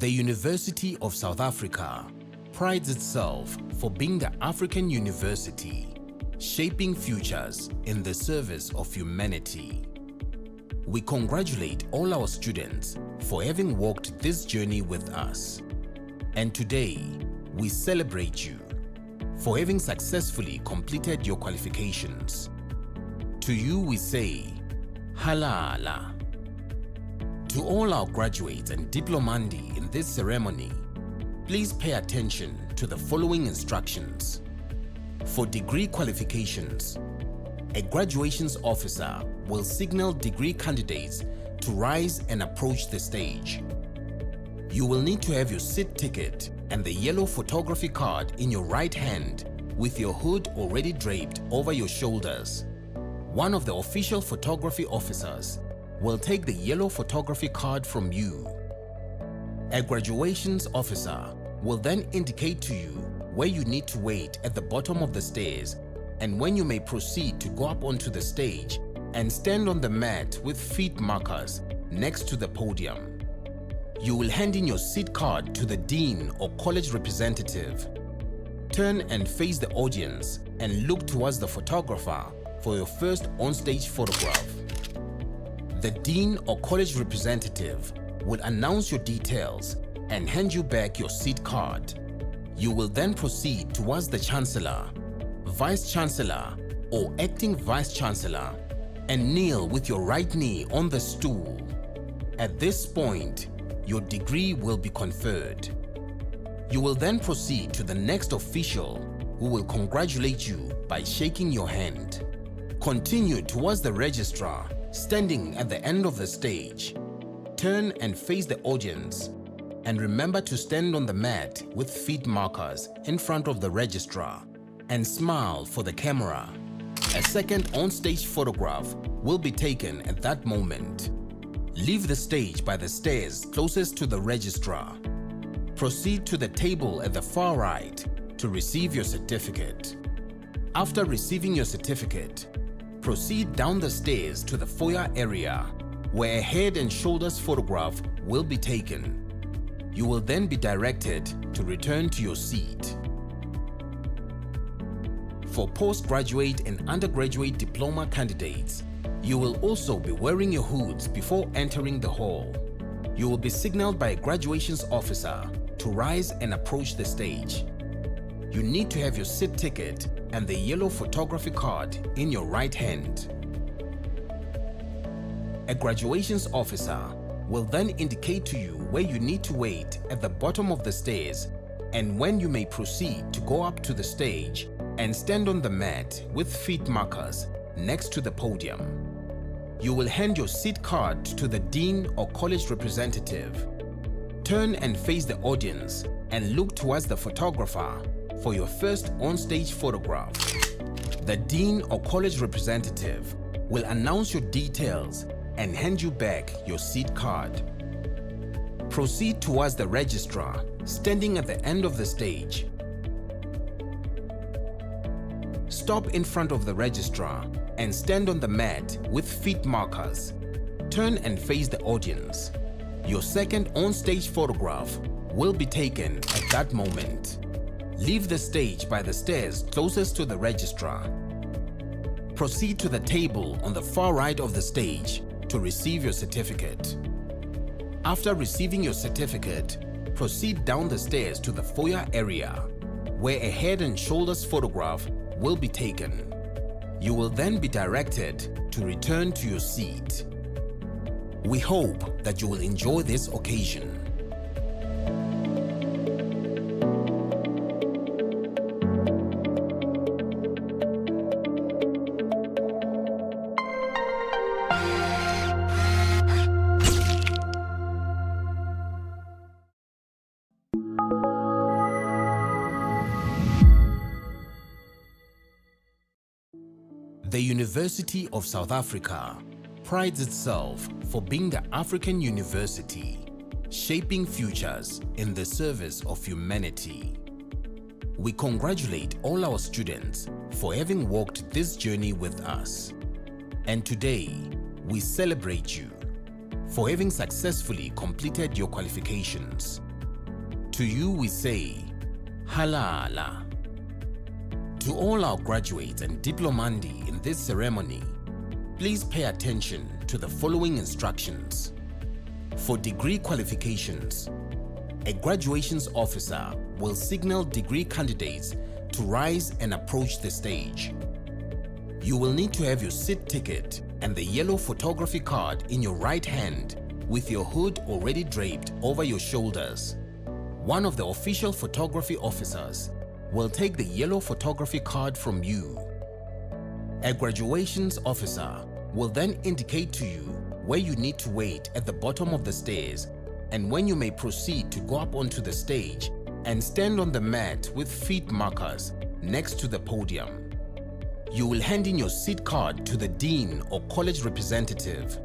The University of South Africa prides itself for being the African university, shaping futures in the service of humanity. We congratulate all our students for having walked this journey with us. And today, we celebrate you for having successfully completed your qualifications. To you we say, Halala. To all our graduates and diplomandi in this ceremony, please pay attention to the following instructions. For degree qualifications, a graduations officer will signal degree candidates to rise and approach the stage. You will need to have your seat ticket and the yellow photography card in your right hand with your hood already draped over your shoulders. One of the official photography officers will take the yellow photography card from you. A graduations officer will then indicate to you where you need to wait at the bottom of the stairs and when you may proceed to go up onto the stage and stand on the mat with feet markers next to the podium. You will hand in your seat card to the dean or college representative. Turn and face the audience and look towards the photographer for your first on-stage photograph. The dean or college representative will announce your details and hand you back your seat card. You will then proceed towards the Chancellor, Vice Chancellor or Acting Vice Chancellor and kneel with your right knee on the stool. At this point, your degree will be conferred. You will then proceed to the next official who will congratulate you by shaking your hand. Continue towards the registrar standing at the end of the stage. Turn and face the audience and remember to stand on the mat with feet markers in front of the registrar and smile for the camera. A second on-stage photograph will be taken at that moment. Leave the stage by the stairs closest to the registrar. Proceed to the table at the far right to receive your certificate. After receiving your certificate, proceed down the stairs to the foyer area where a head and shoulders photograph will be taken. You will then be directed to return to your seat. For postgraduate and undergraduate diploma candidates, you will also be wearing your hoods before entering the hall. You will be signaled by a graduations officer to rise and approach the stage. You need to have your seat ticket and the yellow photography card in your right hand. A graduations officer will then indicate to you where you need to wait at the bottom of the stairs and when you may proceed to go up to the stage and stand on the mat with feet markers next to the podium. You will hand your seat card to the dean or college representative. Turn and face the audience and look towards the photographer for your first on-stage photograph. The dean or college representative will announce your details and hand you back your seat card. Proceed towards the registrar standing at the end of the stage. Stop in front of the registrar and stand on the mat with feet markers. Turn and face the audience. Your second on-stage photograph will be taken at that moment. Leave the stage by the stairs closest to the registrar. Proceed to the table on the far right of the stage to receive your certificate. After receiving your certificate, proceed down the stairs to the foyer area where a head and shoulders photograph will be taken. You will then be directed to return to your seat. We hope that you will enjoy this occasion. The University of South Africa prides itself for being the African university, shaping futures in the service of humanity. We congratulate all our students for having walked this journey with us. And today, we celebrate you for having successfully completed your qualifications. To you we say, Halala. To all our graduates and diplomandi in this ceremony, please pay attention to the following instructions. For degree qualifications, a graduations officer will signal degree candidates to rise and approach the stage. You will need to have your seat ticket and the yellow photography card in your right hand with your hood already draped over your shoulders. One of the official photography officers will take the yellow photography card from you. A graduations officer will then indicate to you where you need to wait at the bottom of the stairs and when you may proceed to go up onto the stage and stand on the mat with feet markers next to the podium. You will hand in your seat card to the dean or college representative.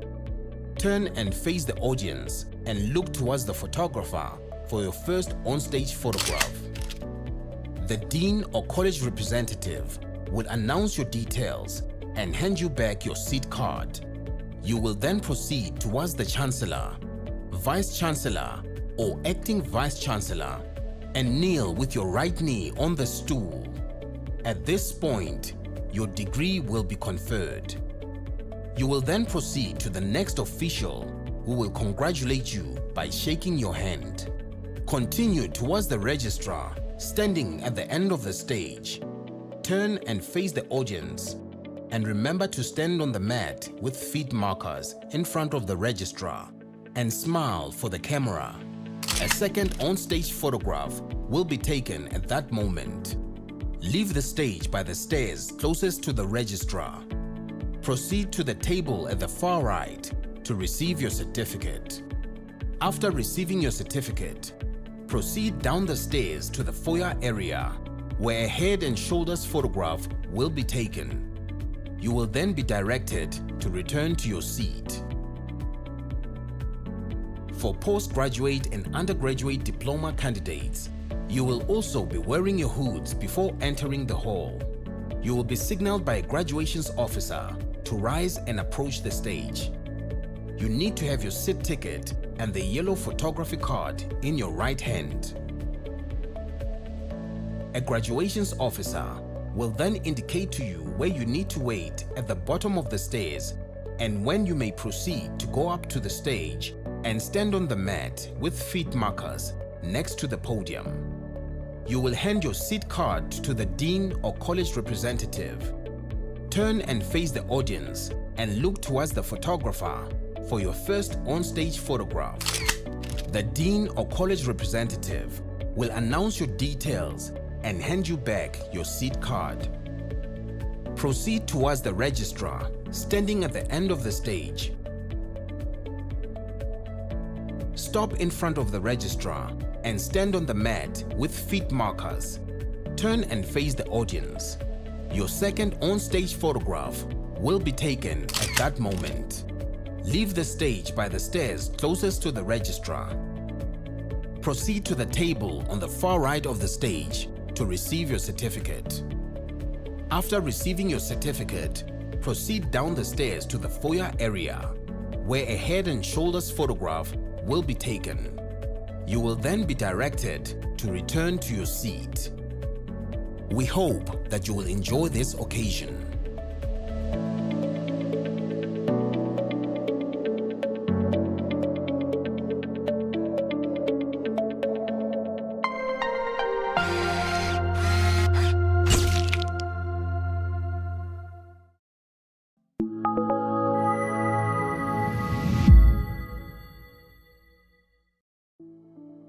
Turn and face the audience and look towards the photographer for your first on-stage photograph. The dean or college representative will announce your details and hand you back your seat card. You will then proceed towards the Chancellor, Vice Chancellor or Acting Vice Chancellor and kneel with your right knee on the stool. At this point, your degree will be conferred. You will then proceed to the next official who will congratulate you by shaking your hand. Continue towards the registrar standing at the end of the stage. Turn and face the audience and remember to stand on the mat with feet markers in front of the registrar and smile for the camera. A second on-stage photograph will be taken at that moment. Leave the stage by the stairs closest to the registrar. Proceed to the table at the far right to receive your certificate. After receiving your certificate, proceed down the stairs to the foyer area where a head and shoulders photograph will be taken. You will then be directed to return to your seat. For postgraduate and undergraduate diploma candidates, you will also be wearing your hoods before entering the hall. You will be signaled by a graduations officer to rise and approach the stage. You need to have your seat ticket and the yellow photography card in your right hand. A graduations officer will then indicate to you where you need to wait at the bottom of the stairs and when you may proceed to go up to the stage and stand on the mat with feet markers next to the podium. You will hand your seat card to the dean or college representative. Turn and face the audience and look towards the photographer for your first on-stage photograph. The dean or college representative will announce your details and hand you back your seat card. Proceed towards the registrar standing at the end of the stage. Stop in front of the registrar and stand on the mat with feet markers. Turn and face the audience. Your second on-stage photograph will be taken at that moment. Leave the stage by the stairs closest to the registrar. Proceed to the table on the far right of the stage to receive your certificate. After receiving your certificate, proceed down the stairs to the foyer area where a head and shoulders photograph will be taken. You will then be directed to return to your seat. We hope that you will enjoy this occasion.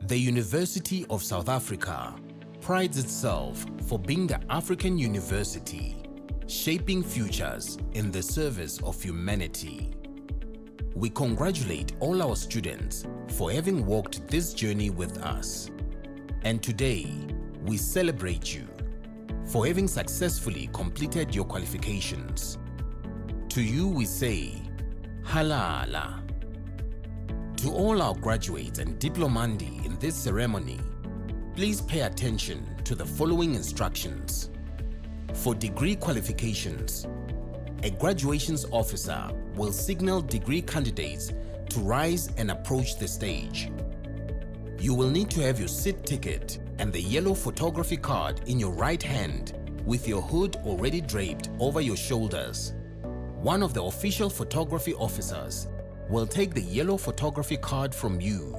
The University of South Africa prides itself for being the African university, shaping futures in the service of humanity. We congratulate all our students for having walked this journey with us. And today, we celebrate you for having successfully completed your qualifications. To you we say, Halala. To all our graduates and diplomandi in this ceremony, please pay attention to the following instructions. For degree qualifications, a graduations officer will signal degree candidates to rise and approach the stage. You will need to have your seat ticket and the yellow photography card in your right hand with your hood already draped over your shoulders. One of the official photography officers will take the yellow photography card from you.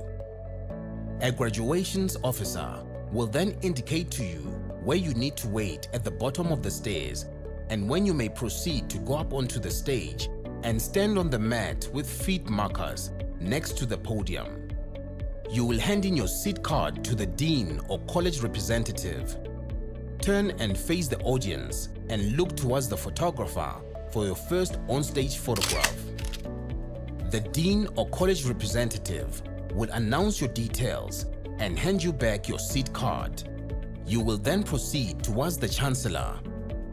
A graduations officer will then indicate to you where you need to wait at the bottom of the stairs and when you may proceed to go up onto the stage and stand on the mat with feet markers next to the podium. You will hand in your seat card to the dean or college representative. Turn and face the audience and look towards the photographer for your first on-stage photograph. The dean or college representative will announce your details and hand you back your seat card. You will then proceed towards the Chancellor,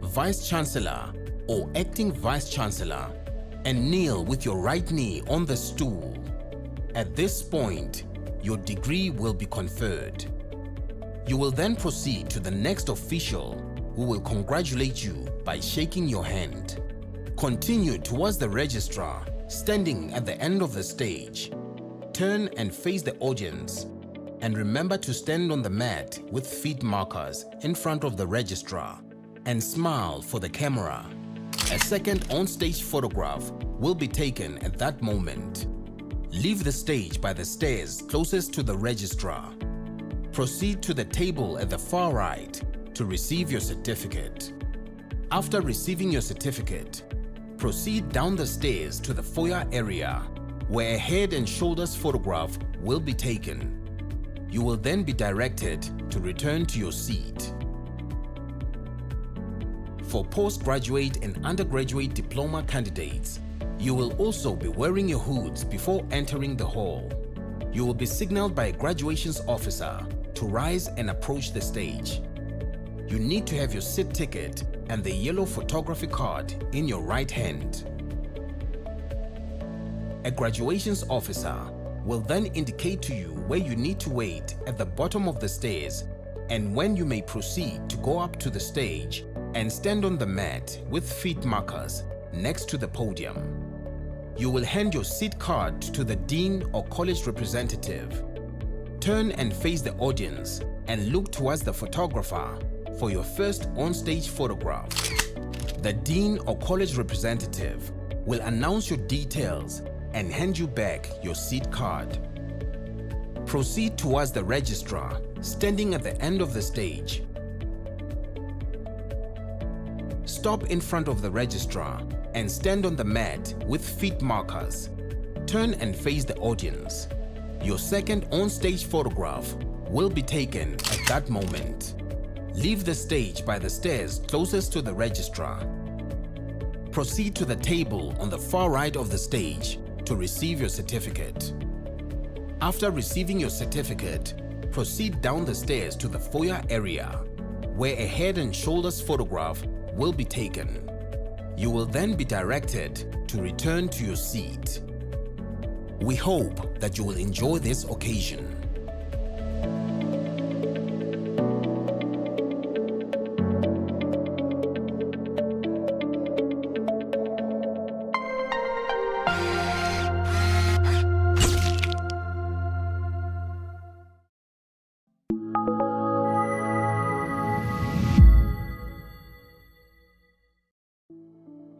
Vice Chancellor or Acting Vice Chancellor and kneel with your right knee on the stool. At this point, your degree will be conferred. You will then proceed to the next official who will congratulate you by shaking your hand. Continue towards the registrar standing at the end of the stage. Turn and face the audience and remember to stand on the mat with feet markers in front of the registrar and smile for the camera. A second on-stage photograph will be taken at that moment. Leave the stage by the stairs closest to the registrar. Proceed to the table at the far right to receive your certificate. After receiving your certificate, proceed down the stairs to the foyer area where a head and shoulders photograph will be taken. You will then be directed to return to your seat. For postgraduate and undergraduate diploma candidates, you will also be wearing your hoods before entering the hall. You will be signaled by a graduations officer to rise and approach the stage. You need to have your seat ticket and the yellow photography card in your right hand. A graduations officer will then indicate to you where you need to wait at the bottom of the stairs and when you may proceed to go up to the stage and stand on the mat with feet markers next to the podium. You will hand your seat card to the dean or college representative. Turn and face the audience and look towards the photographer for your first on-stage photograph. The dean or college representative will announce your details and hand you back your seat card. Proceed towards the registrar standing at the end of the stage. Stop in front of the registrar and stand on the mat with feet markers. Turn and face the audience. Your second on-stage photograph will be taken at that moment. Leave the stage by the stairs closest to the registrar. Proceed to the table on the far right of the stage to receive your certificate. After receiving your certificate, proceed down the stairs to the foyer area where a head and shoulders photograph will be taken. You will then be directed to return to your seat. We hope that you will enjoy this occasion.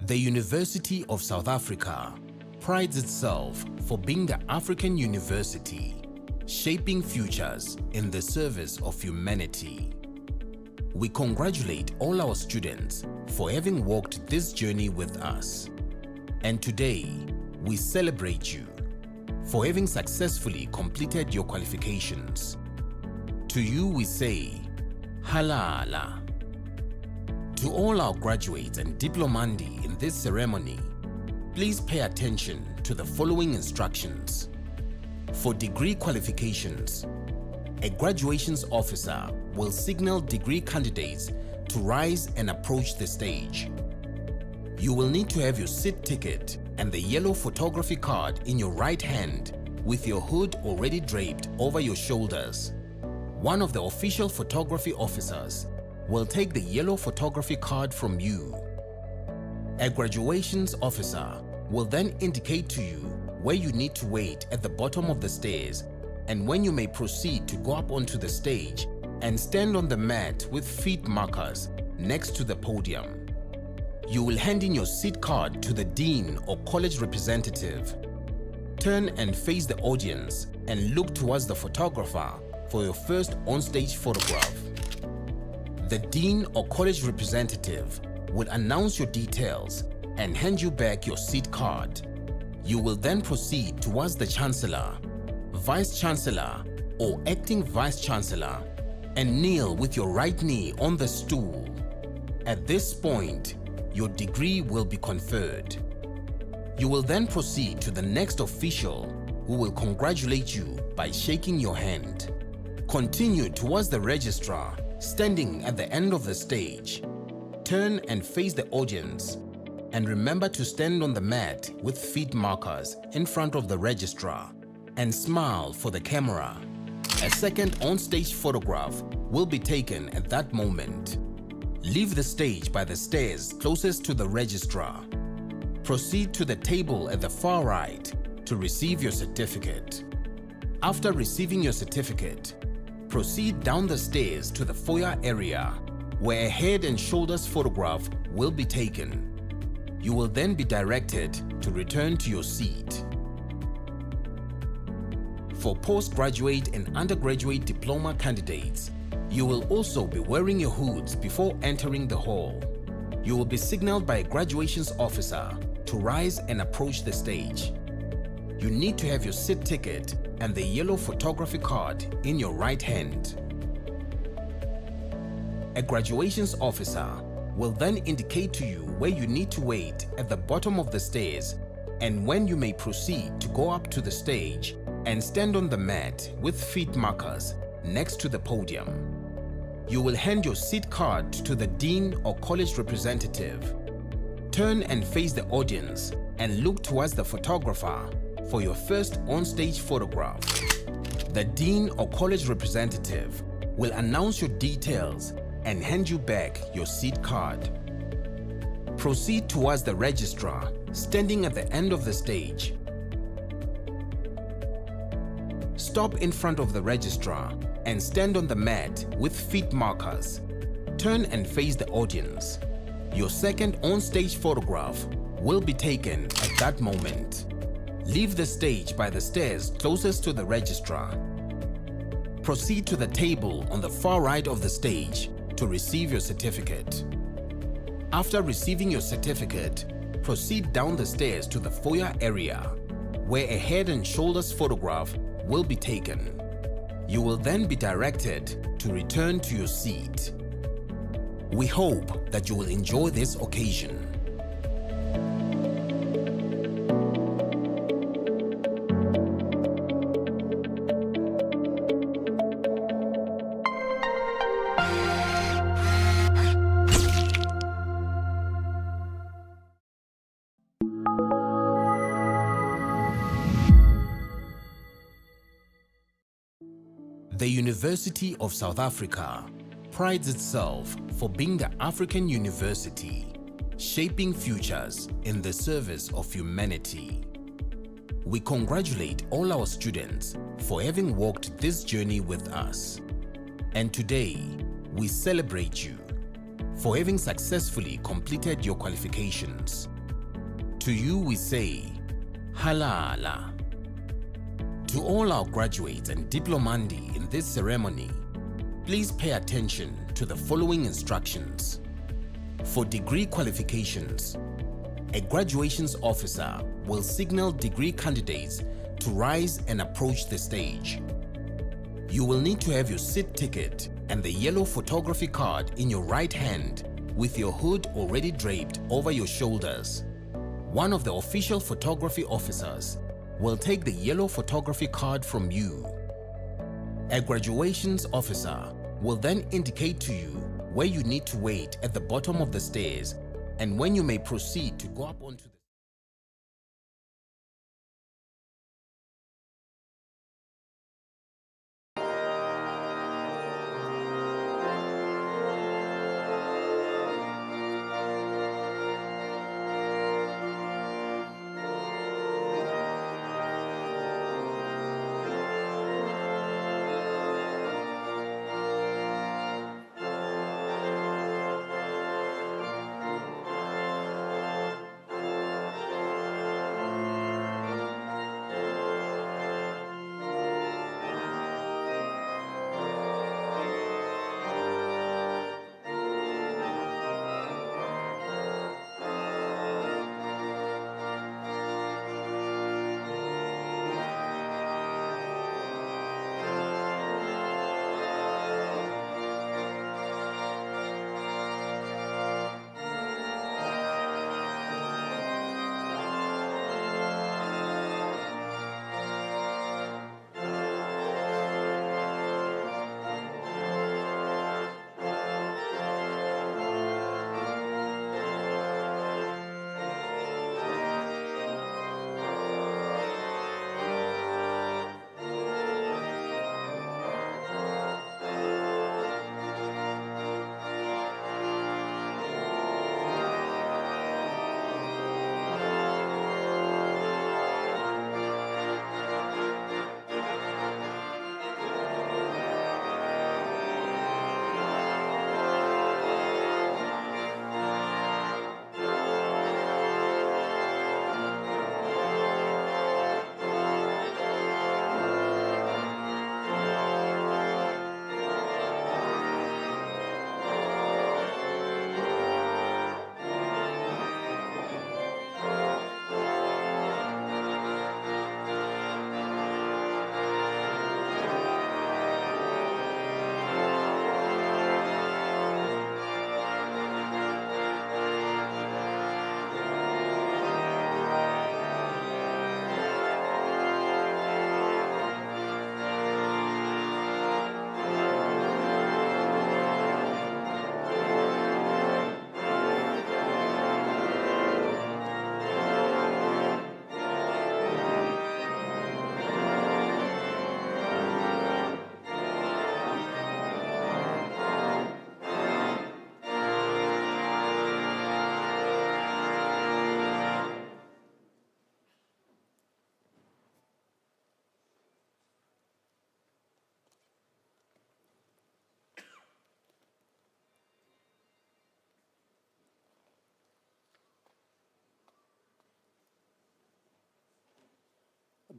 The University of South Africa prides itself for being the African university, shaping futures in the service of humanity. We congratulate all our students for having walked this journey with us. And today, we celebrate you for having successfully completed your qualifications. To you we say, Halala. To all our graduates and diplomandi in this ceremony, please pay attention to the following instructions. For degree qualifications, a graduations officer will signal degree candidates to rise and approach the stage. You will need to have your seat ticket and the yellow photography card in your right hand with your hood already draped over your shoulders. One of the official photography officers will take the yellow photography card from you. A graduations officer will then indicate to you where you need to wait at the bottom of the stairs and when you may proceed to go up onto the stage and stand on the mat with feet markers next to the podium. You will hand in your seat card to the dean or college representative. Turn and face the audience and look towards the photographer for your first onstage photograph. The dean or college representative will announce your details and hand you back your seat card. You will then proceed towards the Chancellor, Vice Chancellor or Acting Vice Chancellor and kneel with your right knee on the stool. At this point, your degree will be conferred. You will then proceed to the next official who will congratulate you by shaking your hand. Continue towards the registrar standing at the end of the stage. Turn and face the audience and remember to stand on the mat with feet markers in front of the registrar and smile for the camera. A second on-stage photograph will be taken at that moment. Leave the stage by the stairs closest to the registrar. Proceed to the table at the far right to receive your certificate. After receiving your certificate, proceed down the stairs to the foyer area where a head and shoulders photograph will be taken. You will then be directed to return to your seat. For postgraduate and undergraduate diploma candidates, you will also be wearing your hoods before entering the hall. You will be signaled by a graduations officer to rise and approach the stage. You need to have your seat ticket and the yellow photography card in your right hand. A graduations officer will then indicate to you where you need to wait at the bottom of the stairs and when you may proceed to go up to the stage and stand on the mat with feet markers next to the podium. You will hand your seat card to the dean or college representative. Turn and face the audience and look towards the photographer for your first on-stage photograph. The dean or college representative will announce your details and hand you back your seat card. Proceed towards the registrar standing at the end of the stage. Stop in front of the registrar and stand on the mat with feet markers. Turn and face the audience. Your second on-stage photograph will be taken at that moment. Leave the stage by the stairs closest to the registrar. Proceed to the table on the far right of the stage to receive your certificate. After receiving your certificate, proceed down the stairs to the foyer area where a head and shoulders photograph will be taken. You will then be directed to return to your seat. We hope that you will enjoy this occasion. The University of South Africa prides itself for being the African university, shaping futures in the service of humanity. We congratulate all our students for having walked this journey with us. And today, we celebrate you for having successfully completed your qualifications. To you we say, Halala. To all our graduates and diplomandi in this ceremony, please pay attention to the following instructions. For degree qualifications, a graduations officer will signal degree candidates to rise and approach the stage. You will need to have your seat ticket and the yellow photography card in your right hand with your hood already draped over your shoulders. One of the official photography officers will take the yellow photography card from you. A graduations officer will then indicate to you where you need to wait at the bottom of the stairs and when you may proceed to go up onto the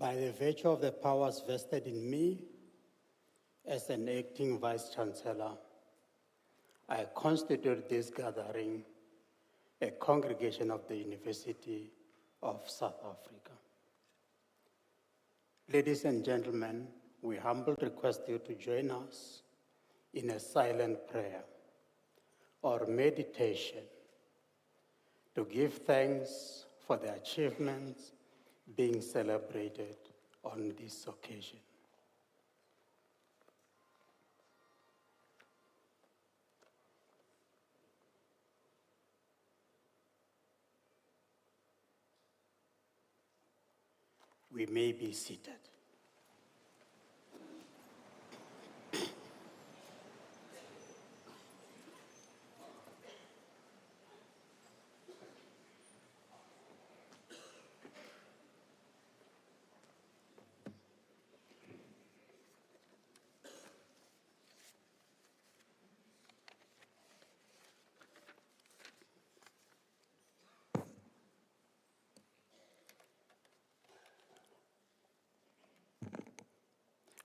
By the virtue of the powers vested in me as an acting Vice-Chancellor, I constitute this gathering a congregation of the University of South Africa. Ladies and gentlemen, we humbly request you to join us in a silent prayer or meditation to give thanks for the achievements being celebrated on this occasion. We may be seated.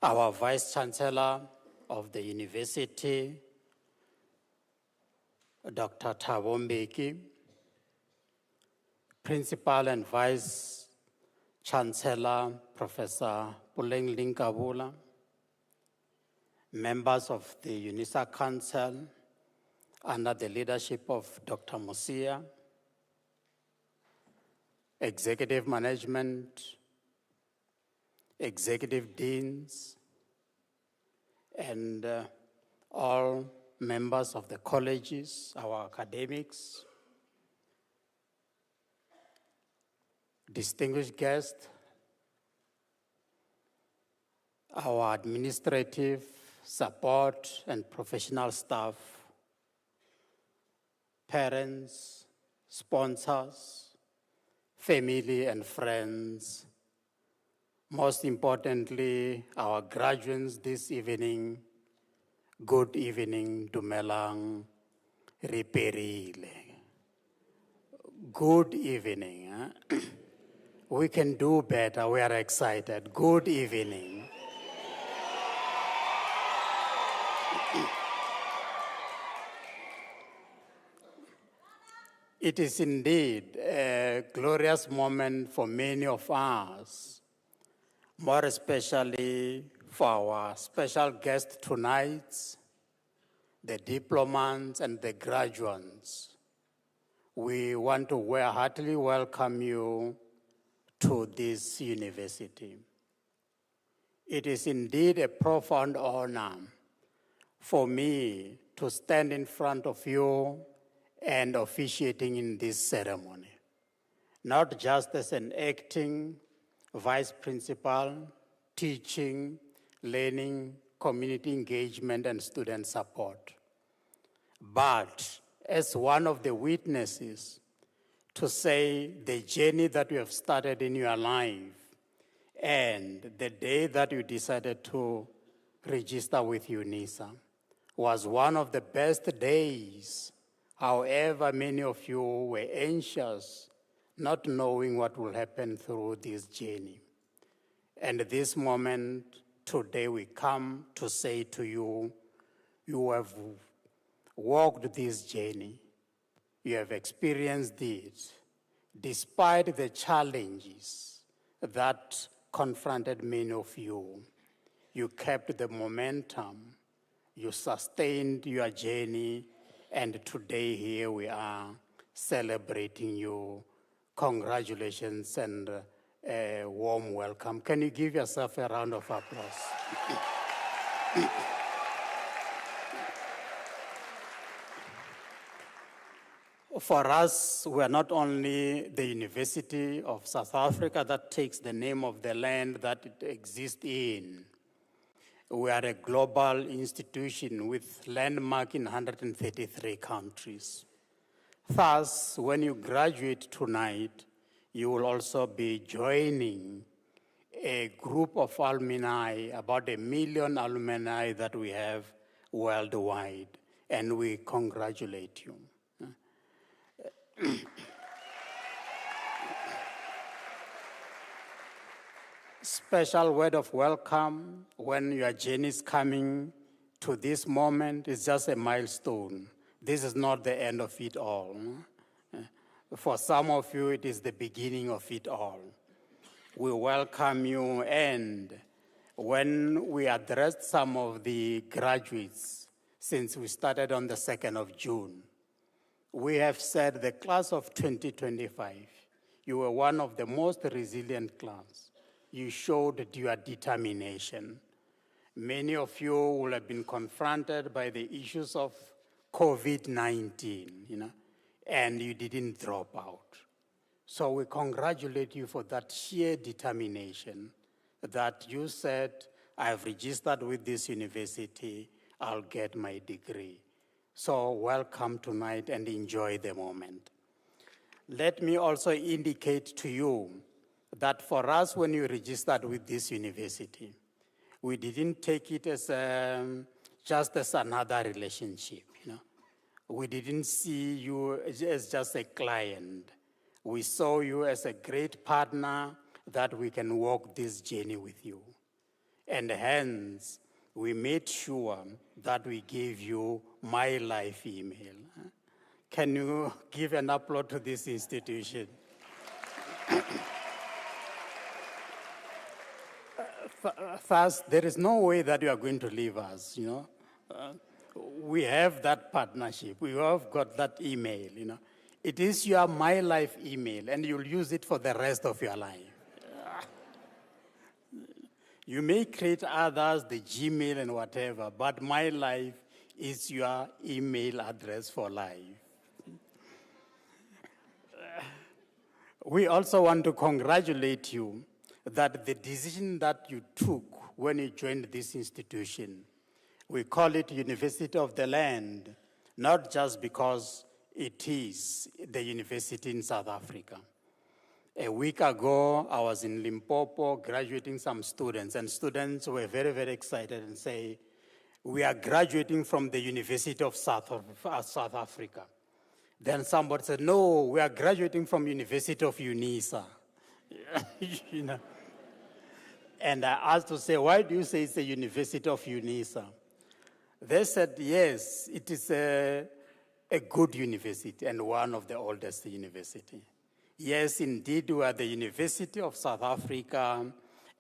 Our Vice-Chancellor of the University, Dr. Thabo Mbeki, Principal and Vice-Chancellor, Professor Puleng Linkabula, members of the UNISA Council under the leadership of Dr. Musia, executive management, executive deans, and all members of the colleges, our academics, distinguished guests, our administrative support and professional staff, parents, sponsors, family and friends, most importantly, our graduates this evening, good evening, Dumelang, Riperile. Good evening. Huh? We can do better, we are excited. Good evening. It is indeed a glorious moment for many of us, more especially for our special guest tonight, the diplomas and the graduates. We want to heartily welcome you to this university. It is indeed a profound honor for me to stand in front of you and officiating in this ceremony, not just as an acting vice principal, teaching, learning, community engagement, and student support, but as one of the witnesses to say the journey that you have started in your life and the day that you decided to register with UNISA was one of the best days. However, many of you were anxious, not knowing what will happen through this journey. And this moment, today we come to say to you, you have walked this journey. You have experienced it. Despite the challenges that confronted many of you, you kept the momentum, you sustained your journey, and today here we are celebrating you. Congratulations and a warm welcome. Can you give yourself a round of applause? For us, we are not only the University of South Africa that takes the name of the land that it exists in. We are a global institution with landmark in 133 countries. Thus, when you graduate tonight, you will also be joining a group of alumni, about 1 million alumni that we have worldwide, and we congratulate you. Special word of welcome when your journey is coming to this moment is just a milestone. This is not the end of it all. For some of you, it is the beginning of it all. We welcome you, and when we addressed some of the graduates, since we started on the 2nd of June, we have said the class of 2025, you were one of the most resilient class. You showed your determination. Many of you will have been confronted by the issues of COVID-19, and you didn't drop out. So we congratulate you for that sheer determination that you said, I've registered with this university, I'll get my degree. So welcome tonight and enjoy the moment. Let me also indicate to you that for us, when you registered with this university, we didn't take it as just as another relationship. We didn't see you as just a client. We saw you as a great partner that we can walk this journey with you. And hence, we made sure that we gave you my life email. Can you give an applause to this institution? First, there is no way that you are going to leave us, we have that partnership. We have got that email, It is your My Life email, and you'll use it for the rest of your life. You may create others, the Gmail and whatever, but My Life is your email address for life. We also want to congratulate you that the decision that you took when you joined this institution, we call it University of the Land, not just because it is the university in South Africa. A week ago, I was in Limpopo graduating some students, and students were very, very excited and say, we are graduating from the University of South Africa. Then somebody said, no, we are graduating from University of UNISA. And I asked to say, why do you say it's the University of UNISA? They said, yes, it is a good university and one of the oldest university. Yes, indeed, we are the University of South Africa,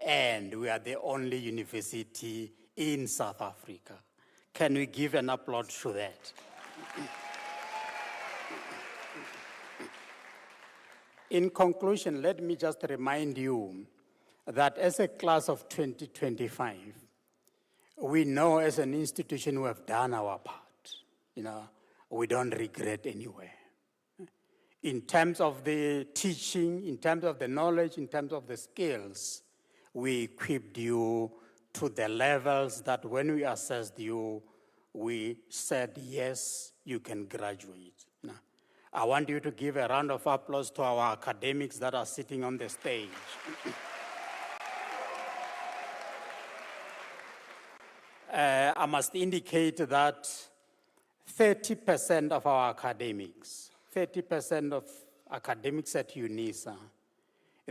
and we are the only university in South Africa. Can we give an applause to that? In conclusion, let me just remind you that as a class of 2025, we know as an institution we have done our part. We don't regret anywhere. In terms of the teaching, in terms of the knowledge, in terms of the skills, we equipped you to the levels that when we assessed you, we said, yes, you can graduate. I want you to give a round of applause to our academics that are sitting on the stage. I must indicate that 30% of our academics, 30% of academics at UNISA,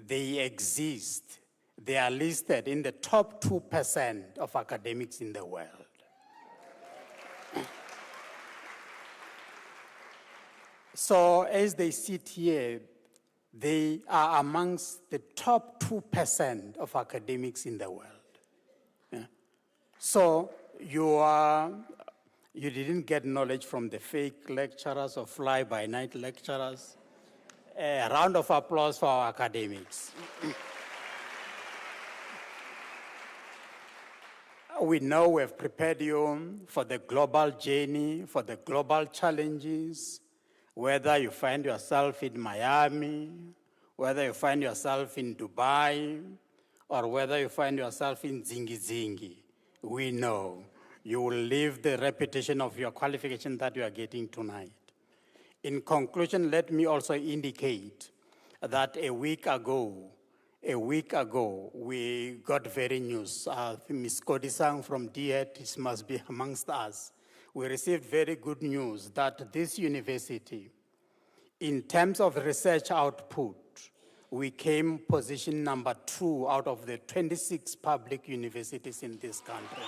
they exist. They are listed in the top 2% of academics in the world. So as they sit here, they are amongst the top 2% of academics in the world. So you didn't get knowledge from the fake lecturers or fly-by-night lecturers. A round of applause for our academics. We know we have prepared you for the global journey, for the global challenges, whether you find yourself in Miami, whether you find yourself in Dubai, or whether you find yourself in Zingi. We know you will leave the reputation of your qualification that you are getting tonight. In conclusion, let me also indicate that a week ago, we got very news. Ms. Kodisang from DHET must be amongst us. We received very good news that this university, in terms of research output, we came position number 2 out of the 26 public universities in this country.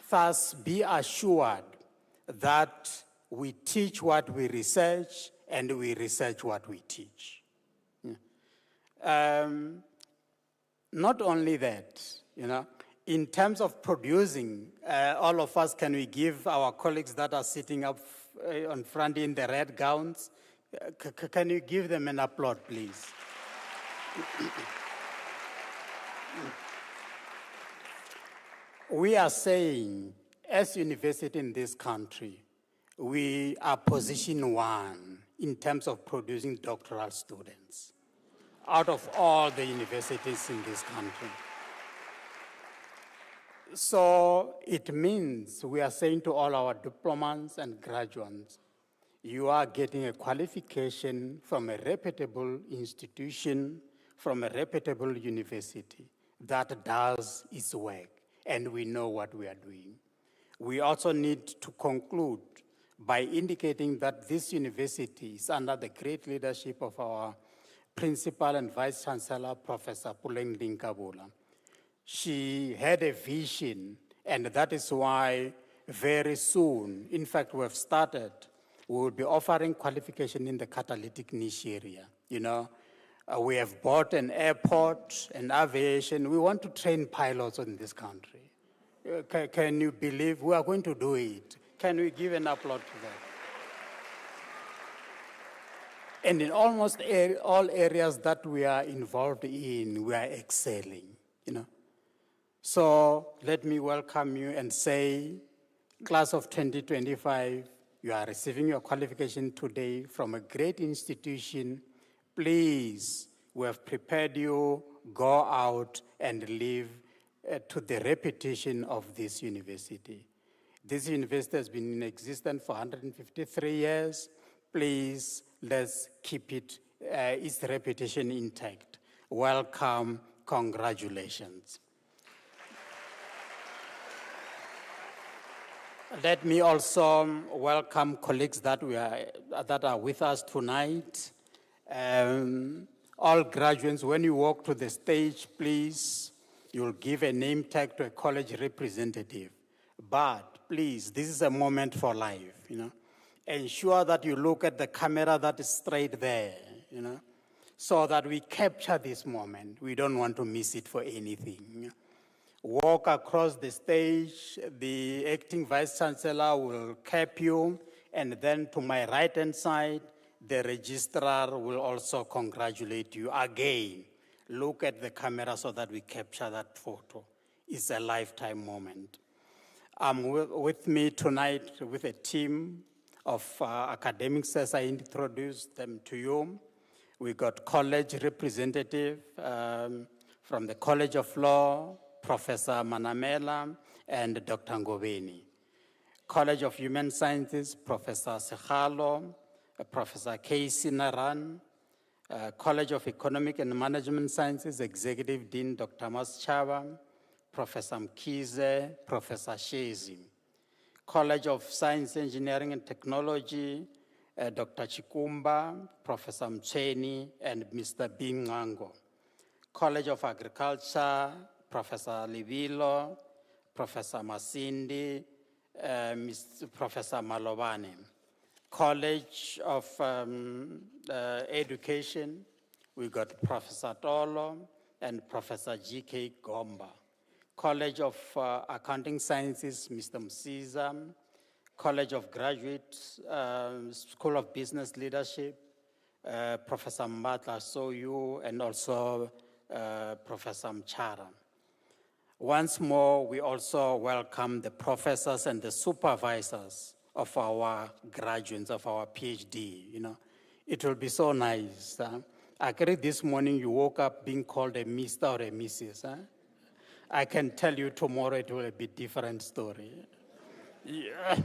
Thus, be assured that we teach what we research and we research what we teach. Not only that, in terms of producing, all of us, can we give our colleagues that are sitting up on front in the red gowns, can you give them an applause, please? We are saying, as university in this country, we are position 1 in terms of producing doctoral students out of all the universities in this country. So it means we are saying to all our diplomas and graduates, you are getting a qualification from a reputable institution, from a reputable university that does its work, and we know what we are doing. We also need to conclude by indicating that this university is under the great leadership of our Principal and Vice Chancellor, Professor Puleng Dinkabula. She had a vision, and that is why very soon, in fact, we have started, we will be offering qualification in the catalytic niche area. We have bought an airport and aviation. We want to train pilots in this country. Can you believe we are going to do it? Can we give an applause to that? And in almost all areas that we are involved in, we are excelling, So let me welcome you and say, class of 2025, you are receiving your qualification today from a great institution. Please, we have prepared you, go out and live to the reputation of this university. This university has been in existence for 153 years. Please, let's keep its reputation intact. Welcome, congratulations. Let me also welcome colleagues that are with us tonight. All graduates, when you walk to the stage, please, you'll give a name tag to a college representative. But please, this is a moment for life, Ensure that you look at the camera that is straight there, so that we capture this moment. We don't want to miss it for anything. Walk across the stage, the acting Vice Chancellor will cap you, and then to my right-hand side, the registrar will also congratulate you again. Look at the camera so that we capture that photo. It's a lifetime moment. With me tonight with a team of academics as I introduced them to you. We got college representative from the College of Law, Professor Manamela and Dr. Ngobeni. College of Human Sciences, Professor Sechalo, Professor Casey Naran, College of Economic and Management Sciences, Executive Dean Dr. Maschava, Professor Mkize, Professor Shezi. College of Science, Engineering and Technology, Dr. Chikumba, Professor Mcheni, and Mr. Bingango. College of Agriculture, Professor Livilo, Professor Masindi, Professor Malobane. College of Education, we got Professor Tolo and Professor G.K. Gomba. College of Accounting Sciences, Mr. Msiza. College of Graduates, School of Business Leadership, Professor Mbatla Soyu, and also Professor Mchara. Once more, we also welcome the professors and the supervisors of our graduates, of our PhD, It will be so nice. I agree this morning you woke up being called a Mr. or a Mrs. I can tell you tomorrow it will be a different story. Yeah.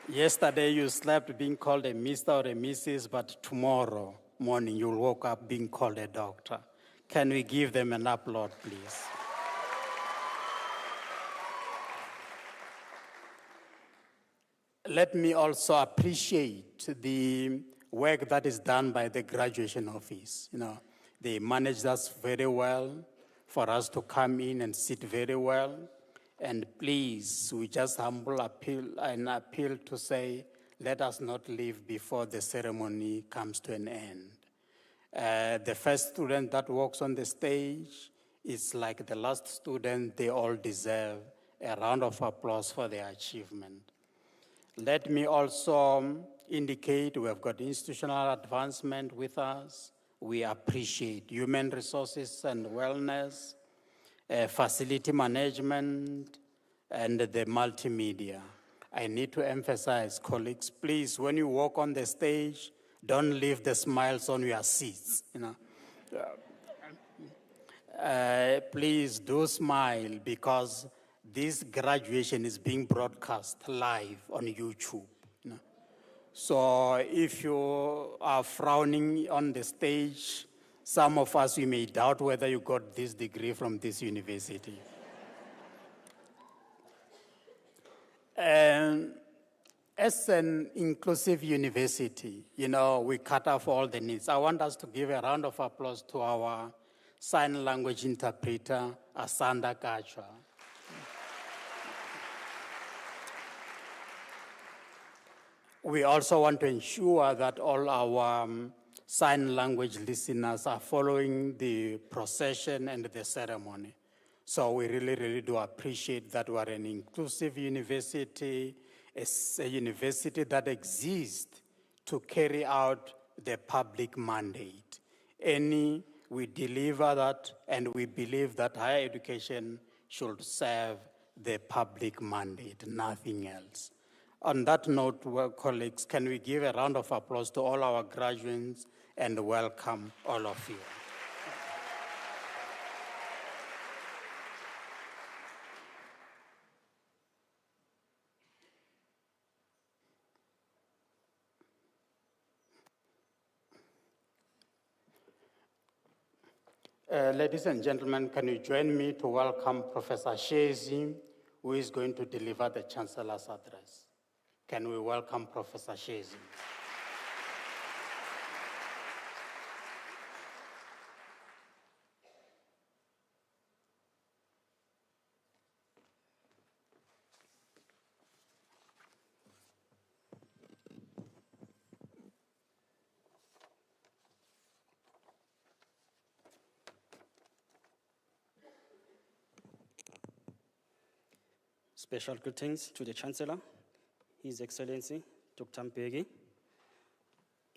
Yesterday you slept being called a Mr. or a Mrs., but tomorrow morning you'll wake up being called a doctor. Can we give them an applause, please? Let me also appreciate the work that is done by the graduation office. You know, they managed us very well for us to come in and sit very well. And please, we just humble appeal to say, let us not leave before the ceremony comes to an end. The first student that walks on the stage is like the last student. They all deserve a round of applause for their achievement. Let me also indicate we have got institutional advancement with us. We appreciate human resources and wellness, facility management, and the multimedia. I need to emphasize, colleagues, please, when you walk on the stage, don't leave the smiles on your seats. You know, please do smile, because this graduation is being broadcast live on YouTube. You know? So if you are frowning on the stage, some of us, we may doubt whether you got this degree from this university. As an inclusive university, you know, we cater for all the needs. I want us to give a round of applause to our sign language interpreter, Asanda Kachwa. We also want to ensure that all our sign language listeners are following the procession and the ceremony. So we really, really do appreciate that we are an inclusive university, a university that exists to carry out the public mandate. We deliver that, and we believe that higher education should serve the public mandate, nothing else. On that note, well, colleagues, can we give a round of applause to all our graduates and welcome all of you. Ladies and gentlemen, can you join me to welcome Professor Shezi, who is going to deliver the Chancellor's address. Can we welcome Professor Shezi? Special greetings to the Chancellor, His Excellency, Dr. Mpegi,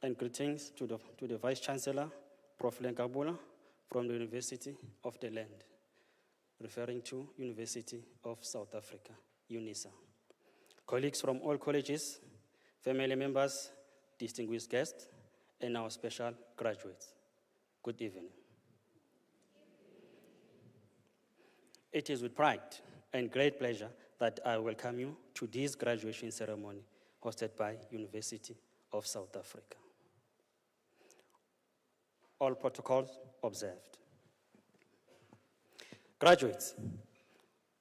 and greetings to the Vice Chancellor, Prof. Lenkabula, from the University of the Land, referring to University of South Africa, UNISA. Colleagues from all colleges, family members, distinguished guests, and our special graduates, good evening. It is with pride and great pleasure that I welcome you to this graduation ceremony hosted by University of South Africa. All protocols observed. Graduates,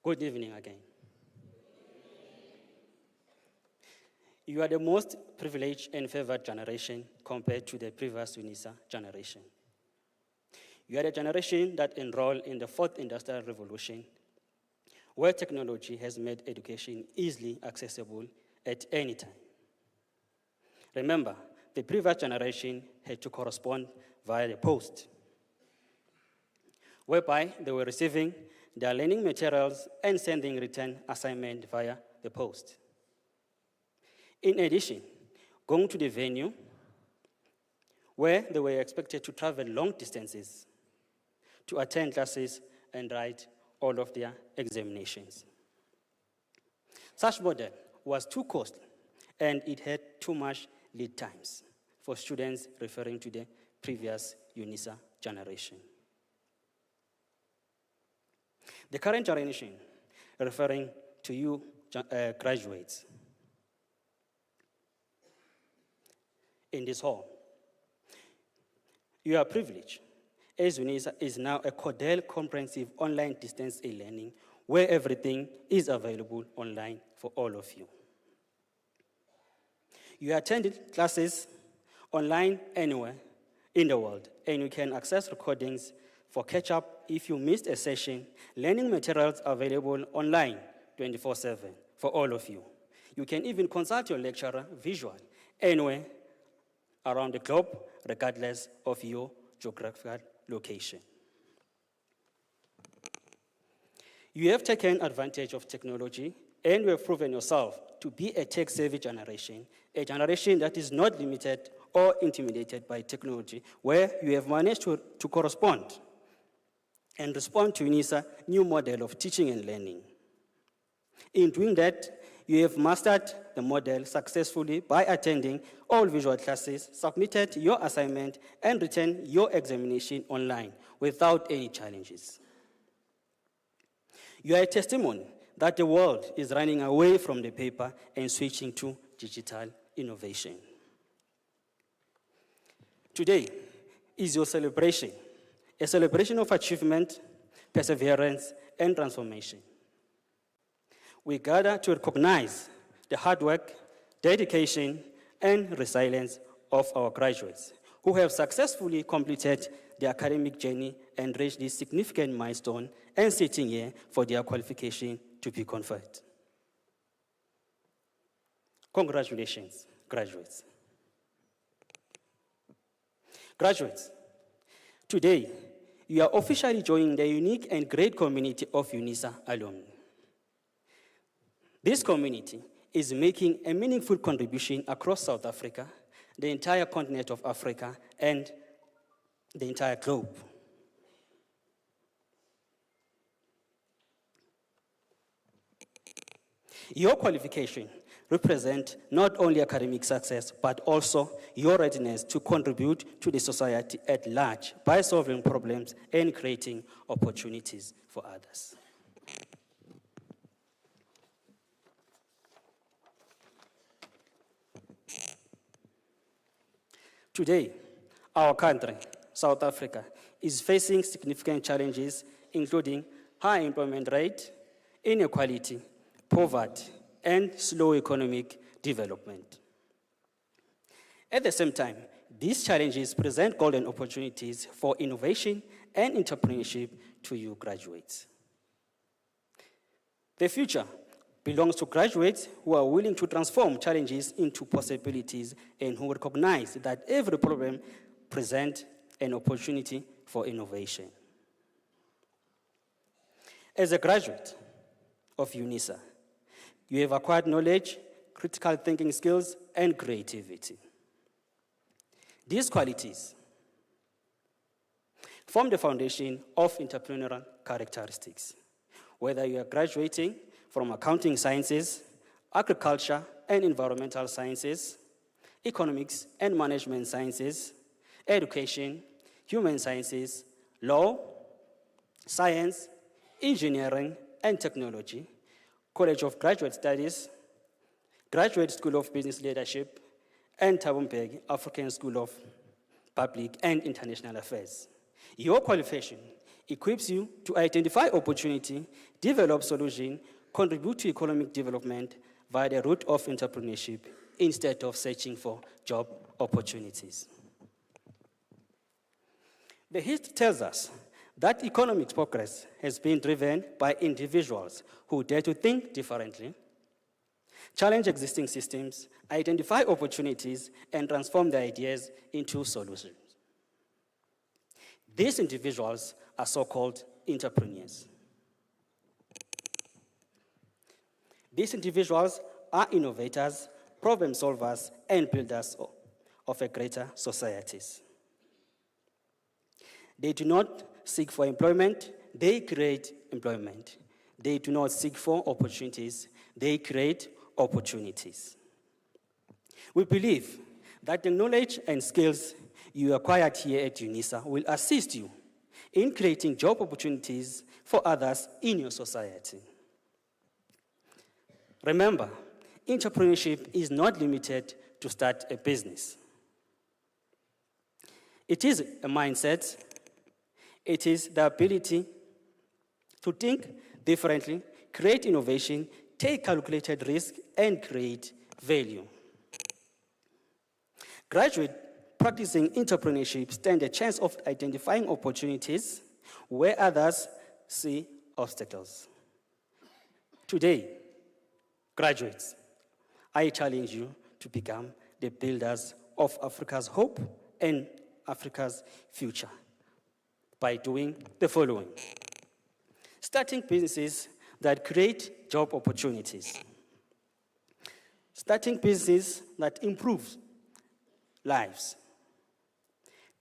good evening again. You are the most privileged and favored generation compared to the previous UNISA generation. You are the generation that enrolled in the fourth industrial revolution, where technology has made education easily accessible at any time. Remember, the previous generation had to correspond via the post, whereby they were receiving their learning materials and sending written assignment via the post. In addition, going to the venue, where they were expected to travel long distances to attend classes and write all of their examinations. Such model was too costly, and it had too much lead times for students referring to the previous UNISA generation. The current generation, referring to you graduates in this hall, you are privileged, as UNISA is now a Cordell comprehensive online distance e-learning where everything is available online for all of you. You attended classes online anywhere in the world, and you can access recordings for catch-up if you missed a session. Learning materials are available online 24/7 for all of you. You can even consult your lecturer visually anywhere around the globe, regardless of your geographical location. You have taken advantage of technology, and you have proven yourself to be a tech-savvy generation, a generation that is not limited or intimidated by technology, where you have managed to correspond and respond to UNISA's new model of teaching and learning. In doing that, you have mastered the model successfully by attending all visual classes, submitted your assignment, and written your examination online without any challenges. You are a testimony that the world is running away from the paper and switching to digital innovation. Today is your celebration, a celebration of achievement, perseverance, and transformation. We gather to recognize the hard work, dedication, and resilience of our graduates who have successfully completed their academic journey and reached this significant milestone and sitting here for their qualification to be conferred. Congratulations, graduates. Graduates, today you are officially joining the unique and great community of UNISA alumni. This community is making a meaningful contribution across South Africa, the entire continent of Africa, and the entire globe. Your qualification represents not only academic success, but also your readiness to contribute to the society at large by solving problems and creating opportunities for others. Today, our country, South Africa, is facing significant challenges, including high employment rate, inequality, poverty, and slow economic development. At the same time, these challenges present golden opportunities for innovation and entrepreneurship to you graduates. The future belongs to graduates who are willing to transform challenges into possibilities and who recognize that every problem presents an opportunity for innovation. As a graduate of UNISA, you have acquired knowledge, critical thinking skills, and creativity. These qualities form the foundation of entrepreneurial characteristics. Whether you are graduating from accounting sciences, agriculture and environmental sciences, economics and management sciences, education, human sciences, law, science, engineering and technology, College of Graduate Studies, Graduate School of Business Leadership, and Thabo Mbeki African School of Public and International Affairs. Your qualification equips you to identify opportunity, develop solutions, contribute to economic development via the route of entrepreneurship instead of searching for job opportunities. The history tells us that economic progress has been driven by individuals who dare to think differently, challenge existing systems, identify opportunities, and transform their ideas into solutions. These individuals are so-called entrepreneurs. These individuals are innovators, problem solvers, and builders of a greater societies. They do not seek for employment, they create employment. They do not seek for opportunities, they create opportunities. We believe that the knowledge and skills you acquired here at UNISA will assist you in creating job opportunities for others in your society. Remember, entrepreneurship is not limited to start a business. It is a mindset. It is the ability to think differently, create innovation, take calculated risk, and create value. Graduates practicing entrepreneurship stand a chance of identifying opportunities where others see obstacles. Today, graduates, I challenge you to become the builders of Africa's hope and Africa's future by doing the following. Starting businesses that create job opportunities. Starting businesses that improve lives.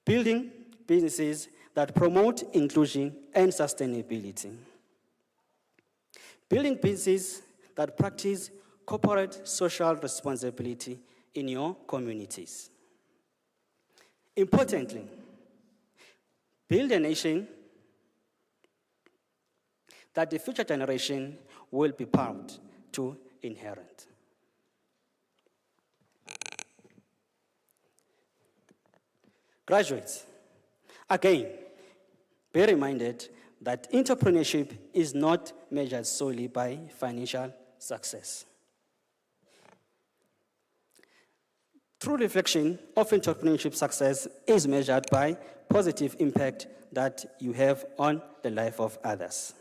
Building businesses that promote inclusion and sustainability. Building businesses that practice corporate social responsibility in your communities. Importantly, build a nation that the future generation will be proud to inherit. Graduates, again, be reminded that entrepreneurship is not measured solely by financial success. True reflection of entrepreneurship success is measured by positive impact that you have on the life of others.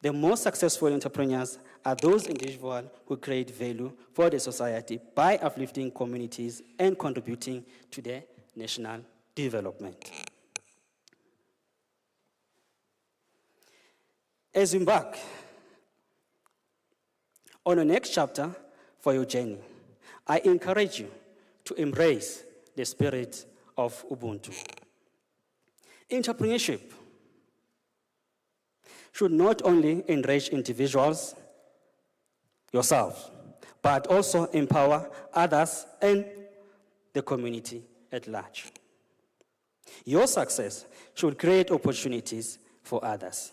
The most successful entrepreneurs are those individuals who create value for the society by uplifting communities and contributing to their national development. As you embark on the next chapter for your journey, I encourage you to embrace the spirit of Ubuntu. Entrepreneurship should not only enrich individuals, yourself, but also empower others and the community at large. Your success should create opportunities for others.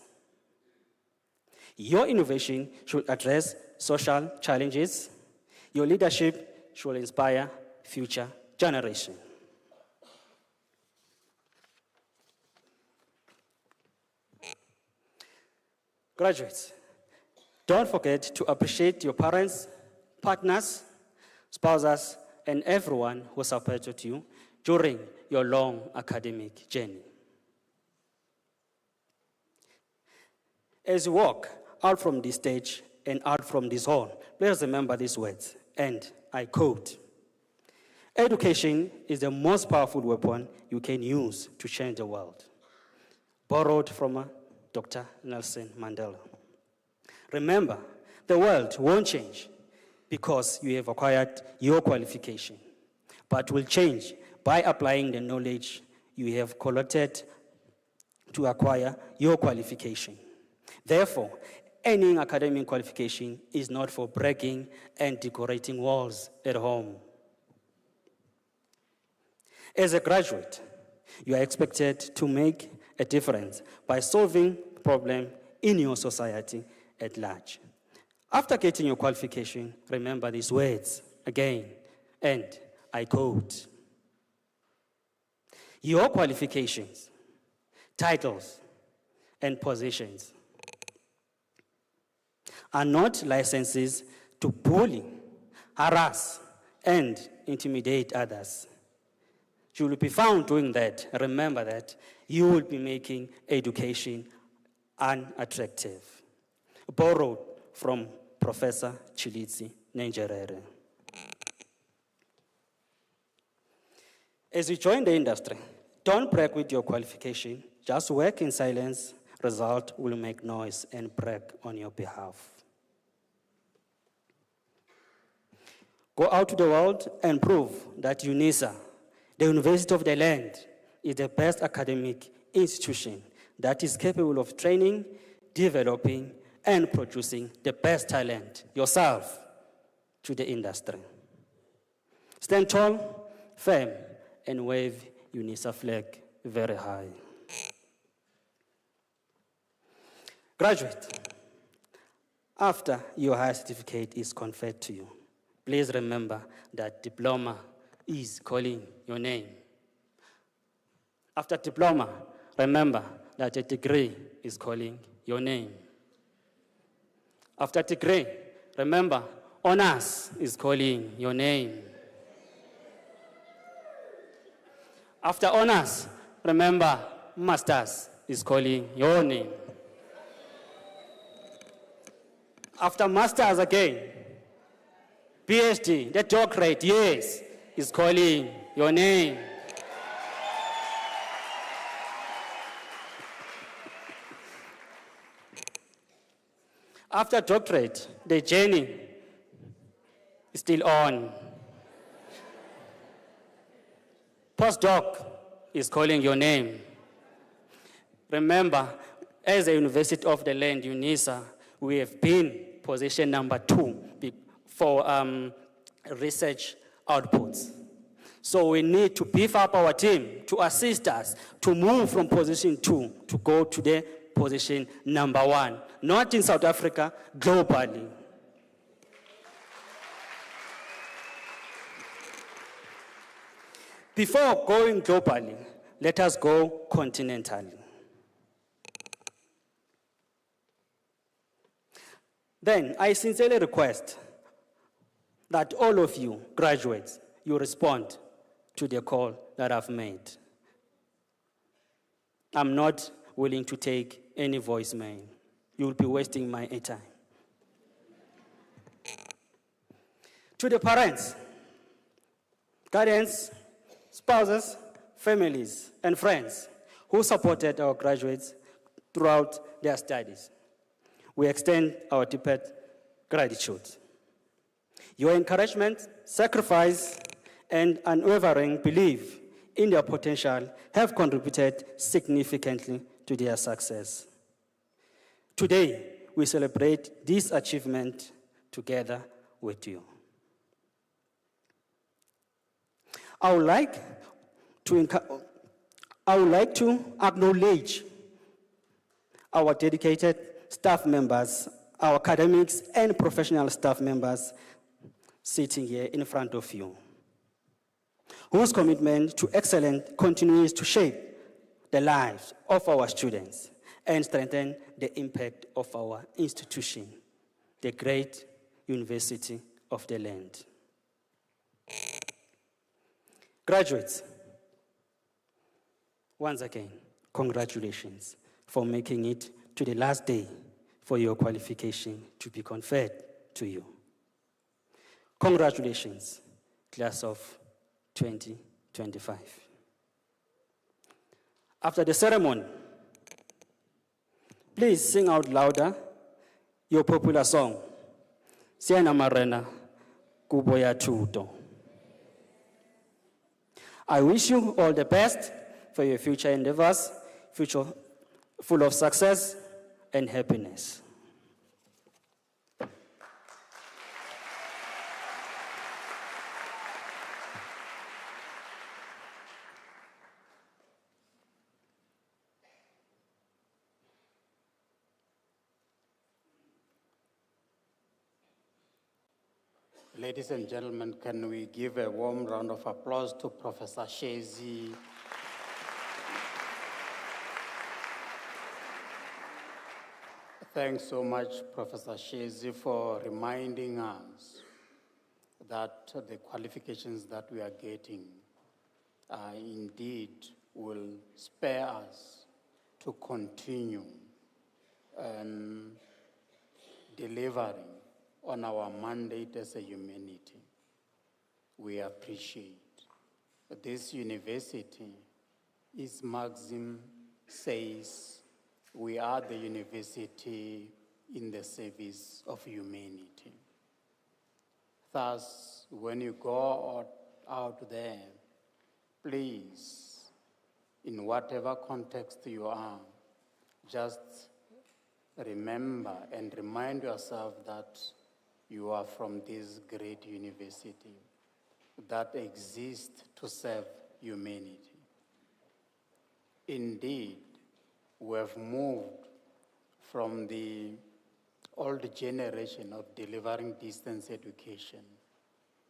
Your innovation should address social challenges. Your leadership should inspire future generations. Graduates, don't forget to appreciate your parents, partners, spouses, and everyone who supported you during your long academic journey. As you walk out from this stage and out from this hall, please remember these words, and I quote, "Education is the most powerful weapon you can use to change the world." Borrowed from Dr. Nelson Mandela. Remember, the world won't change because you have acquired your qualification, but will change by applying the knowledge you have collected to acquire your qualification. Therefore, any academic qualification is not for bragging and decorating walls at home. As a graduate, you are expected to make a difference by solving problems in your society at large. After getting your qualification, remember these words again, and I quote, "Your qualifications, titles, and positions are not licenses to bully, harass, and intimidate others. You will be found doing that. Remember that you will be making education unattractive." Borrowed from Professor Chilitsi Nenjerere. As you join the industry, don't brag with your qualification. Just work in silence. Result will make noise and brag on your behalf. Go out to the world and prove that UNISA, the University of the Land, is the best academic institution that is capable of training, developing, and producing the best talent yourself to the industry. Stand tall, firm, and wave UNISA flag very high. Graduate, after your higher certificate is conferred to you, please remember that diploma is calling your name. After diploma, remember that a degree is calling your name. After degree, remember honors is calling your name. After honors, remember, masters is calling your name. After masters again, PhD, the doctorate, yes, is calling your name. After doctorate, the journey is still on. Postdoc is calling your name. Remember, as a University of the Land, UNISA, we have been position number 2 for research outputs. So we need to beef up our team to assist us to move from position 2 to go to the position number 1, not in South Africa, globally. Before going globally, let us go continentally. Then I sincerely request that all of you graduates, you respond to the call that I've made. I'm not willing to take any voicemail. You'll be wasting my time. To the parents, guardians, spouses, families, and friends who supported our graduates throughout their studies, we extend our deepest gratitude. Your encouragement, sacrifice, and unwavering belief in their potential have contributed significantly to their success. Today, we celebrate this achievement together with you. I would like to acknowledge our dedicated staff members, our academics and professional staff members sitting here in front of you, whose commitment to excellence continues to shape the lives of our students and strengthen the impact of our institution, the great University of the Land. Graduates, once again, congratulations for making it to the last day for your qualification to be conferred to you. Congratulations, class of 2025. After the ceremony, please sing out louder your popular song, Siana Marena, Kuboya Tuto. I wish you all the best for your future endeavors, future full of success and happiness. Ladies and gentlemen, can we give a warm round of applause to Professor Shezi? Thanks so much, Professor Shezi, for reminding us that the qualifications that we are getting indeed will spare us to continue delivering on our mandate as a humanity. We appreciate this university. Its maxim says, we are the university in the service of humanity. Thus, when you go out there, please, in whatever context you are, just remember and remind yourself that you are from this great university that exists to serve humanity. Indeed, we have moved from the old generation of delivering distance education,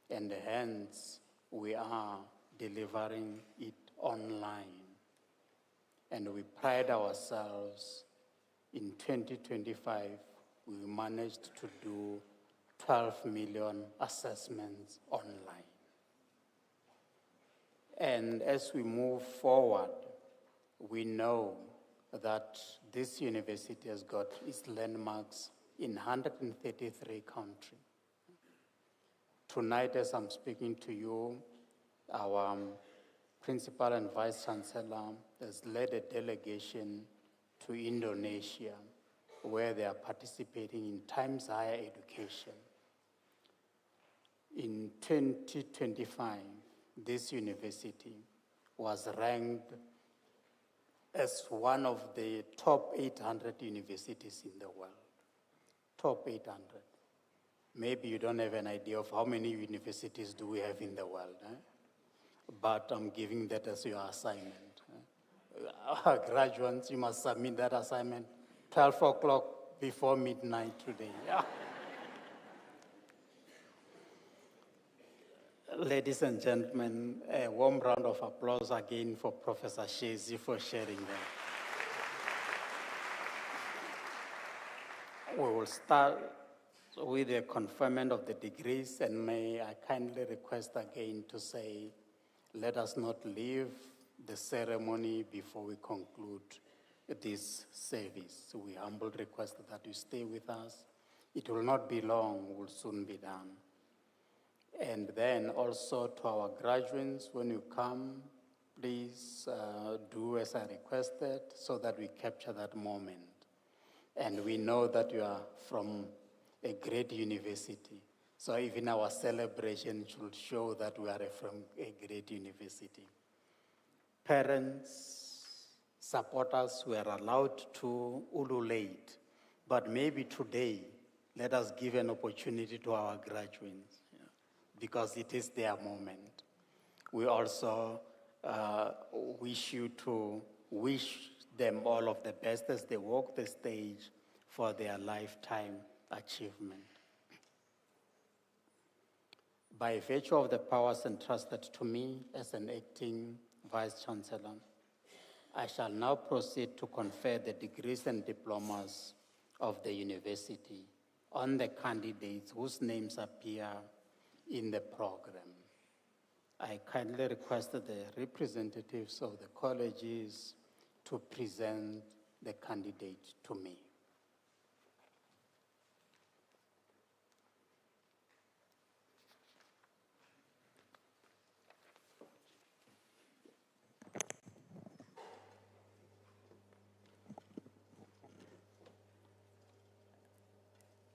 and hence we are delivering it online. And we pride ourselves. In 2025, we managed to do 12 million assessments online. And as we move forward, we know that this university has got its landmarks in 133 countries. Tonight, as I'm speaking to you, our Principal and Vice Chancellor has led a delegation to Indonesia, where they are participating in Times Higher Education. In 2025, this university was ranked as one of the top 800 universities in the world. Top 800. Maybe you don't have an idea of how many universities do we have in the world, but I'm giving that as your assignment. Our graduates, you must submit that assignment 12 o'clock before midnight today. Ladies and gentlemen, a warm round of applause again for Professor Shezi for sharing that. We will start with the conferment of the degrees, and may I kindly request again to say, let us not leave the ceremony before we conclude this service. We humbly request that you stay with us. It will not be long, it will soon be done. And then also to our graduates, when you come, please do as I requested so that we capture that moment. And we know that you are from a great university. So even our celebration should show that we are from a great university. Parents, supporters were allowed to ululate, but maybe today, let us give an opportunity to our graduates, because it is their moment. We also wish them all of the best as they walk the stage for their lifetime achievement. By virtue of the powers entrusted to me as an acting Vice Chancellor, I shall now proceed to confer the degrees and diplomas of the university on the candidates whose names appear in the program. I kindly request the representatives of the colleges to present the candidate to me.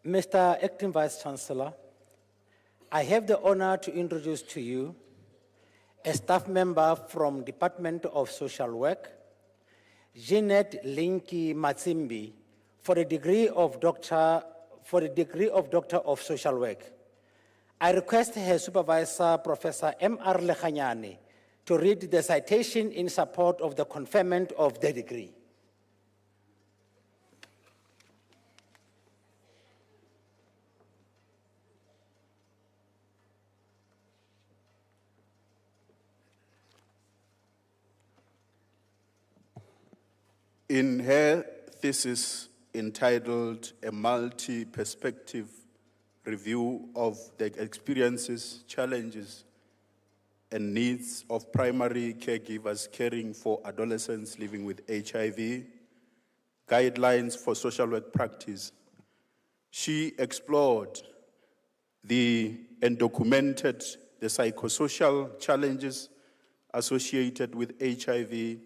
Mr. Acting Vice Chancellor, I have the honor to introduce to you a staff member from Department of Social Work, Jeanette Linky Matsimbi, for the degree of Doctor of Social Work. I request her supervisor, Professor M.R. Lekhanyane, to read the citation in support of the conferment of the degree. In her thesis entitled A Multi-Perspective Review of the Experiences, Challenges, and Needs of Primary Caregivers Caring for Adolescents Living with HIV, Guidelines for Social Work Practice, she explored and documented the psychosocial challenges associated with HIV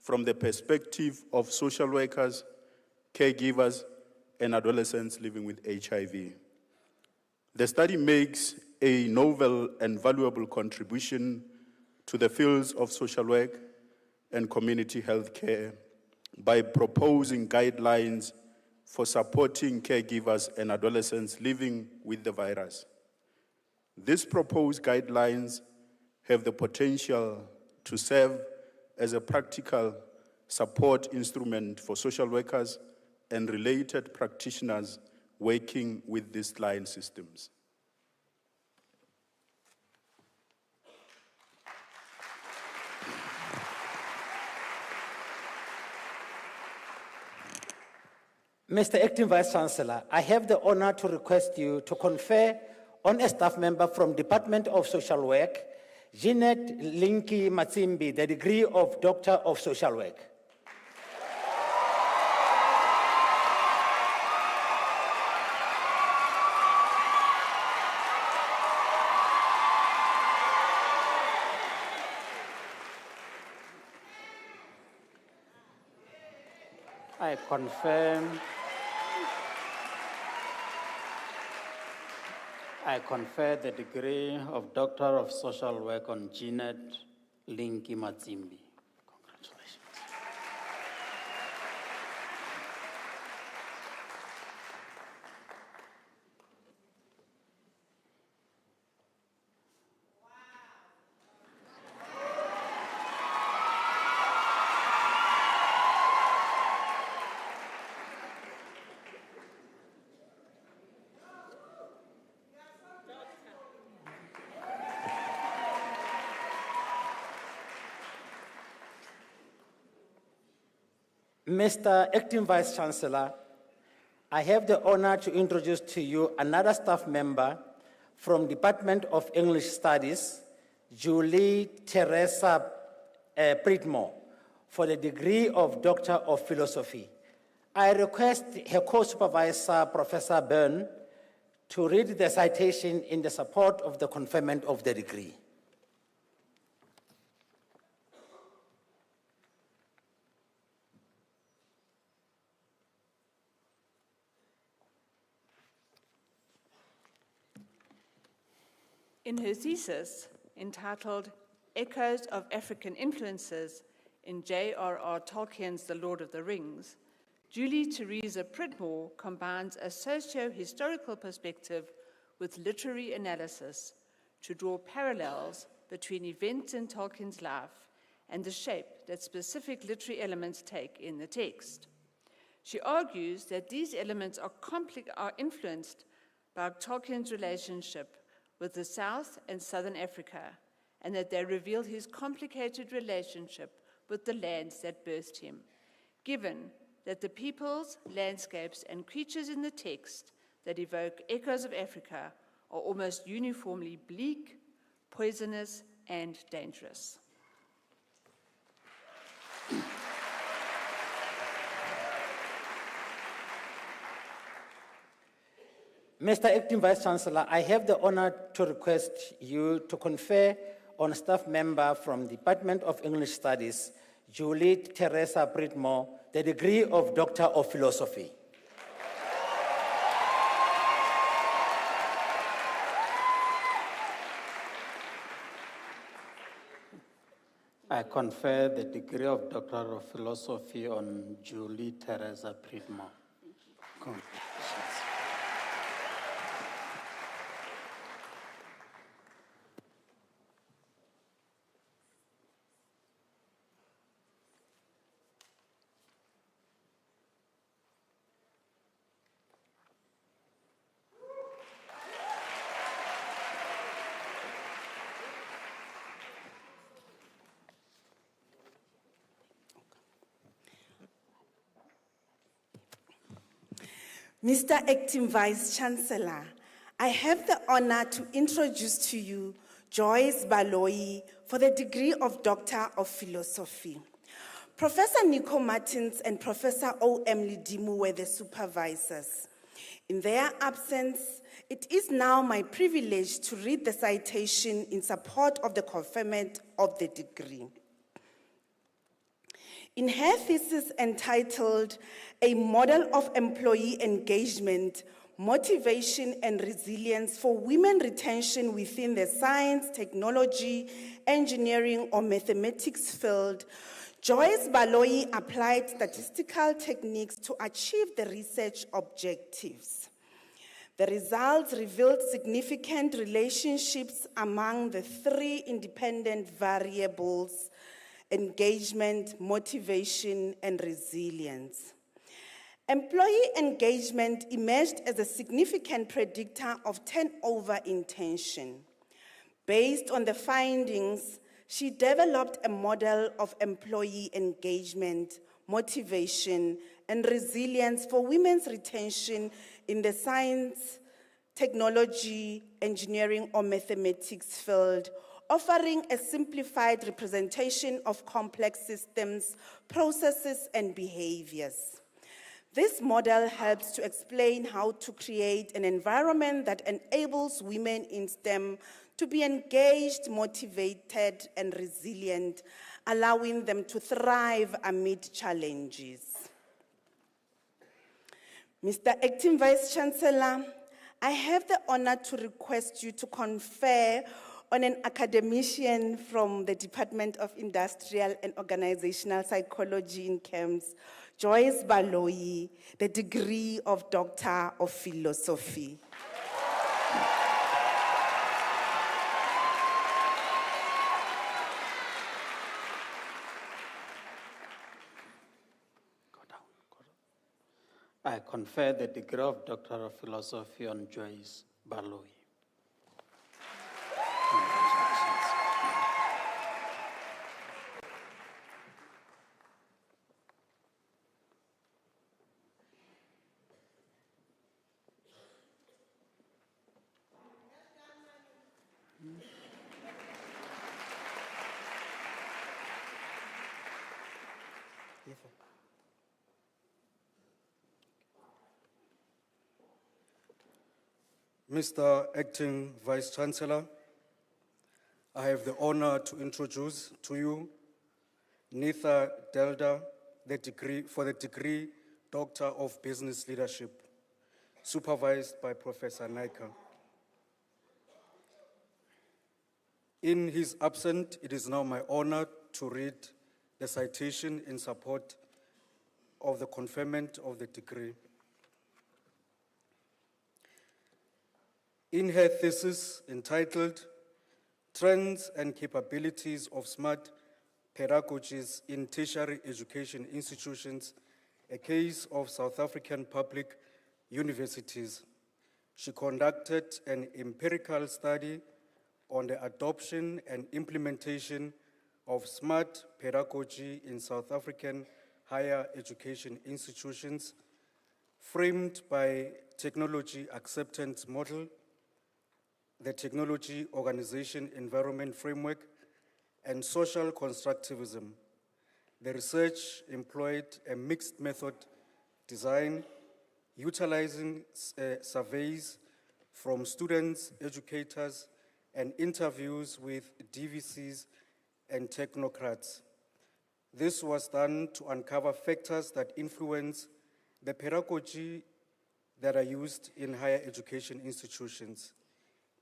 from the perspective of social workers, caregivers, and adolescents living with HIV. The study makes a novel and valuable contribution to the fields of social work and community health care by proposing guidelines for supporting caregivers and adolescents living with the virus. These proposed guidelines have the potential to serve as a practical support instrument for social workers and related practitioners working with these line systems. Mr. Acting Vice Chancellor, I have the honor to request you to confer on a staff member from Department of Social Work, Jeanette Linky Matsimbi, the degree of Doctor of Social Work. I confer the degree of Doctor of Social Work on Jeanette Linky Matsimbi. Congratulations. Mr. Acting Vice Chancellor, I have the honor to introduce to you another staff member from Department of English Studies, Julie Teresa Pritmore, for the degree of Doctor of Philosophy. I request her co-supervisor, Professor Byrne, to read the citation in the support of the conferment of the degree. In her thesis, entitled Echoes of African Influences in J.R.R. Tolkien's The Lord of the Rings, Julie Teresa Pritmore combines a socio-historical perspective with literary analysis to draw parallels between events in Tolkien's life and the shape that specific literary elements take in the text. She argues that these elements are influenced by Tolkien's relationship with the South and Southern Africa, and that they reveal his complicated relationship with the lands that birthed him, given that the peoples, landscapes, and creatures in the text that evoke echoes of Africa are almost uniformly bleak, poisonous, and dangerous. Mr. Acting Vice Chancellor, I have the honor to request you to confer on a staff member from Department of English Studies, Julie Teresa Pritmore, the degree of Doctor of Philosophy. I confer the degree of Doctor of Philosophy on Julie Teresa Pritmore. Congratulations. Mr. Acting Vice Chancellor, I have the honor to introduce to you Joyce Baloyi for the degree of Doctor of Philosophy. Professor Nico Martins and Professor O.M. Lidimu were the supervisors. In their absence, it is now my privilege to read the citation in support of the conferment of the degree. In her thesis entitled, A Model of Employee Engagement, Motivation and Resilience for Women Retention Within the Science, Technology, Engineering or Mathematics Field, Joyce Baloyi applied statistical techniques to achieve the research objectives. The results revealed significant relationships among the three independent variables: engagement, motivation, and resilience. Employee engagement emerged as a significant predictor of turnover intention. Based on the findings, she developed a model of employee engagement, motivation, and resilience for women's retention in the science, technology, engineering, or mathematics field, offering a simplified representation of complex systems, processes, and behaviors. This model helps to explain how to create an environment that enables women in STEM to be engaged, motivated, and resilient, allowing them to thrive amid challenges. Mr. Acting Vice Chancellor, I have the honor to request you to confer on an academician from the Department of Industrial and Organizational Psychology in CAMS, Joyce Baloyi, the degree of Doctor of Philosophy. I confer the degree of Doctor of Philosophy on Joyce Baloyi. Congratulations. Mr. Acting Vice Chancellor, I have the honor to introduce to you Nitha Delda, for the degree Doctor of Business Leadership, supervised by Professor Naika. In his absence, it is now my honor to read the citation in support of the conferment of the degree. In her thesis entitled Trends and Capabilities of Smart Pedagogies in Tertiary Education Institutions, a case of South African public universities, she conducted an empirical study on the adoption and implementation of smart pedagogy in South African higher education institutions, framed by technology acceptance model, the Technology Organization Environment Framework, and social constructivism. The research employed a mixed method design, utilizing surveys from students, educators, and interviews with DVCs and technocrats. This was done to uncover factors that influence the pedagogy that are used in higher education institutions.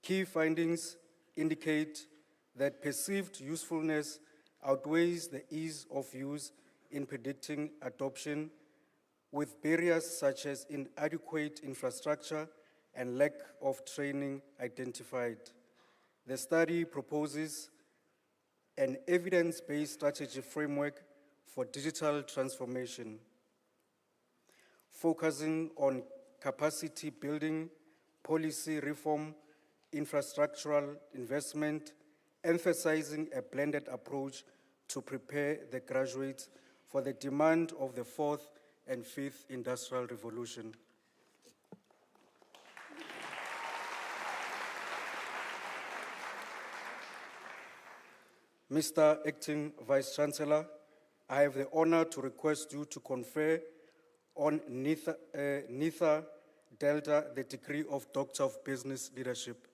Key findings indicate that perceived usefulness outweighs the ease of use in predicting adoption, with barriers such as inadequate infrastructure and lack of training identified. The study proposes an evidence-based strategy framework for digital transformation, focusing on capacity building, policy reform, infrastructural investment, emphasizing a blended approach to prepare the graduates for the demand of the fourth and fifth industrial revolution. Mr. Acting Vice Chancellor, I have the honor to request you to confer on Nitha Delta the degree of Doctor of Business Leadership.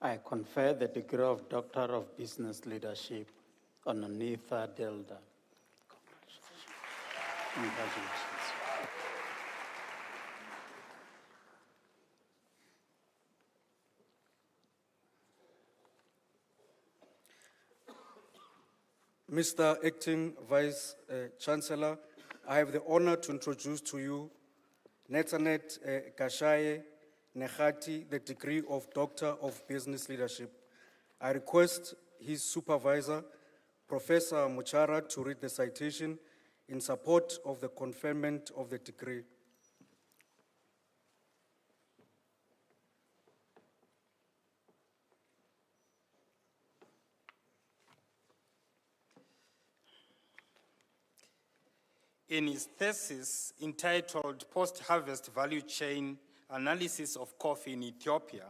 I confer the degree of Doctor of Business Leadership on Nitha Delda. Congratulations. Mr. Acting Vice Chancellor, I have the honor to introduce to you Netanet Kashaye Nehati, the degree of Doctor of Business Leadership. I request his supervisor, Professor Muchara, to read the citation in support of the conferment of the degree. in his thesis entitled Post-Harvest Value Chain Analysis of Coffee in Ethiopia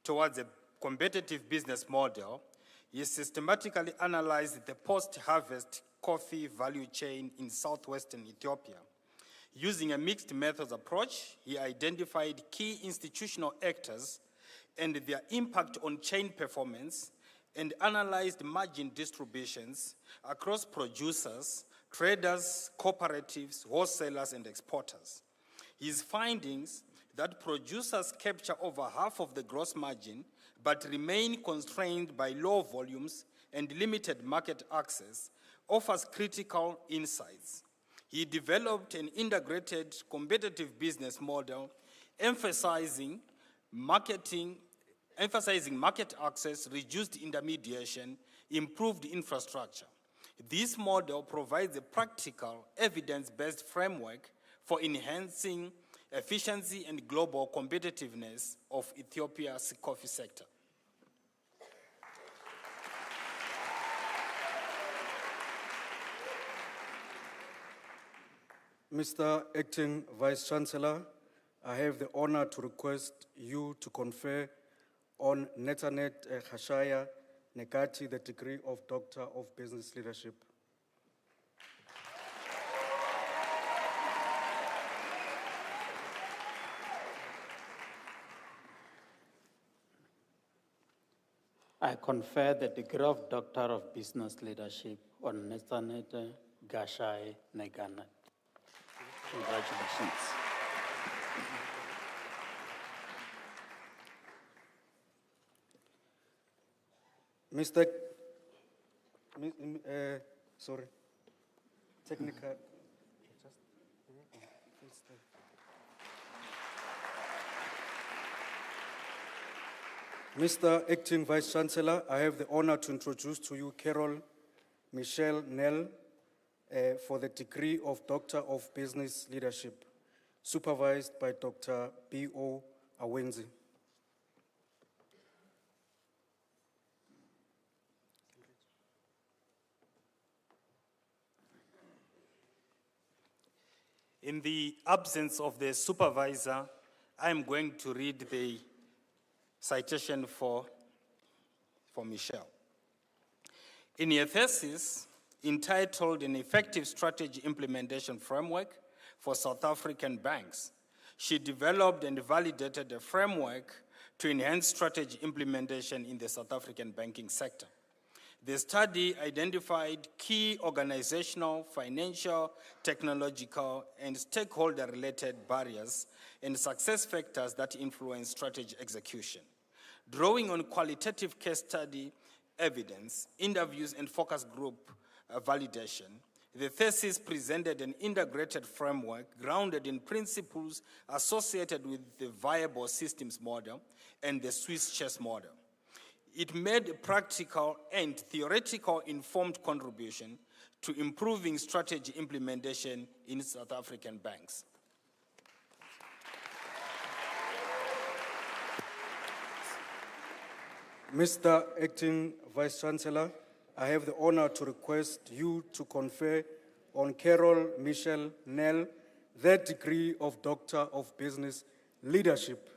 Towards a Competitive Business Model, he systematically analyzed the post-harvest coffee value chain in southwestern Ethiopia. Using a mixed methods approach, he identified key institutional actors and their impact on chain performance and analyzed margin distributions across producers, traders, cooperatives, wholesalers, and exporters. His findings that producers capture over half of the gross margin but remain constrained by low volumes and limited market access offers critical insights. He developed an integrated competitive business model emphasizing market access, reduced intermediation, improved infrastructure. This model provides a practical, evidence-based framework for enhancing efficiency and global competitiveness of Ethiopia's coffee sector. Mr. Acting Vice-Chancellor, I have the honor to request you to confer on Netanet Khashaya Nekati the degree of Doctor of Business Leadership. I confer the degree of Doctor of Business Leadership on Netanet Khashaya Nekati. Congratulations. Sorry, technical. Mr. Acting Vice-Chancellor, I have the honor to introduce to you Carol Michelle Nell for the degree of Doctor of Business Leadership, supervised by Dr. B.O. Awenzi. In the absence of the supervisor, I am going to read the citation for Michelle. In her thesis, entitled An Effective Strategy Implementation Framework for South African Banks, she developed and validated a framework to enhance strategy implementation in the South African banking sector. The study identified key organizational, financial, technological, and stakeholder-related barriers and success factors that influence strategy execution. Drawing on qualitative case study evidence, interviews, and focus group validation, the thesis presented an integrated framework grounded in principles associated with the viable systems model and the Swiss chess model. It made a practical and theoretical informed contribution to improving strategy implementation in South African banks. Mr. Acting Vice-Chancellor, I have the honor to request you to confer on Carol Michelle Nell the degree of Doctor of Business Leadership.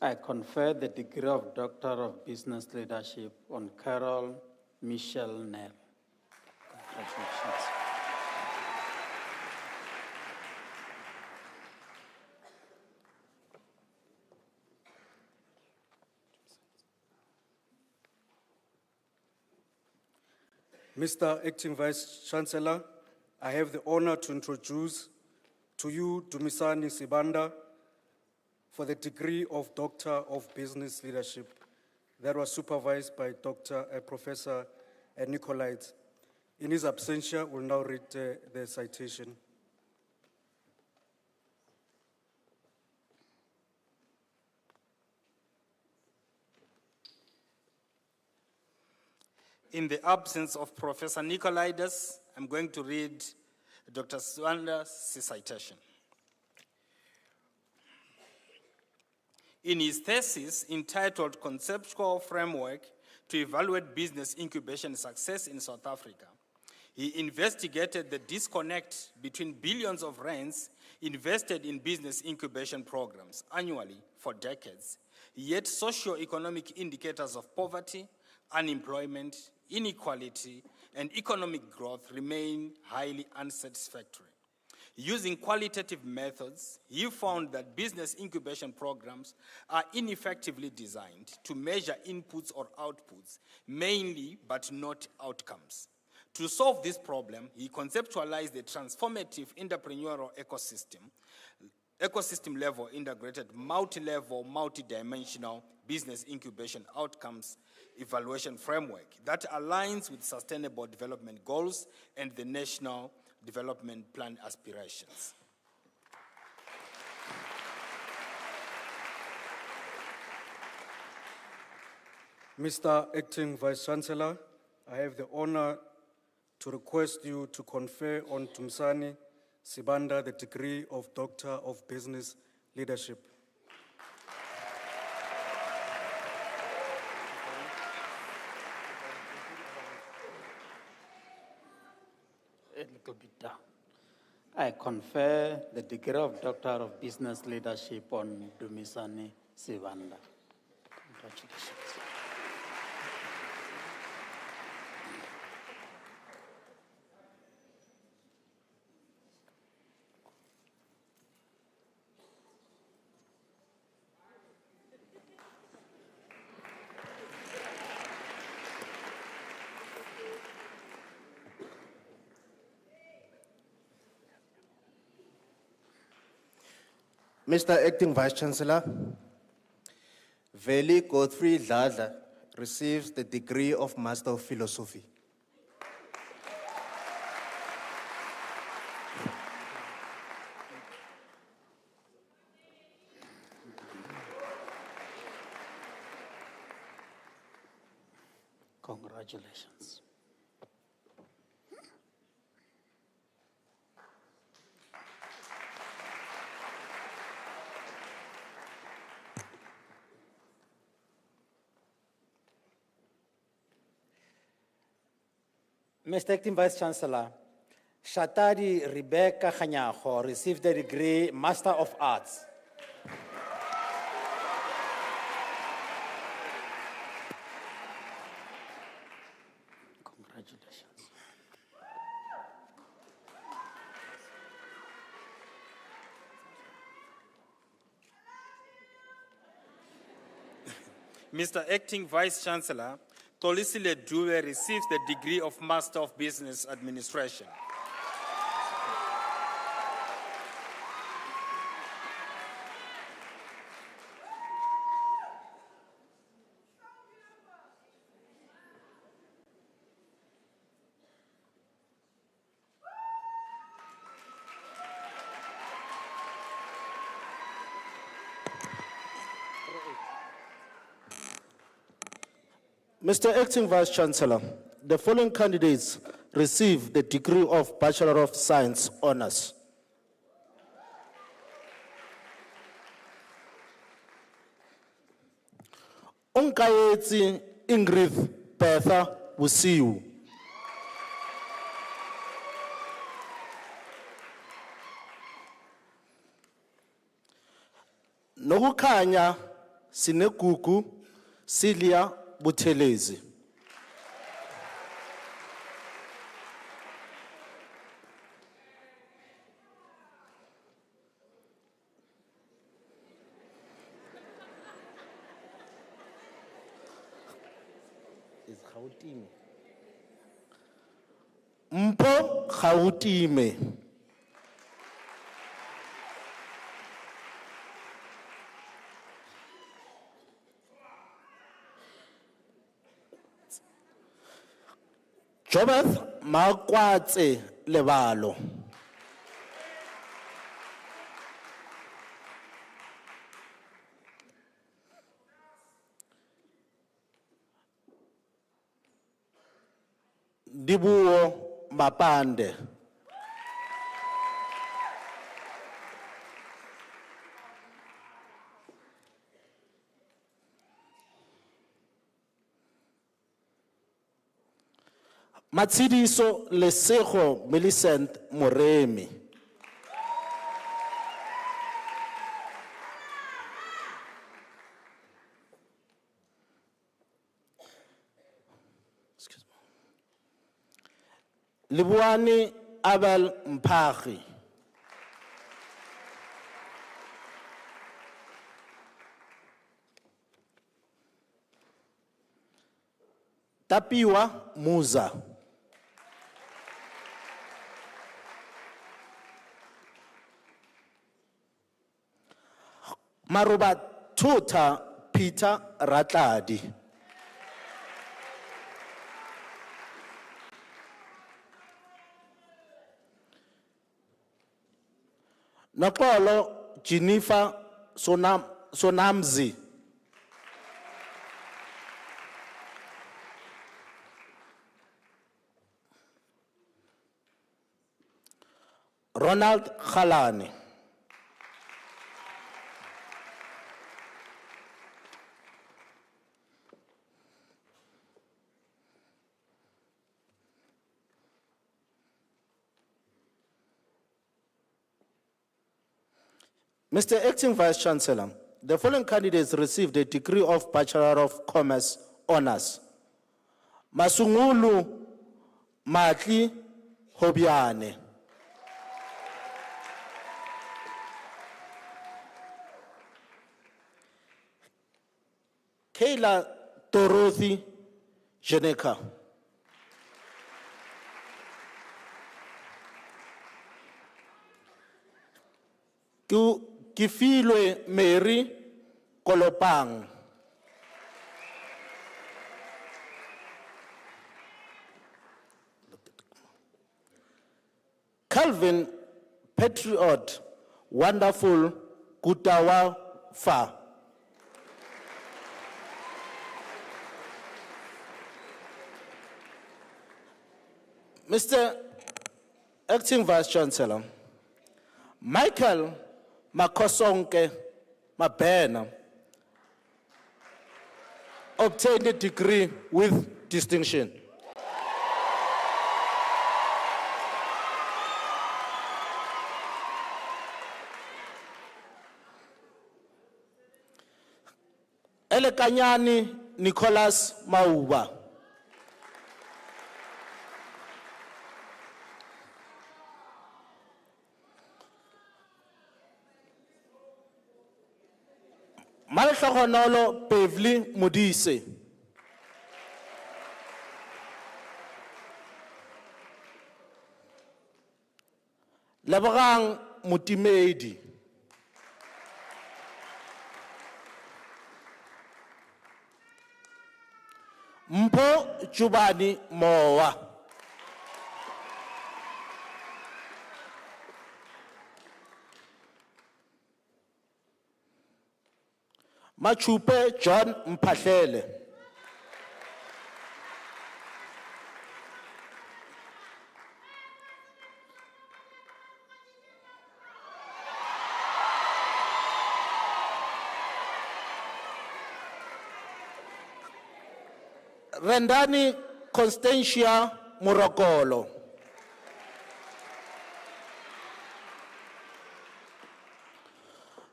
I confer the degree of Doctor of Business Leadership on Carol Michelle Nell. Congratulations. Mr. Acting Vice-Chancellor, I have the honor to introduce to you Dumisani Sibanda for the degree of Doctor of Business Leadership that was supervised by Professor Nicolaides. In his absentia, we'll now read the citation. In the absence of Professor Nicolaides, I'm going to read Dr. Swanda's citation. In his thesis entitled Conceptual Framework to Evaluate Business Incubation Success in South Africa, he investigated the disconnect between billions of rands invested in business incubation programs annually for decades, yet socio-economic indicators of poverty, unemployment, inequality, and economic growth remain highly unsatisfactory. Using qualitative methods, he found that business incubation programs are ineffectively designed to measure inputs or outputs, mainly but not outcomes. To solve this problem, he conceptualized a transformative entrepreneurial ecosystem-level integrated, multi-level, multi-dimensional business incubation outcomes evaluation framework that aligns with Sustainable Development Goals and the National Development Plan aspirations. Mr. Acting Vice-Chancellor, I have the honor to request you to confer on Tumsani Sibanda the degree of Doctor of Business Leadership. A little bit down. I confer the degree of Doctor of Business Leadership on Dumisani Sibanda. Congratulations. Mr. Acting Vice-Chancellor, Veli Godfrey Dladla receives the degree of Master of Philosophy. Congratulations. Mr. Acting Vice-Chancellor, Shatadi Rebecca Khanyago received the degree Master of Arts. Congratulations. Mr. Acting Vice-Chancellor, Tolisile Dube receives the degree of Master of Business Administration. Mr. Acting Vice-Chancellor, the following candidates receive the degree of Bachelor of Science Honours. Onkayetsi Ingrid Bertha Busiu. Nokukhanya Sinegugu Celia Buthelezi. Is Gautime. Mpo Gautime. Jobeth Makwatse Lebalo. Dibuo Mapande. Matsidiso Lesego Millicent Moremi. Libuani Abel Mpagi. Tapiwa Musa. Maruba Tuta Peter Ratladi. Nakolo Jennifer Sonamzi. Ronald Khalani. Mr. Acting Vice Chancellor, the following candidates received a degree of Bachelor of Commerce Honours. Masungulu Matli Hobiane. Kayla Dorothy Jeneka. Kifilwe Mary Kolopang. Calvin Patriot Wonderful Kutawa Fa. Mr. Acting Vice Chancellor, Michael Makosonke Mabena obtained a degree with distinction. Elekanyani Nicholas Mauba. Malhlogonolo Beverly Modise. Lebogang Mutimedi. Mpo Chubani Moa. Machupe John Mpahlele. Rendani Constantia Murokolo.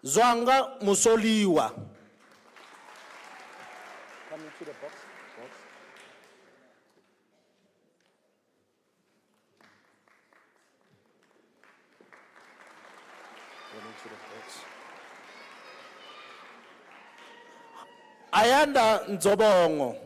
Zwanga Musoliwa. Come into the box. Come into the box. Ayanda Nzobongo.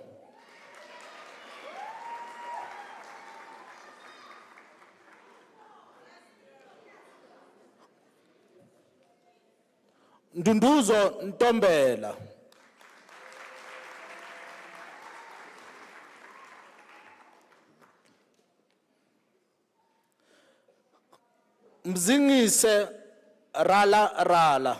Ndunduzo Ntombela. Mzingise Rala.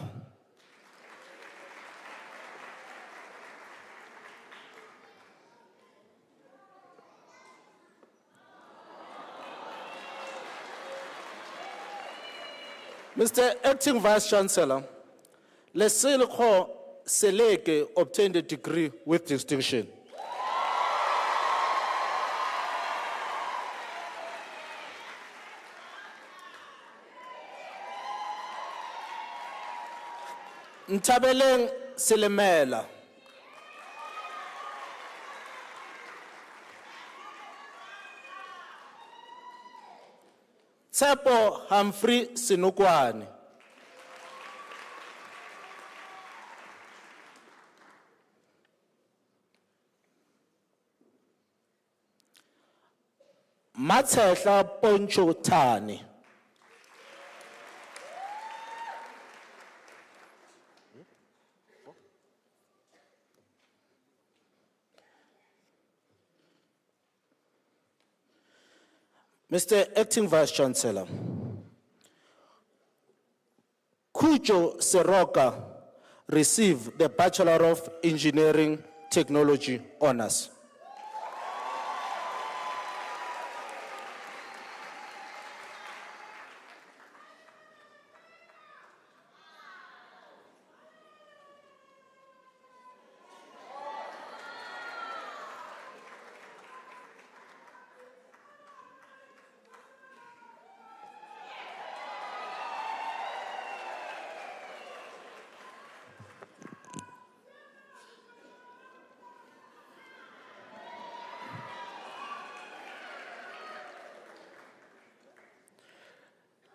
Mr. Acting Vice Chancellor, Lesilko Seleke obtained a degree with distinction. Ntabeleng Silemela. Tshepo Humphrey Sinukwane. Matshehla Poncho Thani. Mr. Acting Vice Chancellor, Kujo Seroka received the Bachelor of Engineering Technology honors.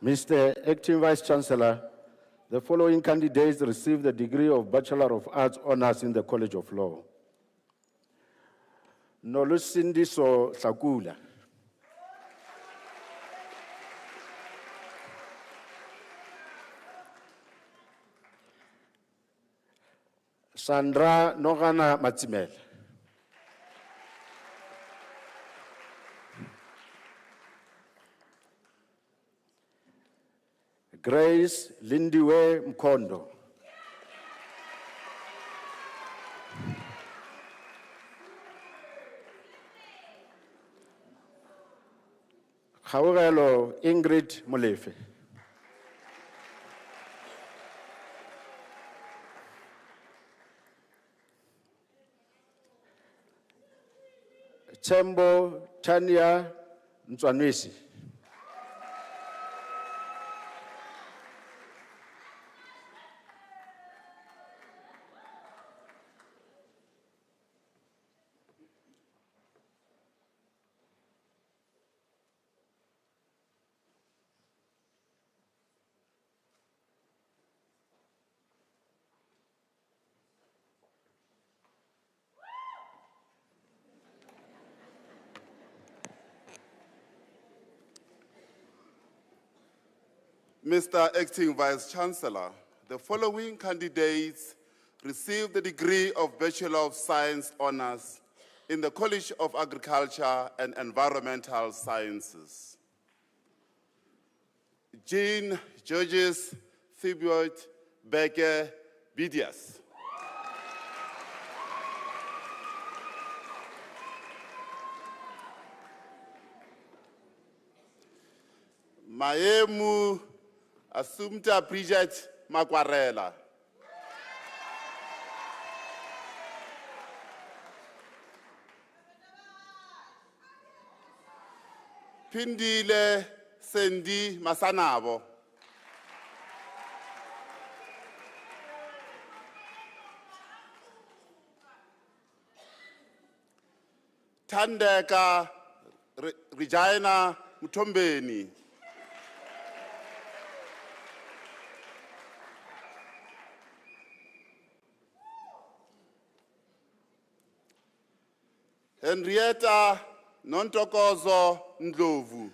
Mr. Acting Vice Chancellor, the following candidates received the degree of Bachelor of Arts Honours in the College of Law. Nolusindiso Sakula. Sandra Nogana Matsimel. Grace Lindiwe Mkondo. Khaogelo Ingrid Molefe. Tembo Tanya Ntswanwisi. Mr. Acting Vice Chancellor, the following candidates received the degree of Bachelor of Science Honours in the College of Agriculture and Environmental Sciences. Jean Georges Thibaut Becker Bidias. Maemu Assumpta Bridget Makwarela. Pindile Sendi Masanabo. Tandeka Regina Mutombeni. Henrietta Nontokozo Ndlovu.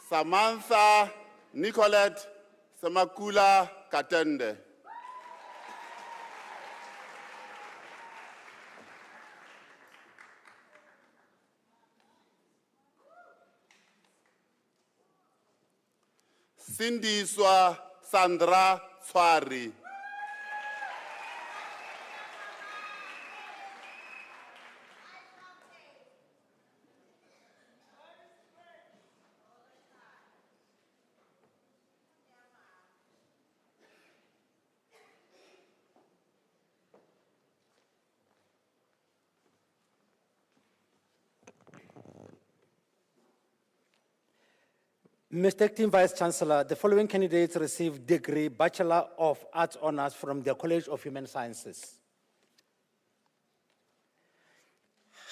Samantha Nicolette Samakula Katende. Sindiswa Sandra Swari. Mr. Acting Vice Chancellor, the following candidates received degree Bachelor of Arts Honors from the College of Human Sciences.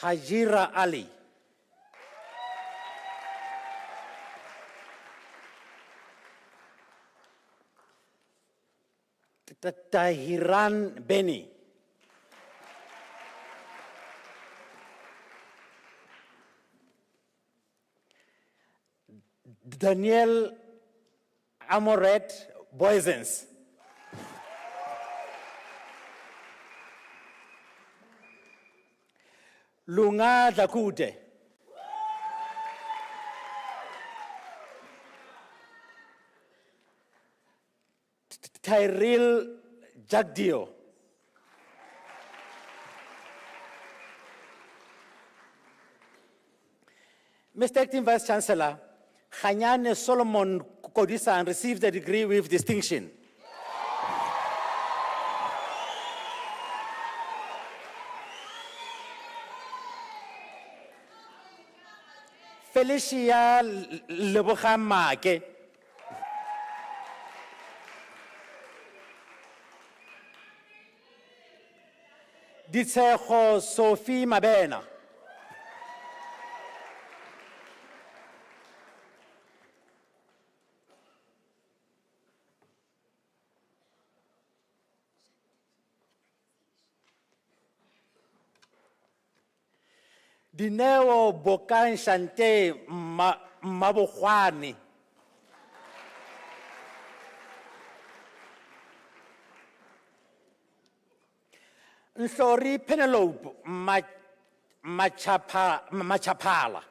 Hajira Ali. Tahiran Beni. Daniel Amoret Boisens. Lunga Dakute. Tyrell Jagdio. Mr. Acting Vice Chancellor, Khanyane Solomon Kodisan received the degree with distinction. Felicia Lebohamake. Ditseho Sophie Mabena. Dineo Bokan Shante Mabokhwane. Nhlori Penelope Machapala.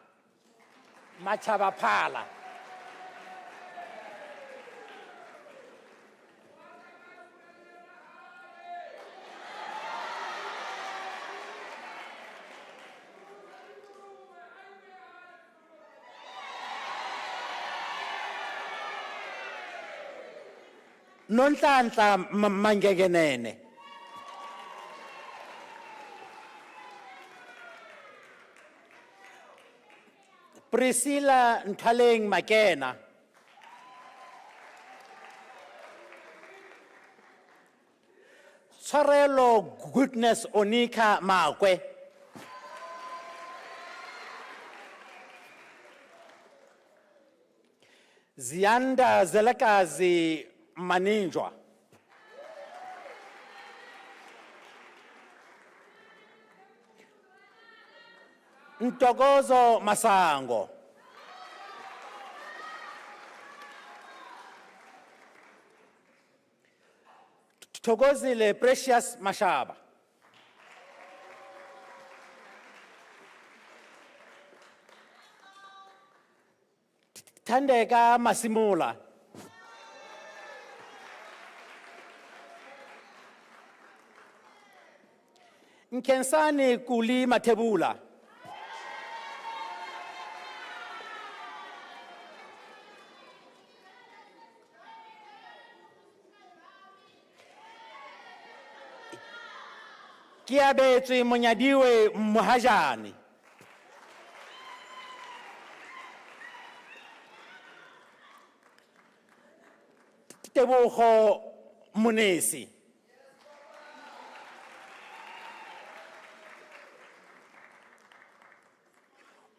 Nonhlanhla Mangegenene. Priscilla Ntaleng Makena. Tshwarelo Goodness Onika Makwe. Zianda Zelekazi Maninjwa. Ntokozo Masango. Thokozile Precious Mashaba. Thandeka Masimula. Nkensani Kuli Matebula. Kiabetswe Monyadiwe Mohajane. Tebogo Munesi.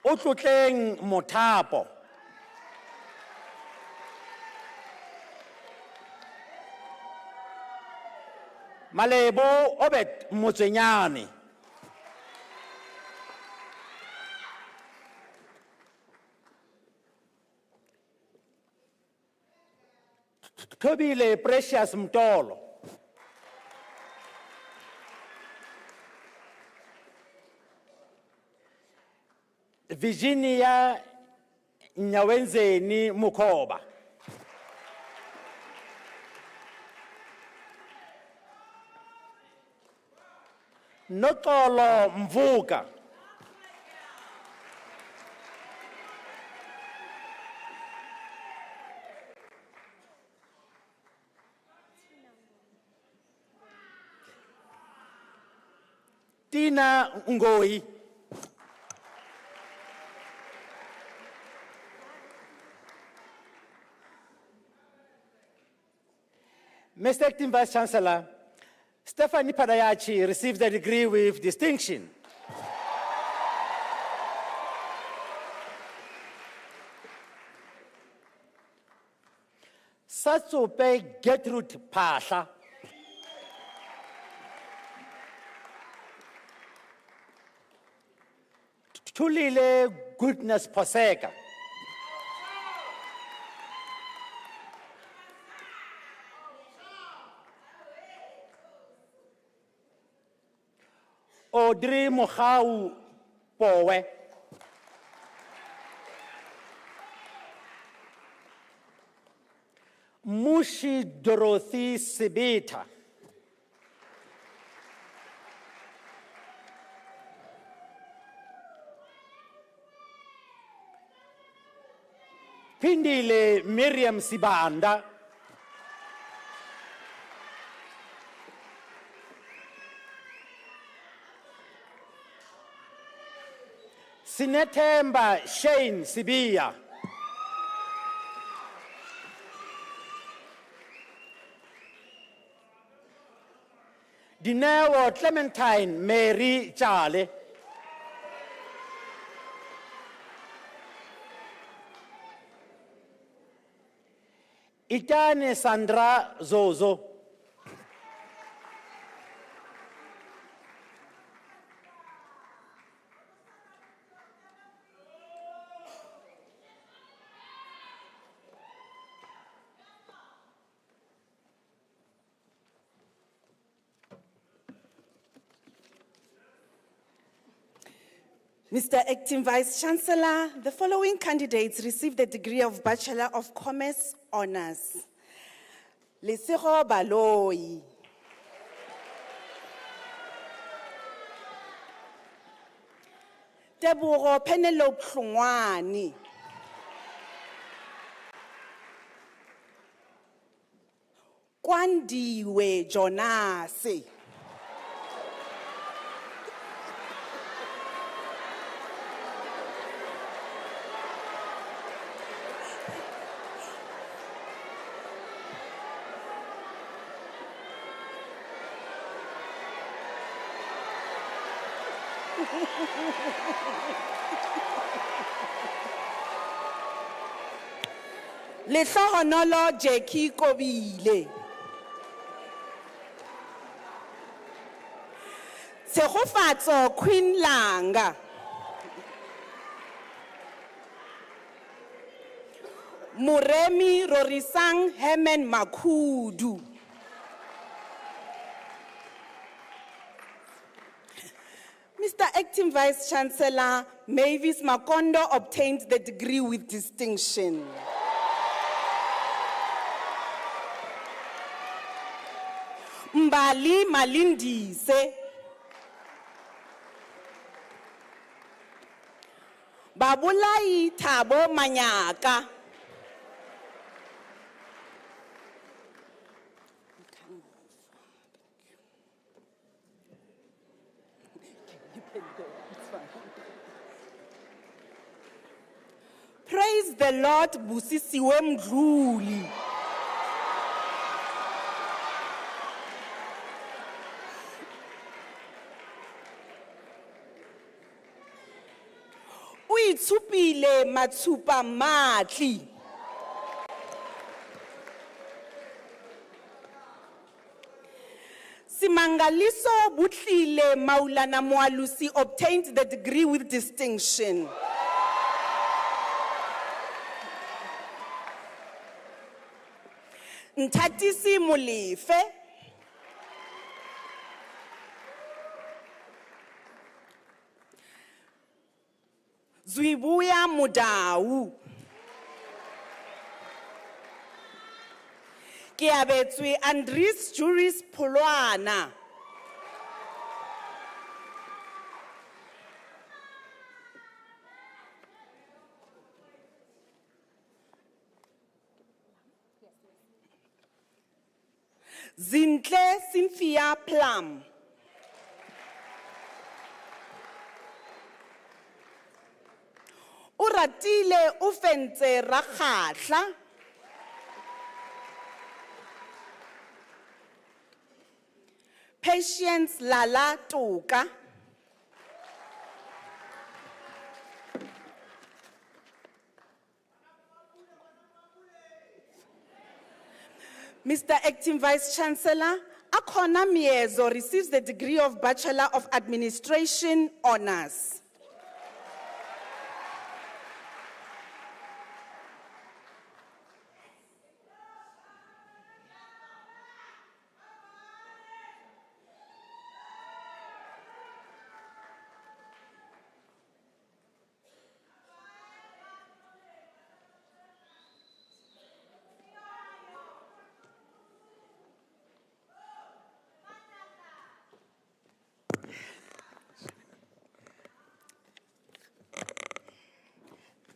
Otlotleng Mothapo. Malebo Obet Motsenyane. Tobile Precious Mtolo. Virginia Nyawenzeni Mukoba. Nokolo Mvuka. Tina Ngoi. Mr. Acting Vice Chancellor, Stephanie Padayachi received the degree with distinction. Satsope Gertrude Pasha Tulile Goodness Poseka Audrey Mohau Powe Mushi Dorothy Sibita Pindile Miriam Sibanda Sinetemba Shane Sibia Dinero Clementine Mary Charlie Itane Sandra Zozo Mr. Acting Vice Chancellor, the following candidates received the degree of Bachelor of Commerce Honours. Lesego Baloi. Tebogo Penelope Hlongwane. Kwandiwe Jonase. Lehlohonolo Jackie Kobile. Tshegofatso Queen Langa. Muremi Rorisang Herman Makudu. Mr. Acting Vice Chancellor, Mavis Makondo obtained the degree with distinction. Mbali Malindise. Babulai Thabo Manyaka. Praise the Lord, Busisiwe Mdluli. Uitsupile Matsupa Matli. Simangaliso Butlile Maulana Mwalusi obtained the degree with distinction. Ntatisi Mulife. Zwibuya Mudau. Kiabetswe Andris Juris Pulwana. Zintle Cynthia Plum. Uratile Ufenze Rakhatla. Patience Lala Toka. Mr. Acting Vice Chancellor, Akona Miezo receives the degree of Bachelor of Administration Honours.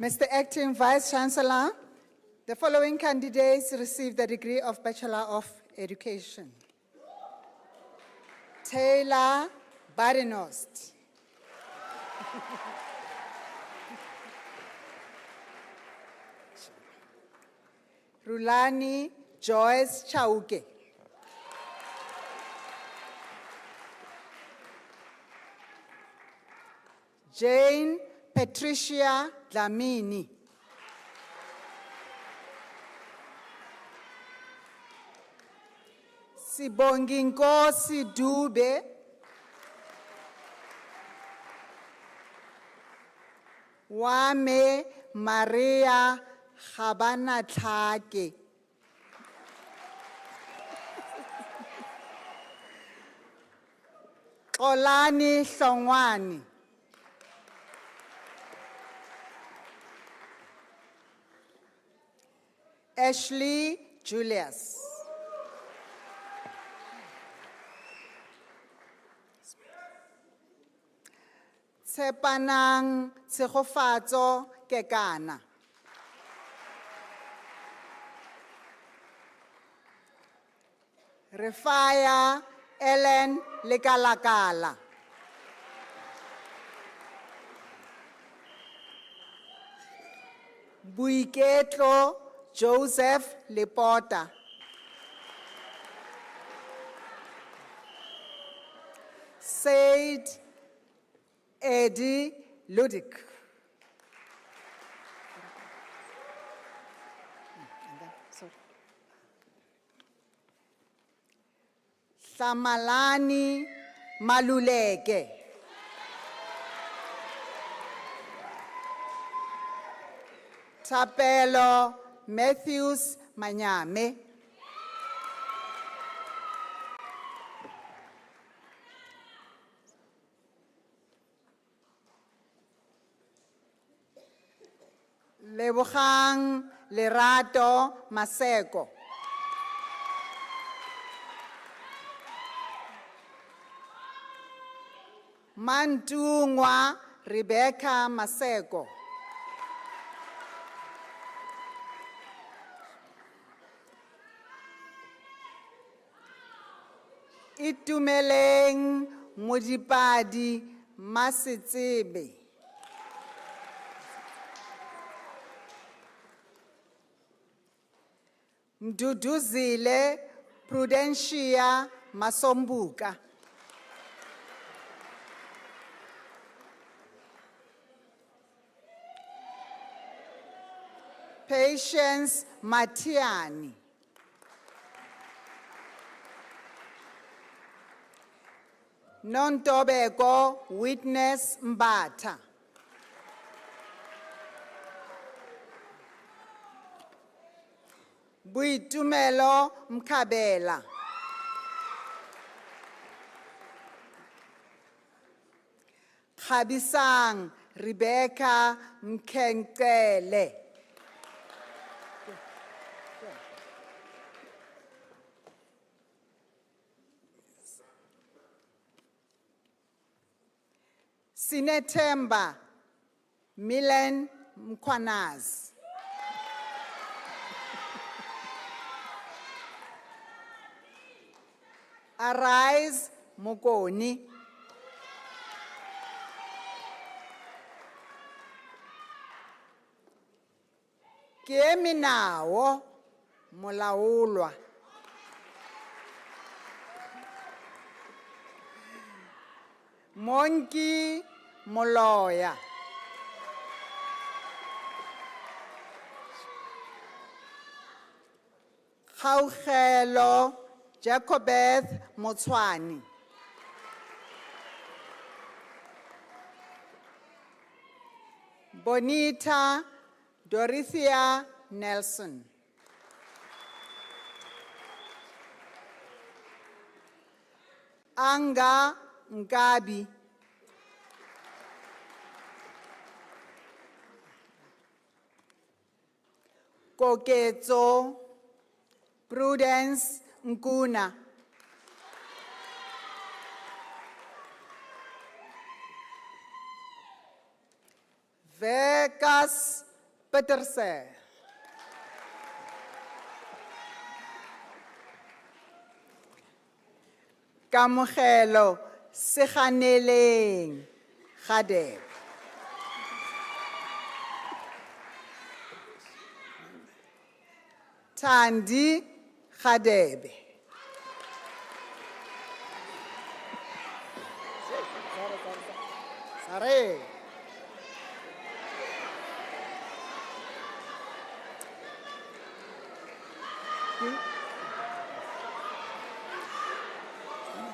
Mr. Acting Vice Chancellor, the following candidates received the degree of Bachelor of Education. Taylor Badenost. Rulani Joyce Chauke. Jane Patricia Dlamini. Sibonginkosi Dube. Wame Maria Habana Tlake. Olani Songwani. Ashley Julius. Tsepanang Tsegofatso Kekana. Refaya Ellen Lekalakala. Buiketlo Joseph Lepota. Said Eddie Ludik. Samalani Maluleke. Tapelo Matthews Manyame. Lebogang Lerato Maseko. Mantungwa Rebecca Maseko. Itumeleng Modipadi Masitsebe. Mduduzile Prudentia Masombuka. Patience Matiani. Nontobeko Witness Mbata. Buitumelo Mkabela. Khabisang Rebecca Mkenkele. Sinetemba Milan Mkwanaz. Arise Mukoni. Kieminawo Molaulwa. Monki Moloya. Kgaugelo Jacobeth Motswani. Bonita Dorothea Nelson. Anga Ngabi. Koketso Prudence Nkuna. Vekas Peterse. Kamogelo Seganeleng Gadebe. Thandi Gadebe. Sorry.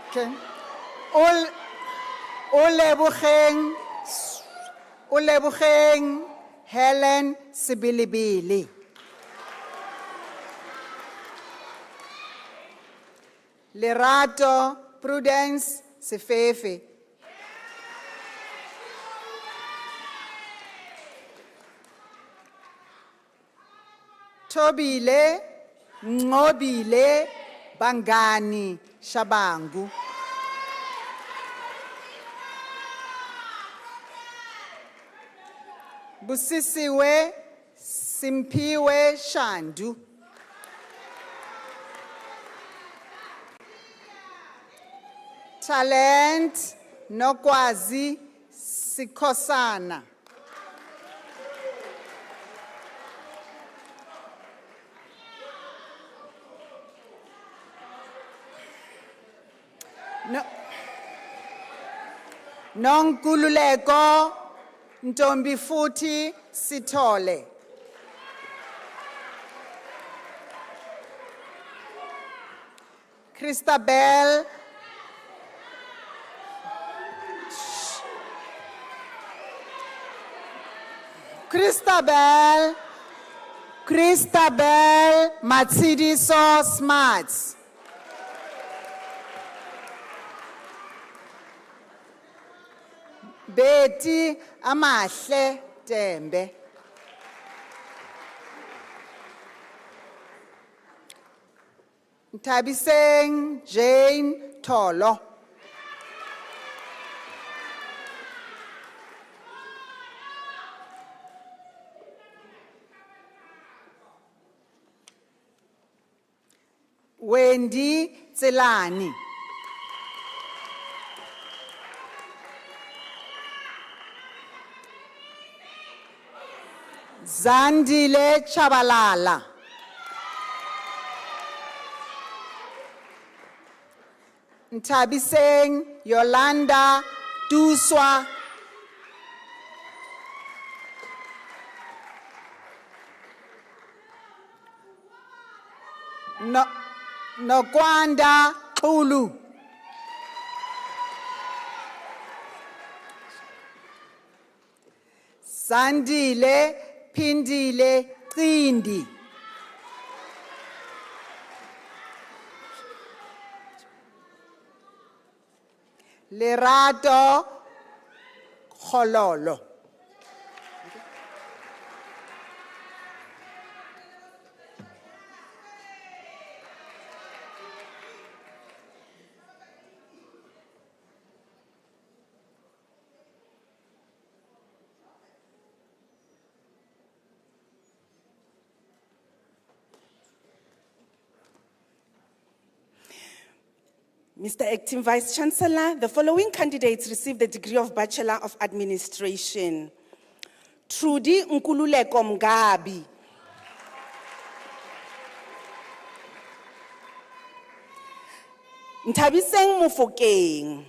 Okay. Ulebogeng Helen Sibilibili. Lerato Prudence Sefefe. Tobile Ngobile Bangani Shabangu. Busisiwe Simpiwe Shandu. Talent Nokwazi Sikosana. No. Nonkululeko Ntombi futhi Sithole. Christabel Matsidiso Smarts. Betty Amahle Tembe. Tabiseng Jane Tolo. Wendy Tselani. Zandile Chabalala. Ntabiseng Yolanda Duswa. Nokwanda Ulu. Sandile Pindile Qindi. Lerato Khololo. Mr. Acting Vice Chancellor, the following candidates received the degree of Bachelor of Administration. Trudy Nkululeko Mgabi. Ntabiseng Mufokeng.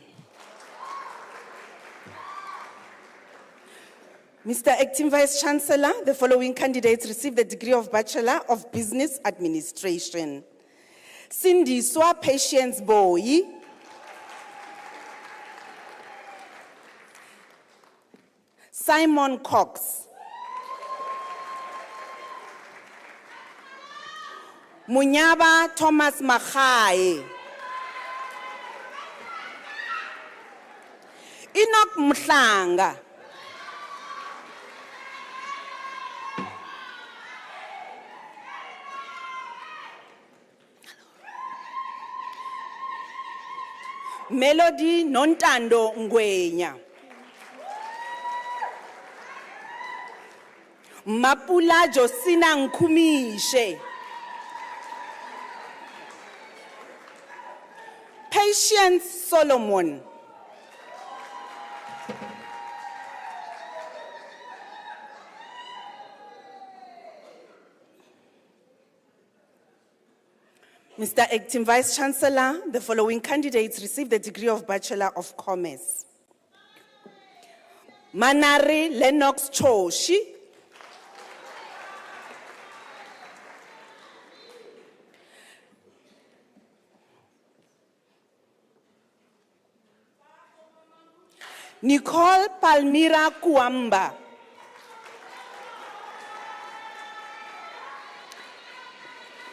Mr. Acting Vice Chancellor, the following candidates received the degree of Bachelor of Business Administration. Sindiswa Patience Boy. Simon Cox. Munyaba Thomas Makhai. Enoch Mhlanga. Melody Nontando Ngwenya. Mapula Josina Nkumishe. Patience Solomon. Mr. Acting Vice Chancellor, the following candidates received the degree of Bachelor of Commerce. Manari Lennox Choshi. Nicole Palmira Kuamba.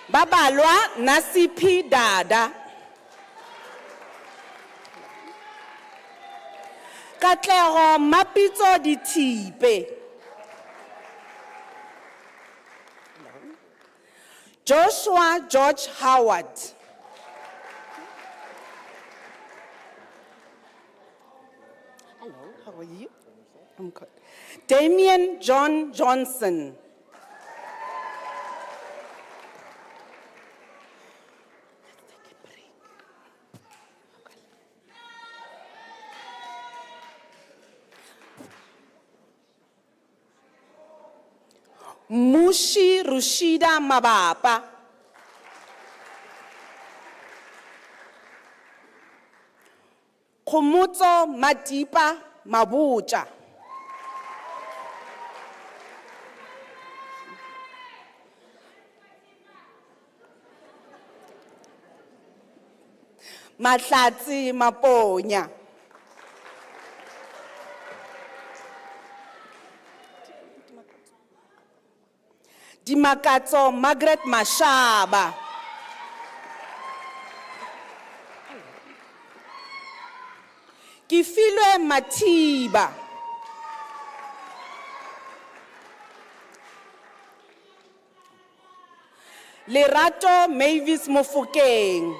Babalwa Nasipi Dada. Katlego Mapitso Ditipe. Joshua George Howard. Hello, how are you? I'm good. Damien John Johnson. Mushi Rushida Mabapa. Khomotso Matipa Mabucha. Mahlatsi Maponya. Dimakatso Margaret Mashaba. Kifilwe Matiba. Lerato Mavis Mofokeng.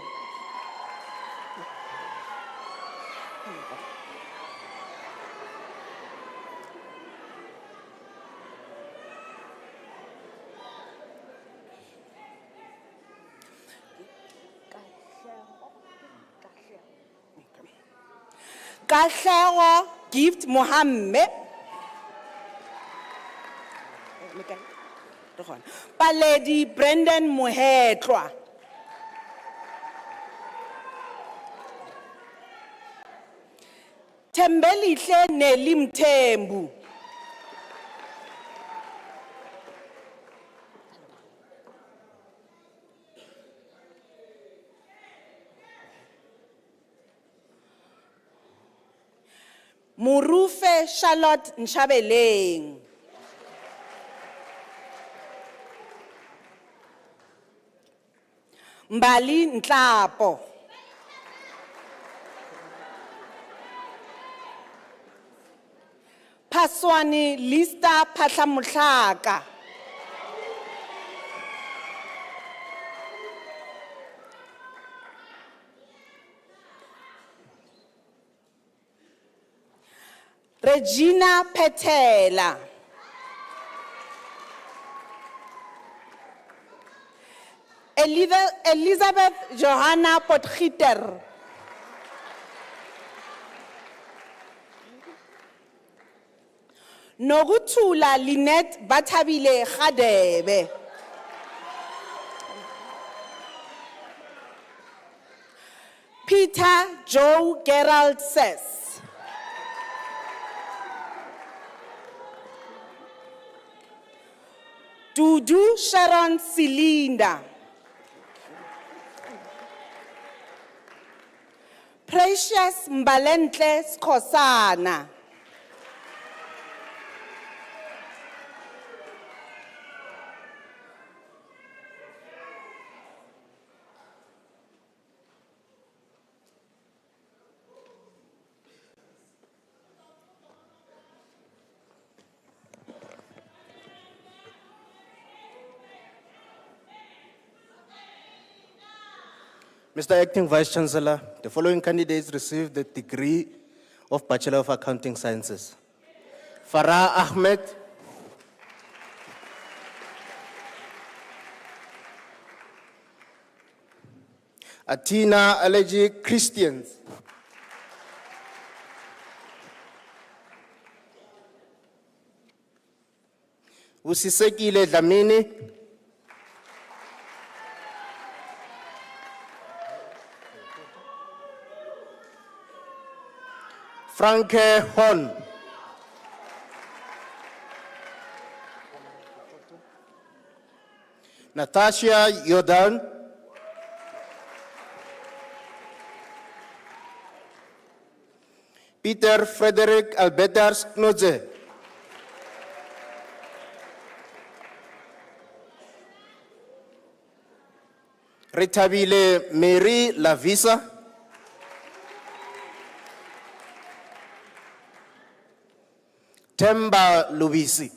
Kahlego Gift Mohammed. Paledi Brendan Mohetlwa. Tembelihle Nelly Mthembu. Murufe Charlotte Nshabeleng. Mbali Ntlapo. Paswani Lista Patlamutlaka. Regina Petela. Elizabeth Johanna Potgieter. Noguthula Lynette Bathabile Gadebe. Peter Joe Gerald Sess. Dudu Sharon Silinda. Precious Mbalentle Skosana. Mr. Acting Vice Chancellor, the following candidates received the degree of Bachelor of Accounting Sciences. Farah Ahmed, Atina Allergy Christians, Usisekile Dlamini, Franke Hon, Natasha Jordan, Peter Frederick Albertas Knodze, Retabile Mary Lavisa, Temba Lubisi,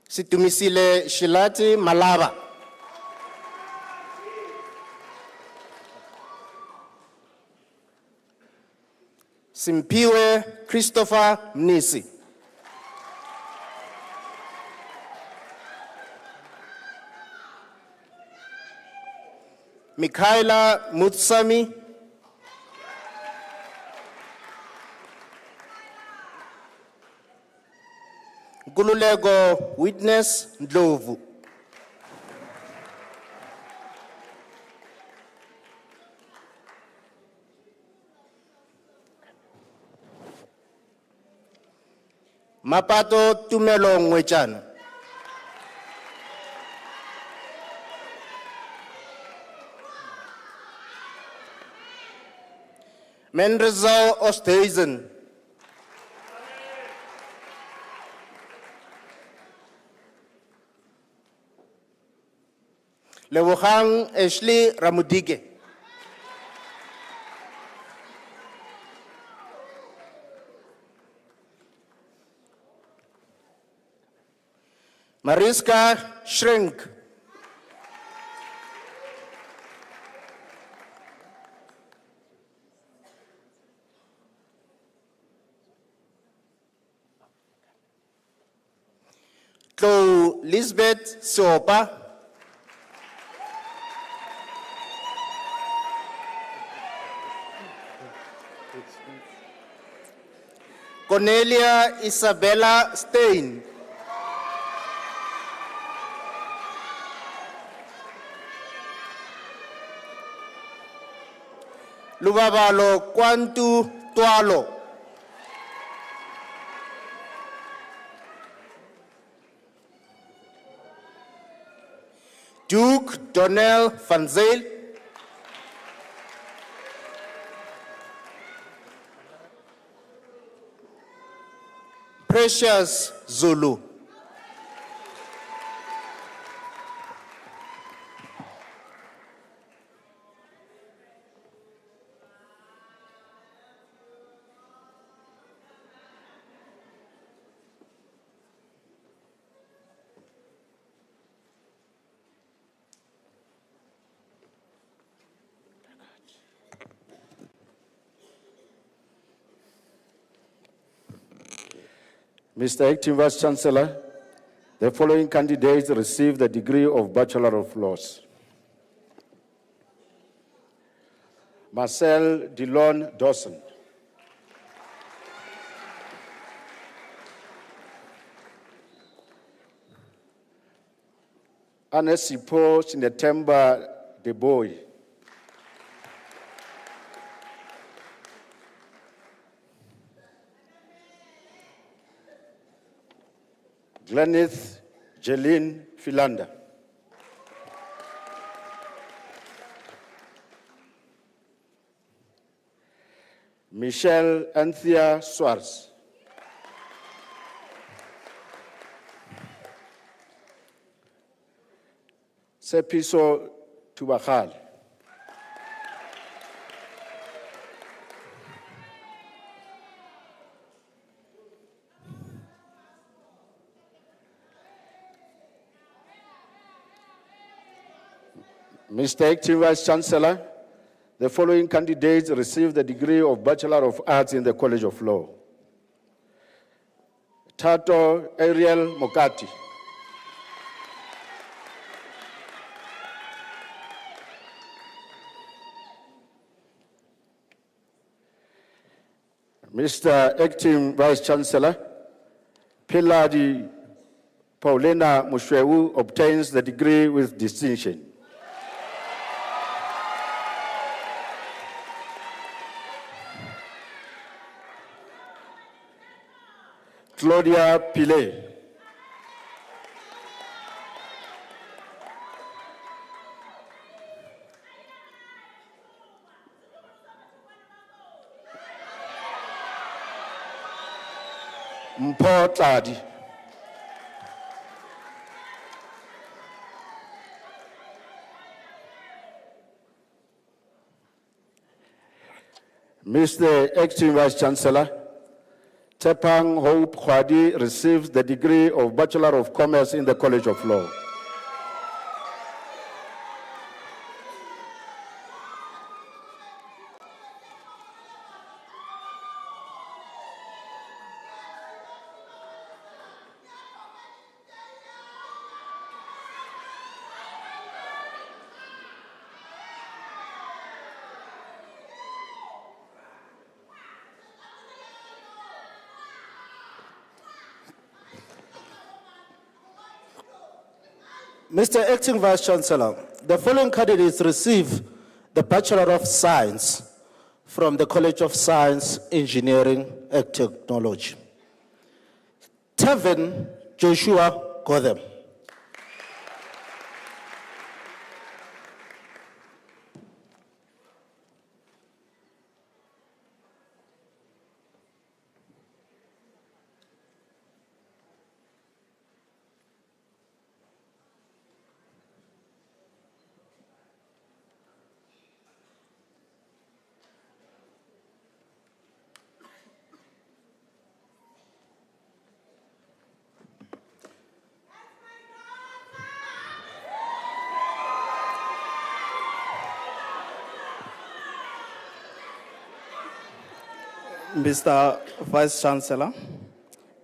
Situmisile Shilati Malava, Simpiwe Christopher Mnisi, Mikhaila Mutsami, Gululego Witness Ndlovu, Mapato Tumelo Ngwechana, Mendrizao Oosthuizen, Lebogang Ashley Ramudige, Mariska Shrink, Tlo Lisbeth Sopa, Cornelia Isabella Stein, Lubabalo Kwantu Tualo, Duke Donnell van Zyl, Precious Zulu, Mr. Acting Vice Chancellor, the following candidates received the degree of Bachelor of Laws. Marcel Dillon Dawson, Anesipo Sinetemba Deboy, Glenith Jeline Philander. Michelle Anthea Swartz. Sepiso Tubakal. Mr. Acting Vice Chancellor, the following candidates received the degree of Bachelor of Arts in the College of Law. Tato Ariel Mokati. Mr. Acting Vice Chancellor, Piladi Paulina Mushwewu obtains the degree with distinction. Claudia Pillay. Mpho Tladi. Mr. Acting Vice Chancellor, Tepang Hope Khwadi receives the degree of Bachelor of Commerce in the College of Law. Mr. Acting Vice Chancellor, the following candidates receive the Bachelor of Science from the College of Science, Engineering and Technology. Tevin Joshua Godem. Mr. Vice Chancellor,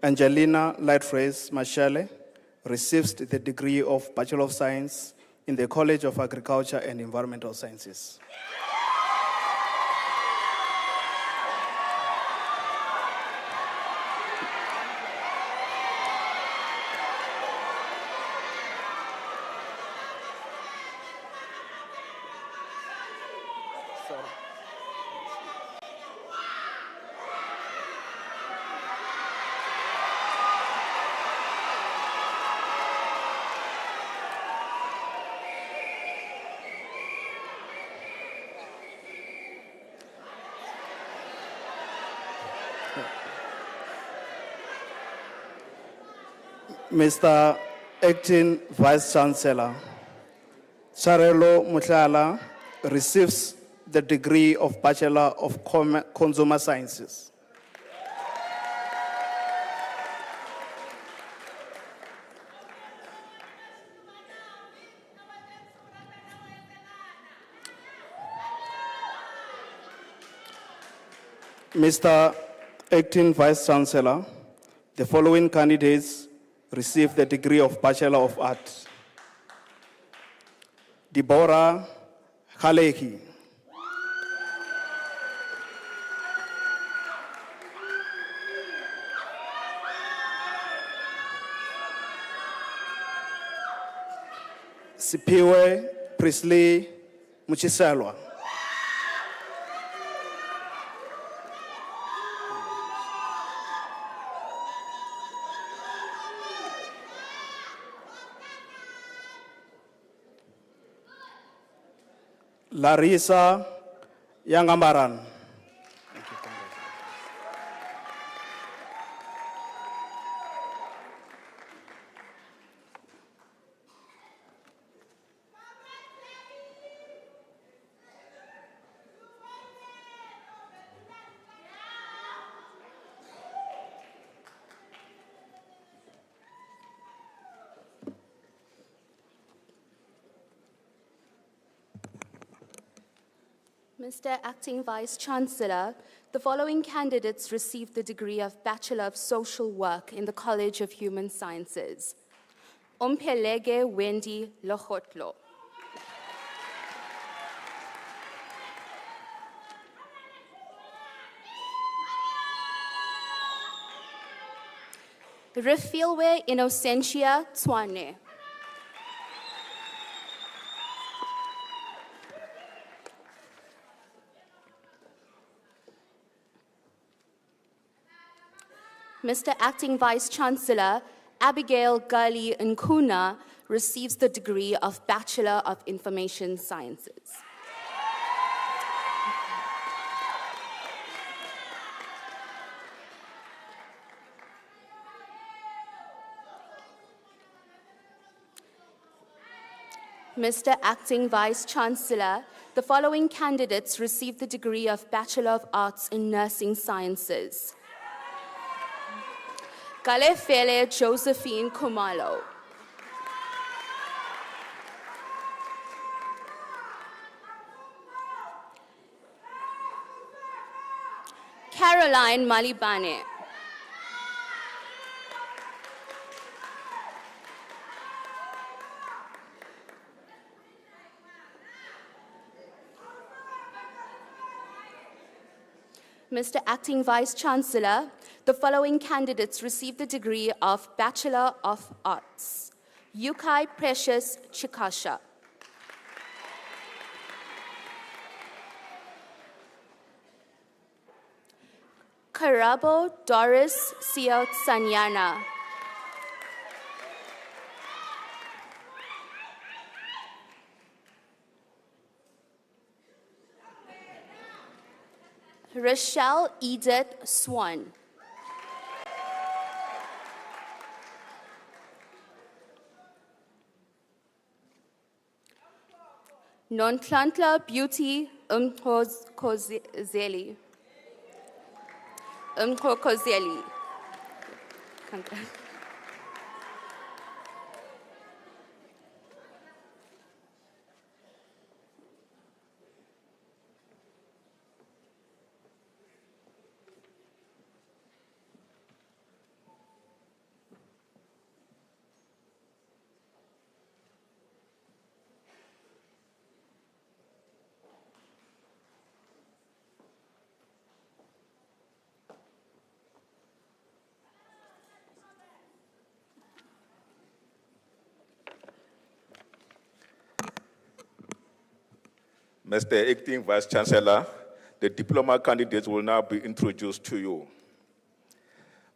Angelina Lightphrase Mashele receives the degree of Bachelor of Science in the College of Agriculture and Environmental Sciences. Mr. Acting Vice Chancellor, Charelo Mutlala receives the degree of Bachelor of Consumer Sciences. Mr. Acting Vice Chancellor, the following candidates receive the degree of Bachelor of Arts. Deborah Khaleki. Sipiwe Prisley Muchiselwa. Larissa Yangamaran. Mr. Acting Vice-Chancellor, the following candidates received the degree of Bachelor of Social Work in the College of Human Sciences. Ompelege Wendy Lochotlo. Refilwe Innocentia Tswane. Mr. Acting Vice-Chancellor, Abigail Gali Nkuna receives the degree of Bachelor of Information Sciences. Mr. Acting Vice-Chancellor, the following candidates received the degree of Bachelor of Arts in Nursing Sciences. Kalefele Josephine Kumalo. Caroline Malibane. Mr. Acting Vice-Chancellor, the following candidates received the degree of Bachelor of Arts. Yukai Precious Chikasha. Karabo Doris Siot Sanyana. Rochelle Edith Swan. Nontlantla Beauty Umkozeli. Umkozeli. Mr. Acting Vice-Chancellor, the diploma candidates will now be introduced to you.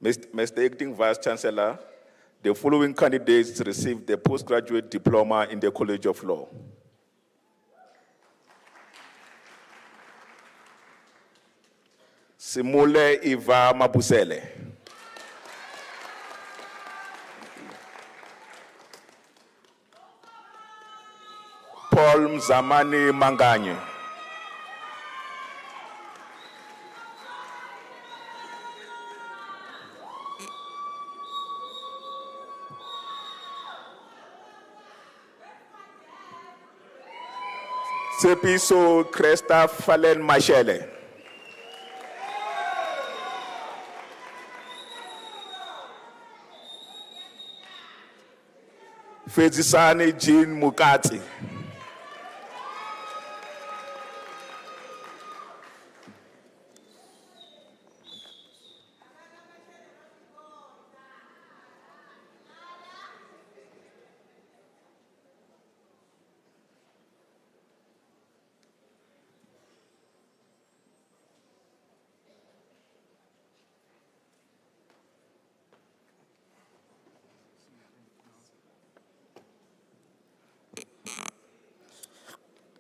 Mr. Acting Vice-Chancellor, the following candidates received the postgraduate diploma in the College of Law. Simule Iva Mabusele. Paul Mzamani Manganye. Sepiso Cresta Falen Machele. Fedzisani Jean Mukati.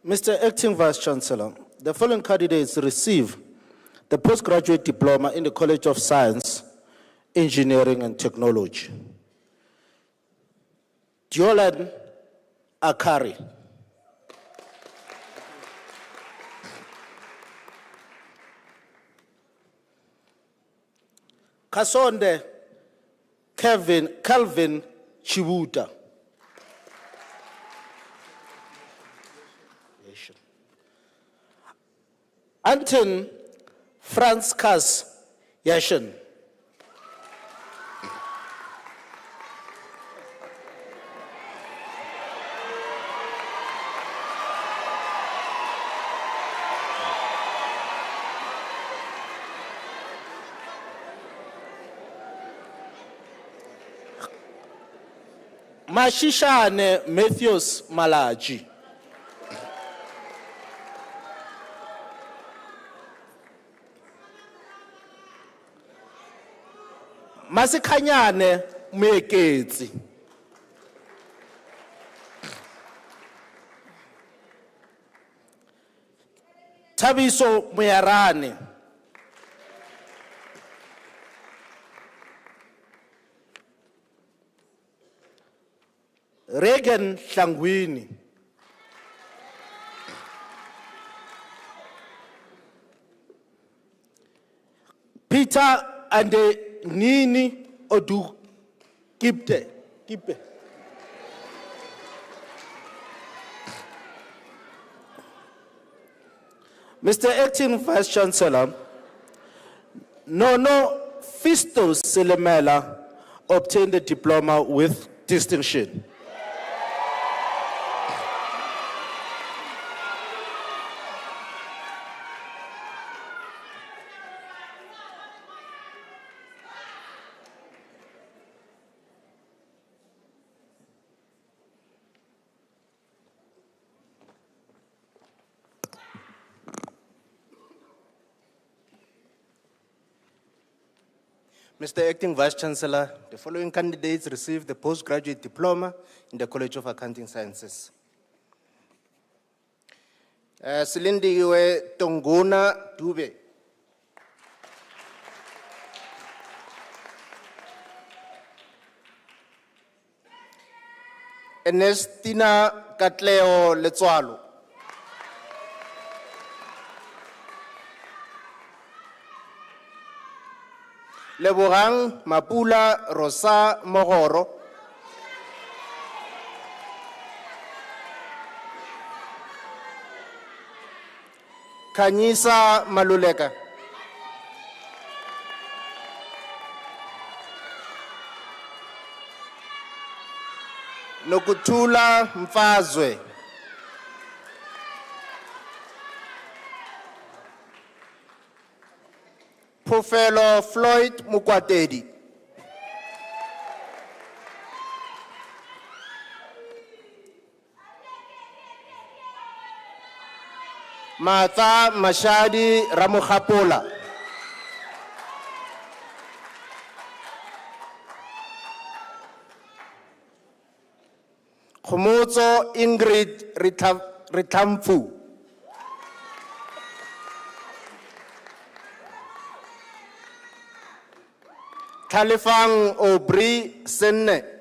Mr. Acting Vice Chancellor, the following candidates receive the postgraduate diploma in the College of Science, Engineering and Technology. Diolan Akari. Kasonde Calvin Chibuta. Anton Franz Kas Yashin. Mashishane Matthews Malaji. Masikanyane Meketsi. Tabiso Muyarane. Regan Shangwini. Peter and Nini Odu Kipte. Mr. Acting Vice Chancellor, Nono Fistos Selemela obtained the diploma with distinction. Mr. Acting Vice Chancellor, the following candidates received the postgraduate diploma in the College of Accounting Sciences. Silindiwe Tongona Dube. Ernestina Katleo Letswalo. Lebogang Mapula Rosa Mogoro. Kanyisa Maluleka. Nokutula Mfazwe. Professor Floyd Mukwatedi. Martha Mashadi Ramukhapola. Khomotso Ingrid Rithamfu. Kalifang Aubry Senne.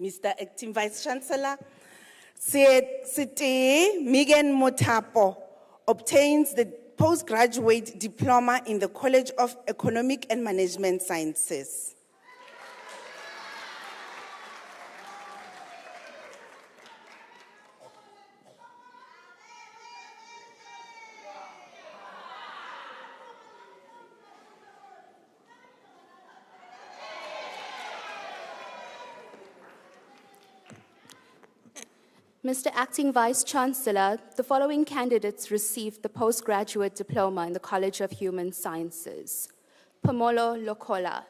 Mr. Acting Vice Chancellor, Siti Megan Motapo obtains the postgraduate diploma in the College of Economic and Management Sciences. Mr. Acting Vice Chancellor, the following candidates received the postgraduate diploma in the College of Human Sciences. Pomolo Lokola.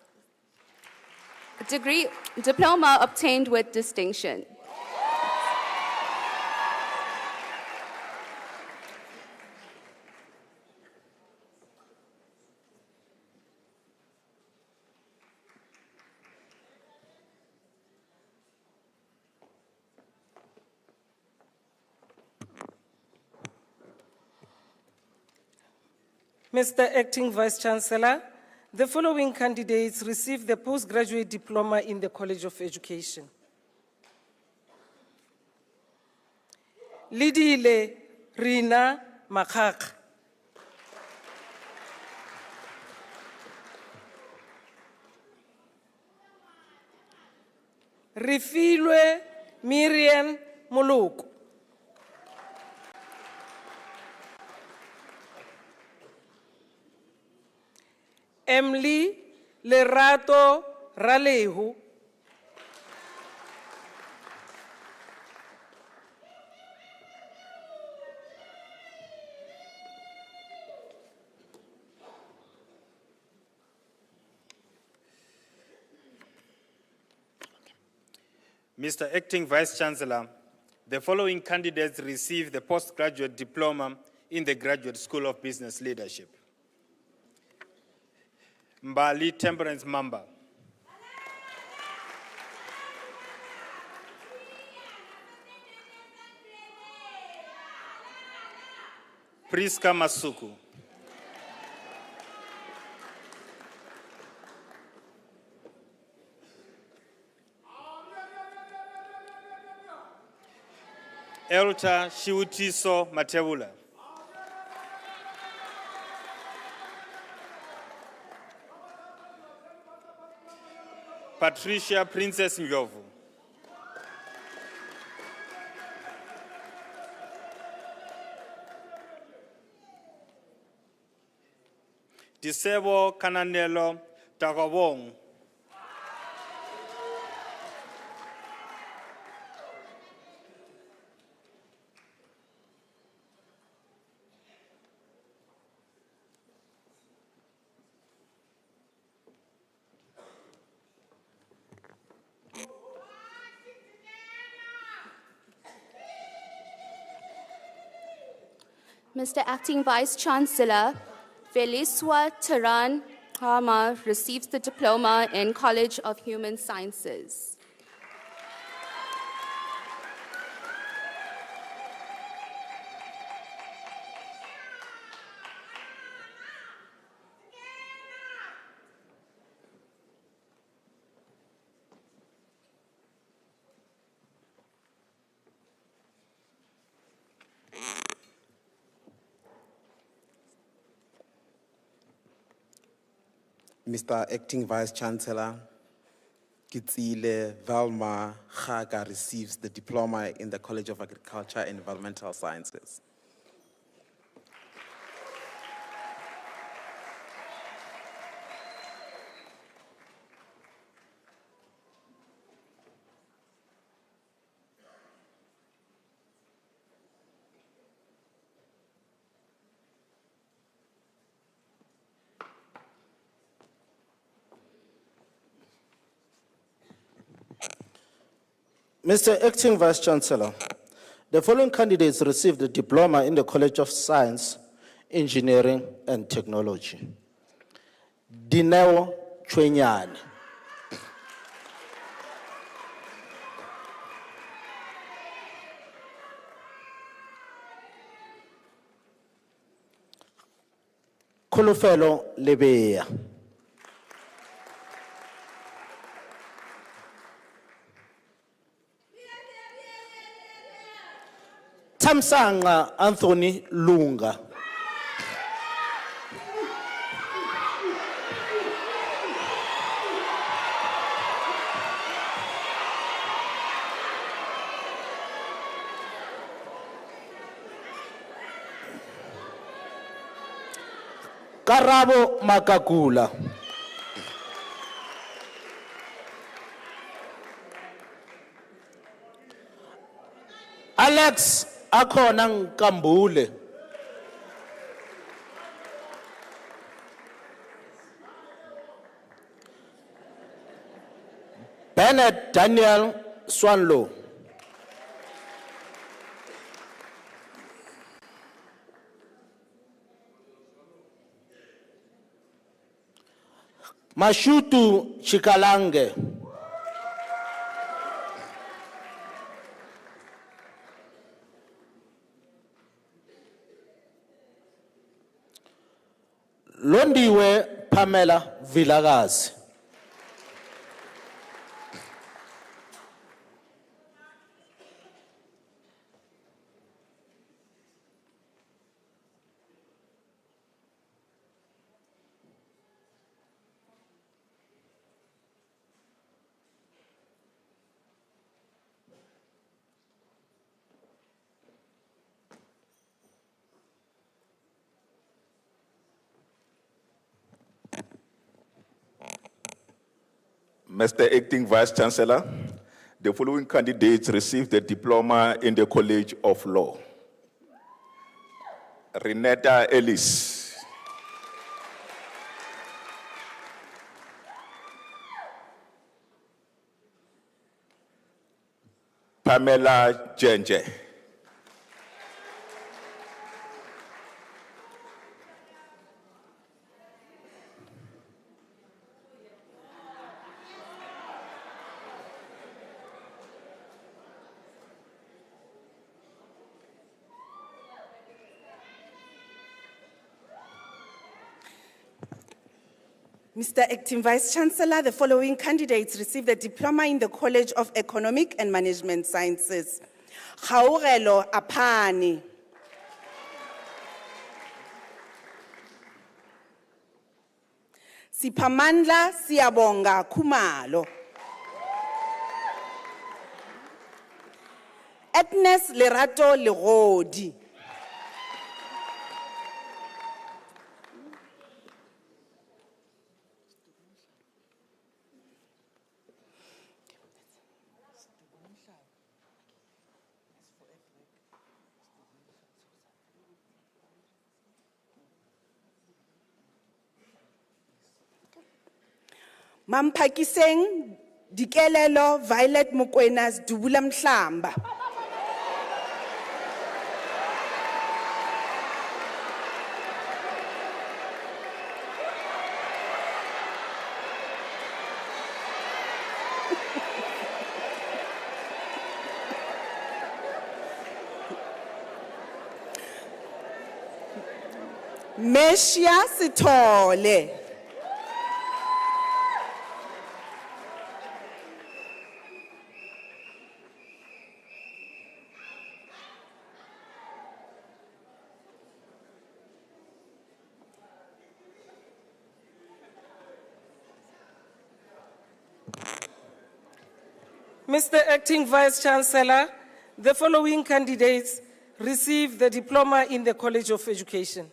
Diploma obtained with distinction. Mr. Acting Vice-Chancellor, the following candidates received the postgraduate diploma in the College of Education. Lidile Rina Makak. Rifilwe Miriam Moluku. Emily Lerato Ralehu. Mr. Acting Vice-Chancellor, the following candidates received the postgraduate diploma in the Graduate School of Business Leadership. Mbali Temperance Mamba. Priska Masuku. Elta Shiutiso Matebula. Patricia Princess Ndlovu. Disebo Kananelo Tagawong. Mr. Acting Vice-Chancellor, Veliswa Taran Hama receives the diploma in College of Human Sciences. Mr. Acting Vice-Chancellor, Kitsile Valma Khaga receives the diploma in the College of Agriculture and Environmental Sciences. Mr. Acting Vice-Chancellor, the following candidates received the diploma in the College of Science, Engineering and Technology. Dineo Chwenyane. Kolofelo Lebeya. Tamsanga Anthony Lunga. Karabo Makakula. Alex Akona Nkambule. Kenneth Daniel Swanlo. Mashutu Chikalange. Londiwe Pamela Vilagazi. Mr. Acting Vice Chancellor, the following candidates received the diploma in the College of Law. Renata Ellis. Pamela Jenje. Mr. Acting Vice Chancellor, the following candidates received a diploma in the College of Economic and Management Sciences. Kgaugelo Apani. Sipamandla Siabonga Kumalo. Agnes Lerato Lerodi. Mampakiseng Dikelelo Violet Mokwenas Dubula Mhlamba. Meshia Sithole. Mr. Acting Vice Chancellor, the following candidates received the diploma in the College of Education.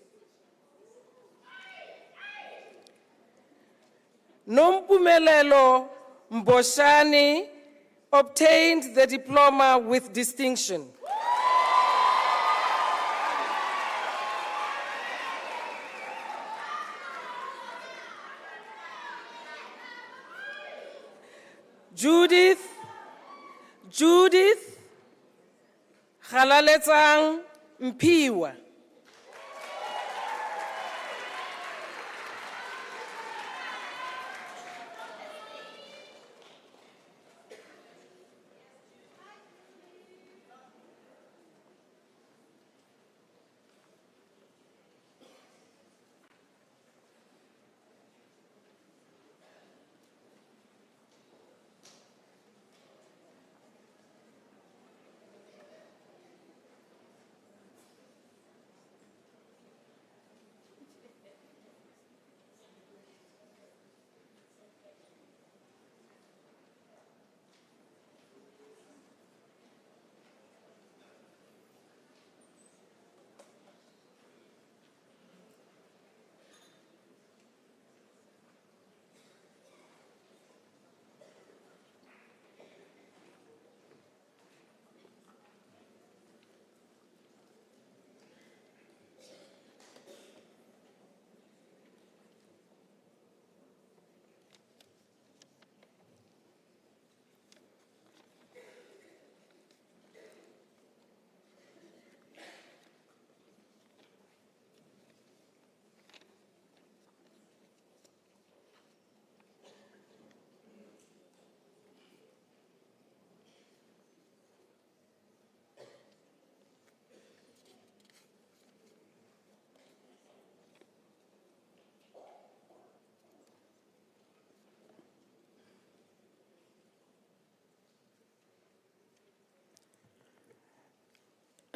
Nompumelelo Mboshani obtained the diploma with distinction. Judith Halaletsang Mpiwa.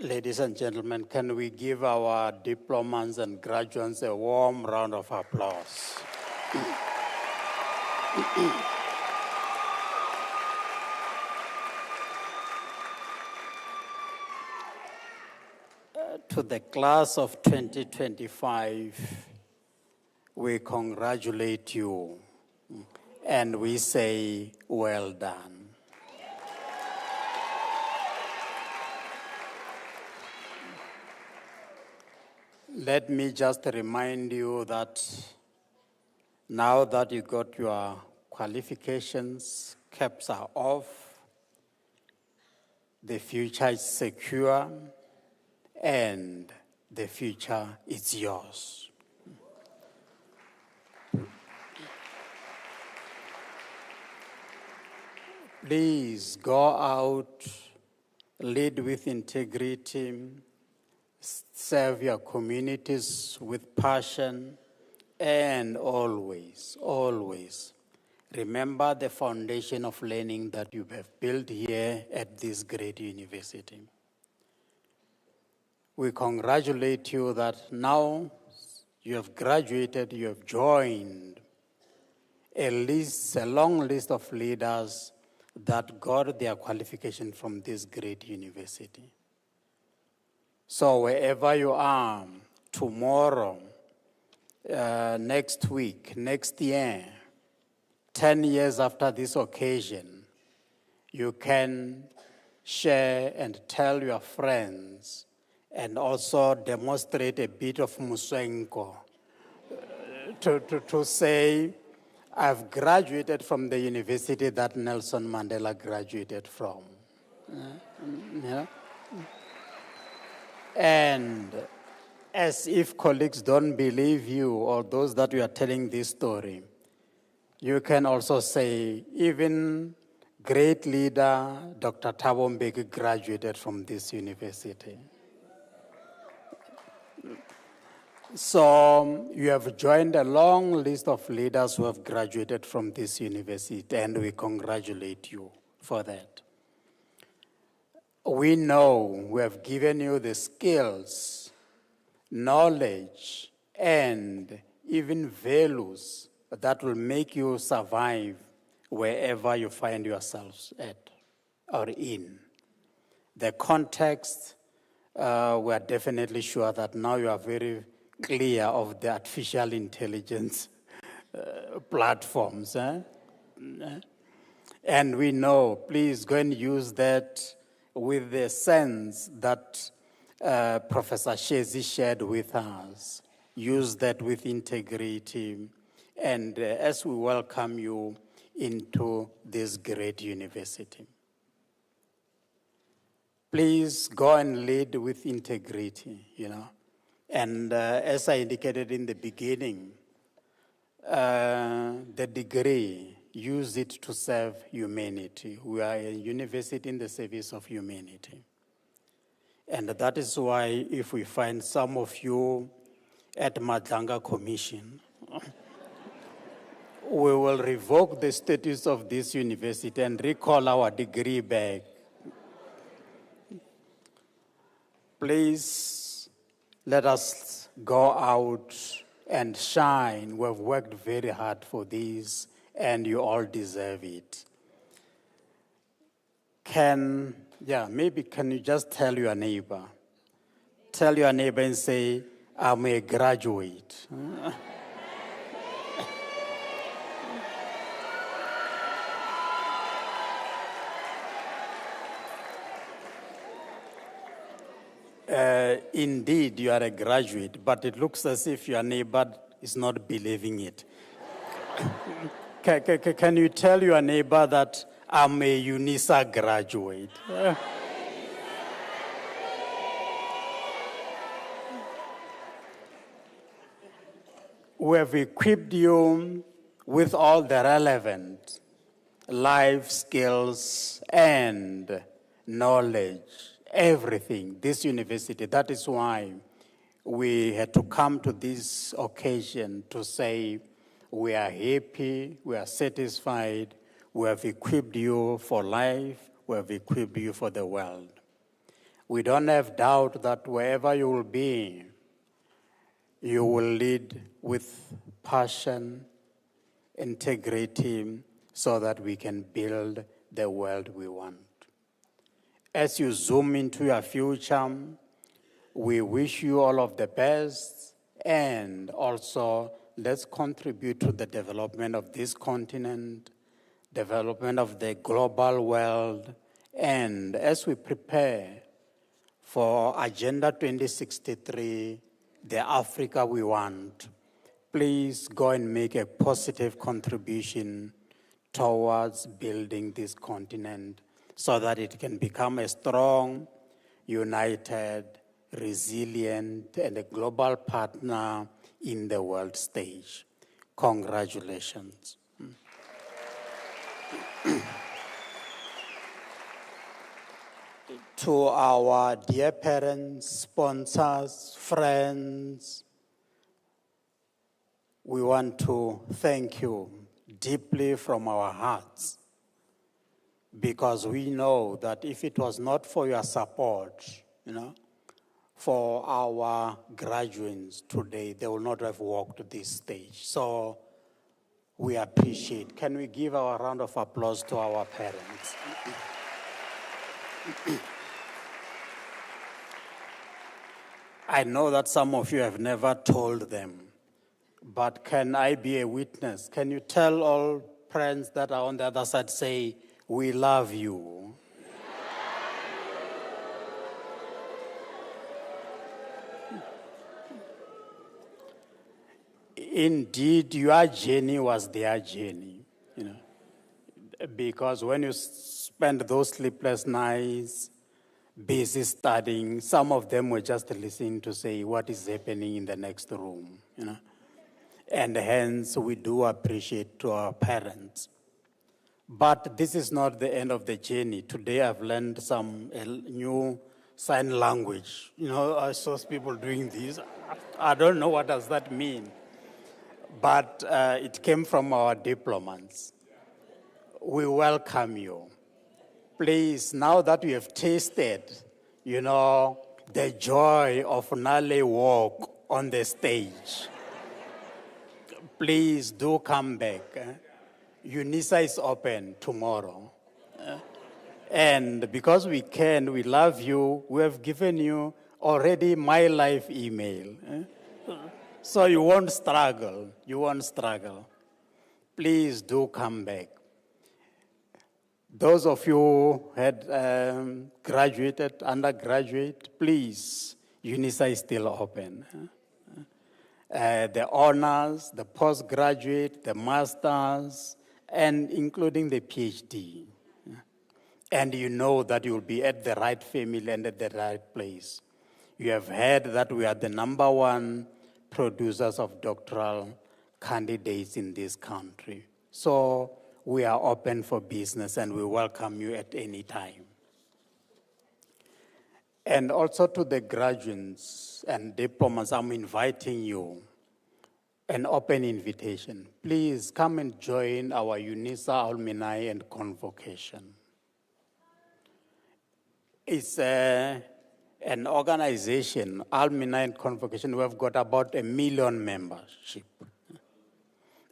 Ladies and gentlemen, can we give our diplomas and graduates a warm round of applause? To the class of 2025, we congratulate you and we say, well done. Let me just remind you that now that you got your qualifications, caps are off, the future is secure, and the future is yours. Please go out, lead with integrity, serve your communities with passion, and always, always remember the foundation of learning that you have built here at this great university. We congratulate you that now you have graduated, you have joined a long list of leaders that got their qualification from this great university. So wherever you are, tomorrow, next week, next year, 10 years after this occasion, you can share and tell your friends and also demonstrate a bit of musenko to say, I've graduated from the university that Nelson Mandela graduated from. Yeah. And as if colleagues don't believe you or those that you are telling this story, you can also say, even great leader Dr. Thabo Mbeki graduated from this university. So you have joined a long list of leaders who have graduated from this university, and we congratulate you for that. We know we have given you the skills, knowledge, and even values that will make you survive wherever you find yourselves at or in. The context, we are definitely sure that now you are very clear of the artificial intelligence platforms. And we know, please go and use that with the sense that Professor Shezi shared with us. Use that with integrity. And as we welcome you into this great university, please go and lead with integrity, And as I indicated in the beginning, the degree, use it to serve humanity. We are a university in the service of humanity. And that is why if we find some of you at Madlanga Commission, we will revoke the status of this university and recall our degree back. Please let us go out and shine. We've worked very hard for this, and you all deserve it. Maybe can you just tell your neighbor? Tell your neighbor and say, I'm a graduate. Indeed, you are a graduate, but it looks as if your neighbor is not believing it. Can you tell your neighbor that I'm a UNISA graduate? We have equipped you with all the relevant life skills and knowledge. Everything, this university. That is why we had to come to this occasion to say we are happy, we are satisfied, we have equipped you for life, we have equipped you for the world. We don't have doubt that wherever you will be, you will lead with passion, integrity, so that we can build the world we want. As you zoom into your future, we wish you all of the best, and also let's contribute to the development of this continent, development of the global world, and as we prepare for Agenda 2063, the Africa we want, please go and make a positive contribution towards building this continent so that it can become a strong, united, resilient, and a global partner in the world stage. Congratulations. To our dear parents, sponsors, friends, we want to thank you deeply from our hearts, because we know that if it was not for your support, for our graduates today, they will not have walked this stage. So we appreciate. Can we give our round of applause to our parents? I know that some of you have never told them, but can I be a witness? Can you tell all friends that are on the other side, say, we love you? Indeed, your journey was their journey, because when you spend those sleepless nights, busy studying, some of them were just listening to say what is happening in the next room, And hence, we do appreciate to our parents. But this is not the end of the journey. Today, I've learned some new sign language. I saw people doing this. I don't know what does that mean. But it came from our diplomas. We welcome you. Please, now that you have tasted, the joy of Nale walk on the stage, please do come back. UNISA is open tomorrow. And because we love you, we have given you already my life email. So you won't struggle. Please do come back. Those of you who had graduated, undergraduate, please, UNISA is still open. The honors, the postgraduate, the masters, and including the PhD. And you know that you'll be at the right family and at the right place. You have heard that we are the #1 producers of doctoral candidates in this country. So we are open for business and we welcome you at any time. And also to the graduates and diplomas, I'm inviting you, an open invitation. Please come and join our UNISA alumni and convocation. It's an organization, alumni and convocation. We have got about 1 million membership.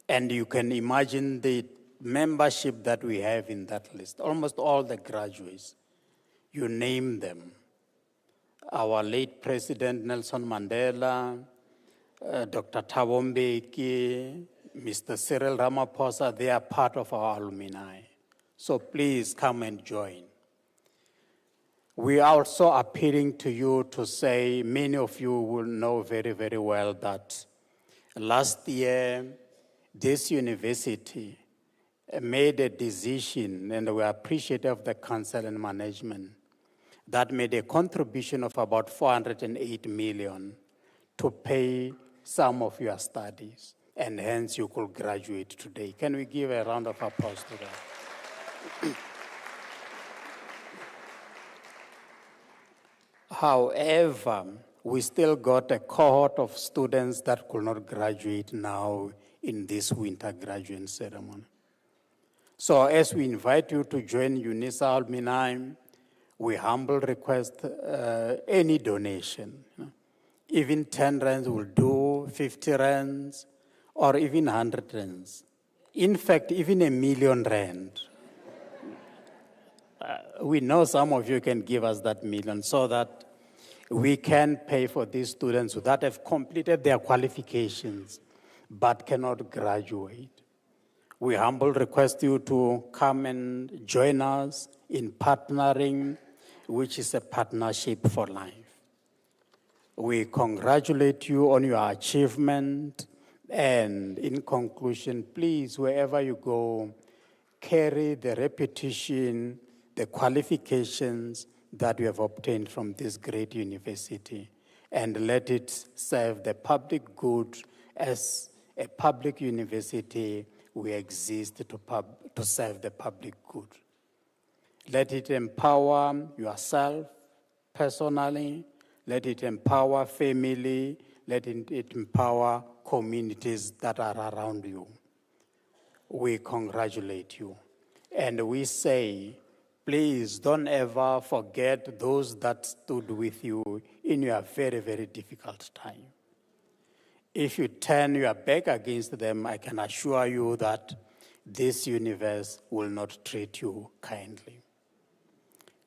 And you can imagine the membership that we have in that list. Almost all the graduates, you name them. Our late President Nelson Mandela, Dr. Thabo Mbeki, Mr. Cyril Ramaphosa, they are part of our alumni. So please come and join. We are also appealing to you to say, many of you will know very, very well that last year, this university made a decision, and we are appreciative of the council and management, that made a contribution of about 408 million to pay some of your studies, and hence you could graduate today. Can we give a round of applause to that? However, we still got a cohort of students that could not graduate now in this winter graduate ceremony. So as we invite you to join UNISA alumni, we humbly request any donation. Even 10 rands will do, 50 rands, or even 100 rands. In fact, even R1,000,000. We know some of you can give us that million so that we can pay for these students that have completed their qualifications but cannot graduate. We humbly request you to come and join us in partnering, which is a partnership for life. We congratulate you on your achievement, and in conclusion, please, wherever you go, carry the reputation, the qualifications that we have obtained from this great university, and let it serve the public good. As a public university, we exist to serve the public good. Let it empower yourself personally, let it empower family, let it empower communities that are around you. We congratulate you, and we say, please don't ever forget those that stood with you in your very, very difficult time. If you turn your back against them, I can assure you that this universe will not treat you kindly.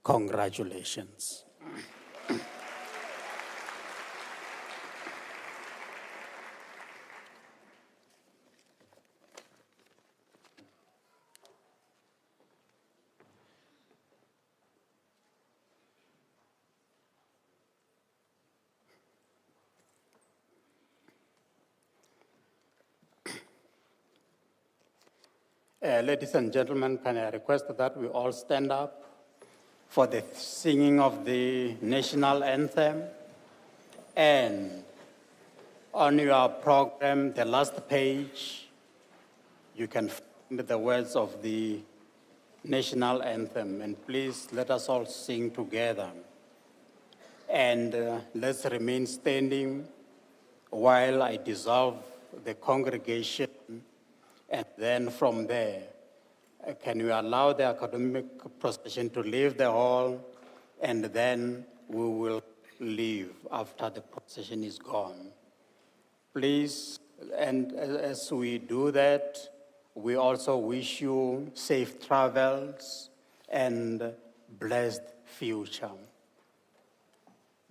Congratulations. Ladies and gentlemen, can I request that we all stand up for the singing of the national anthem? And on your program, the last page, you can find the words of the national anthem. And please let us all sing together. And let's remain standing while I dissolve the congregation. And then from there, can you allow the academic procession to leave the hall, and then we will leave after the procession is gone. Please, and as we do that, we also wish you safe travels and blessed future.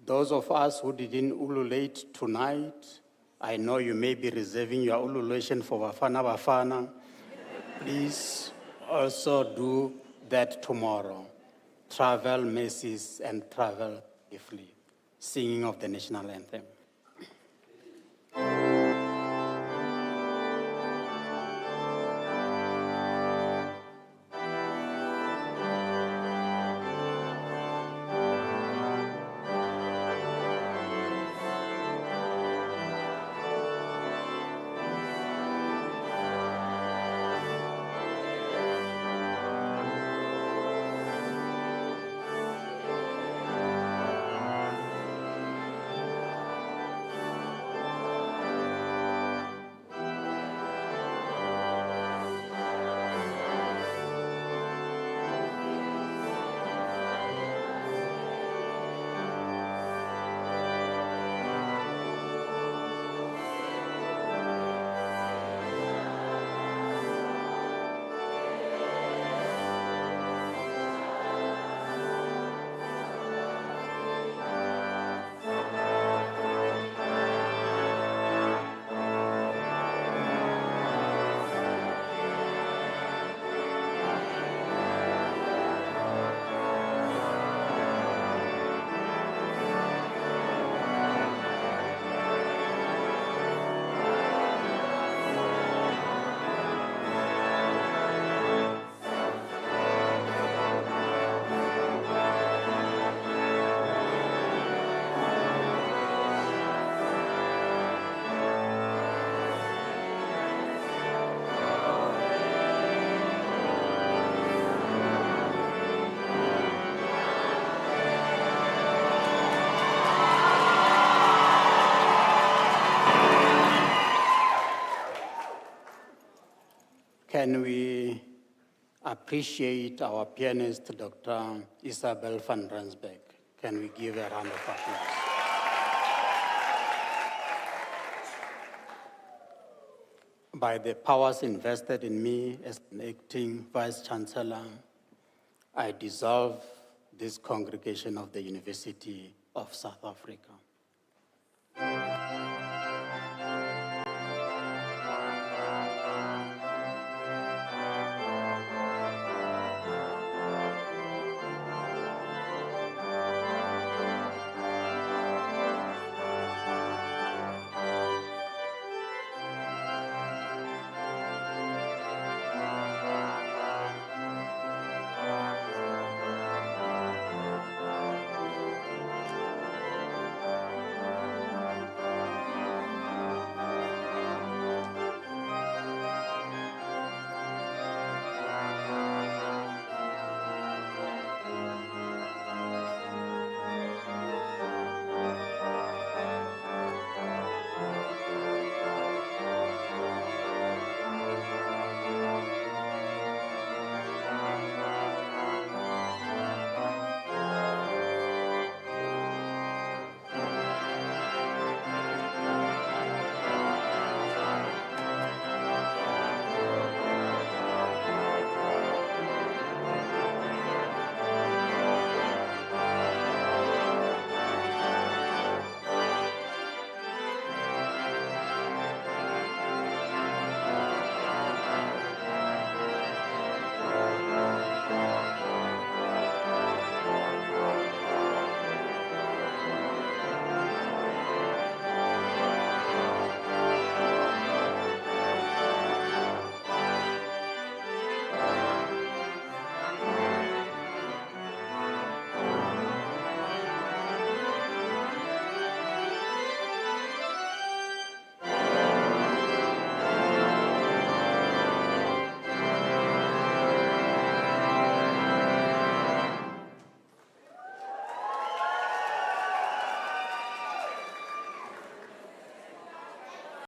Those of us who didn't ululate tonight, I know you may be reserving your ululation for Bafana. Please also do that tomorrow. Travel mercies and travel safely. Singing of the national anthem. Can we appreciate our pianist, Dr. Isabel van Rensburg. Can we give a round of applause? By the powers invested in me as an acting Vice-Chancellor, I dissolve this congregation of the University of South Africa.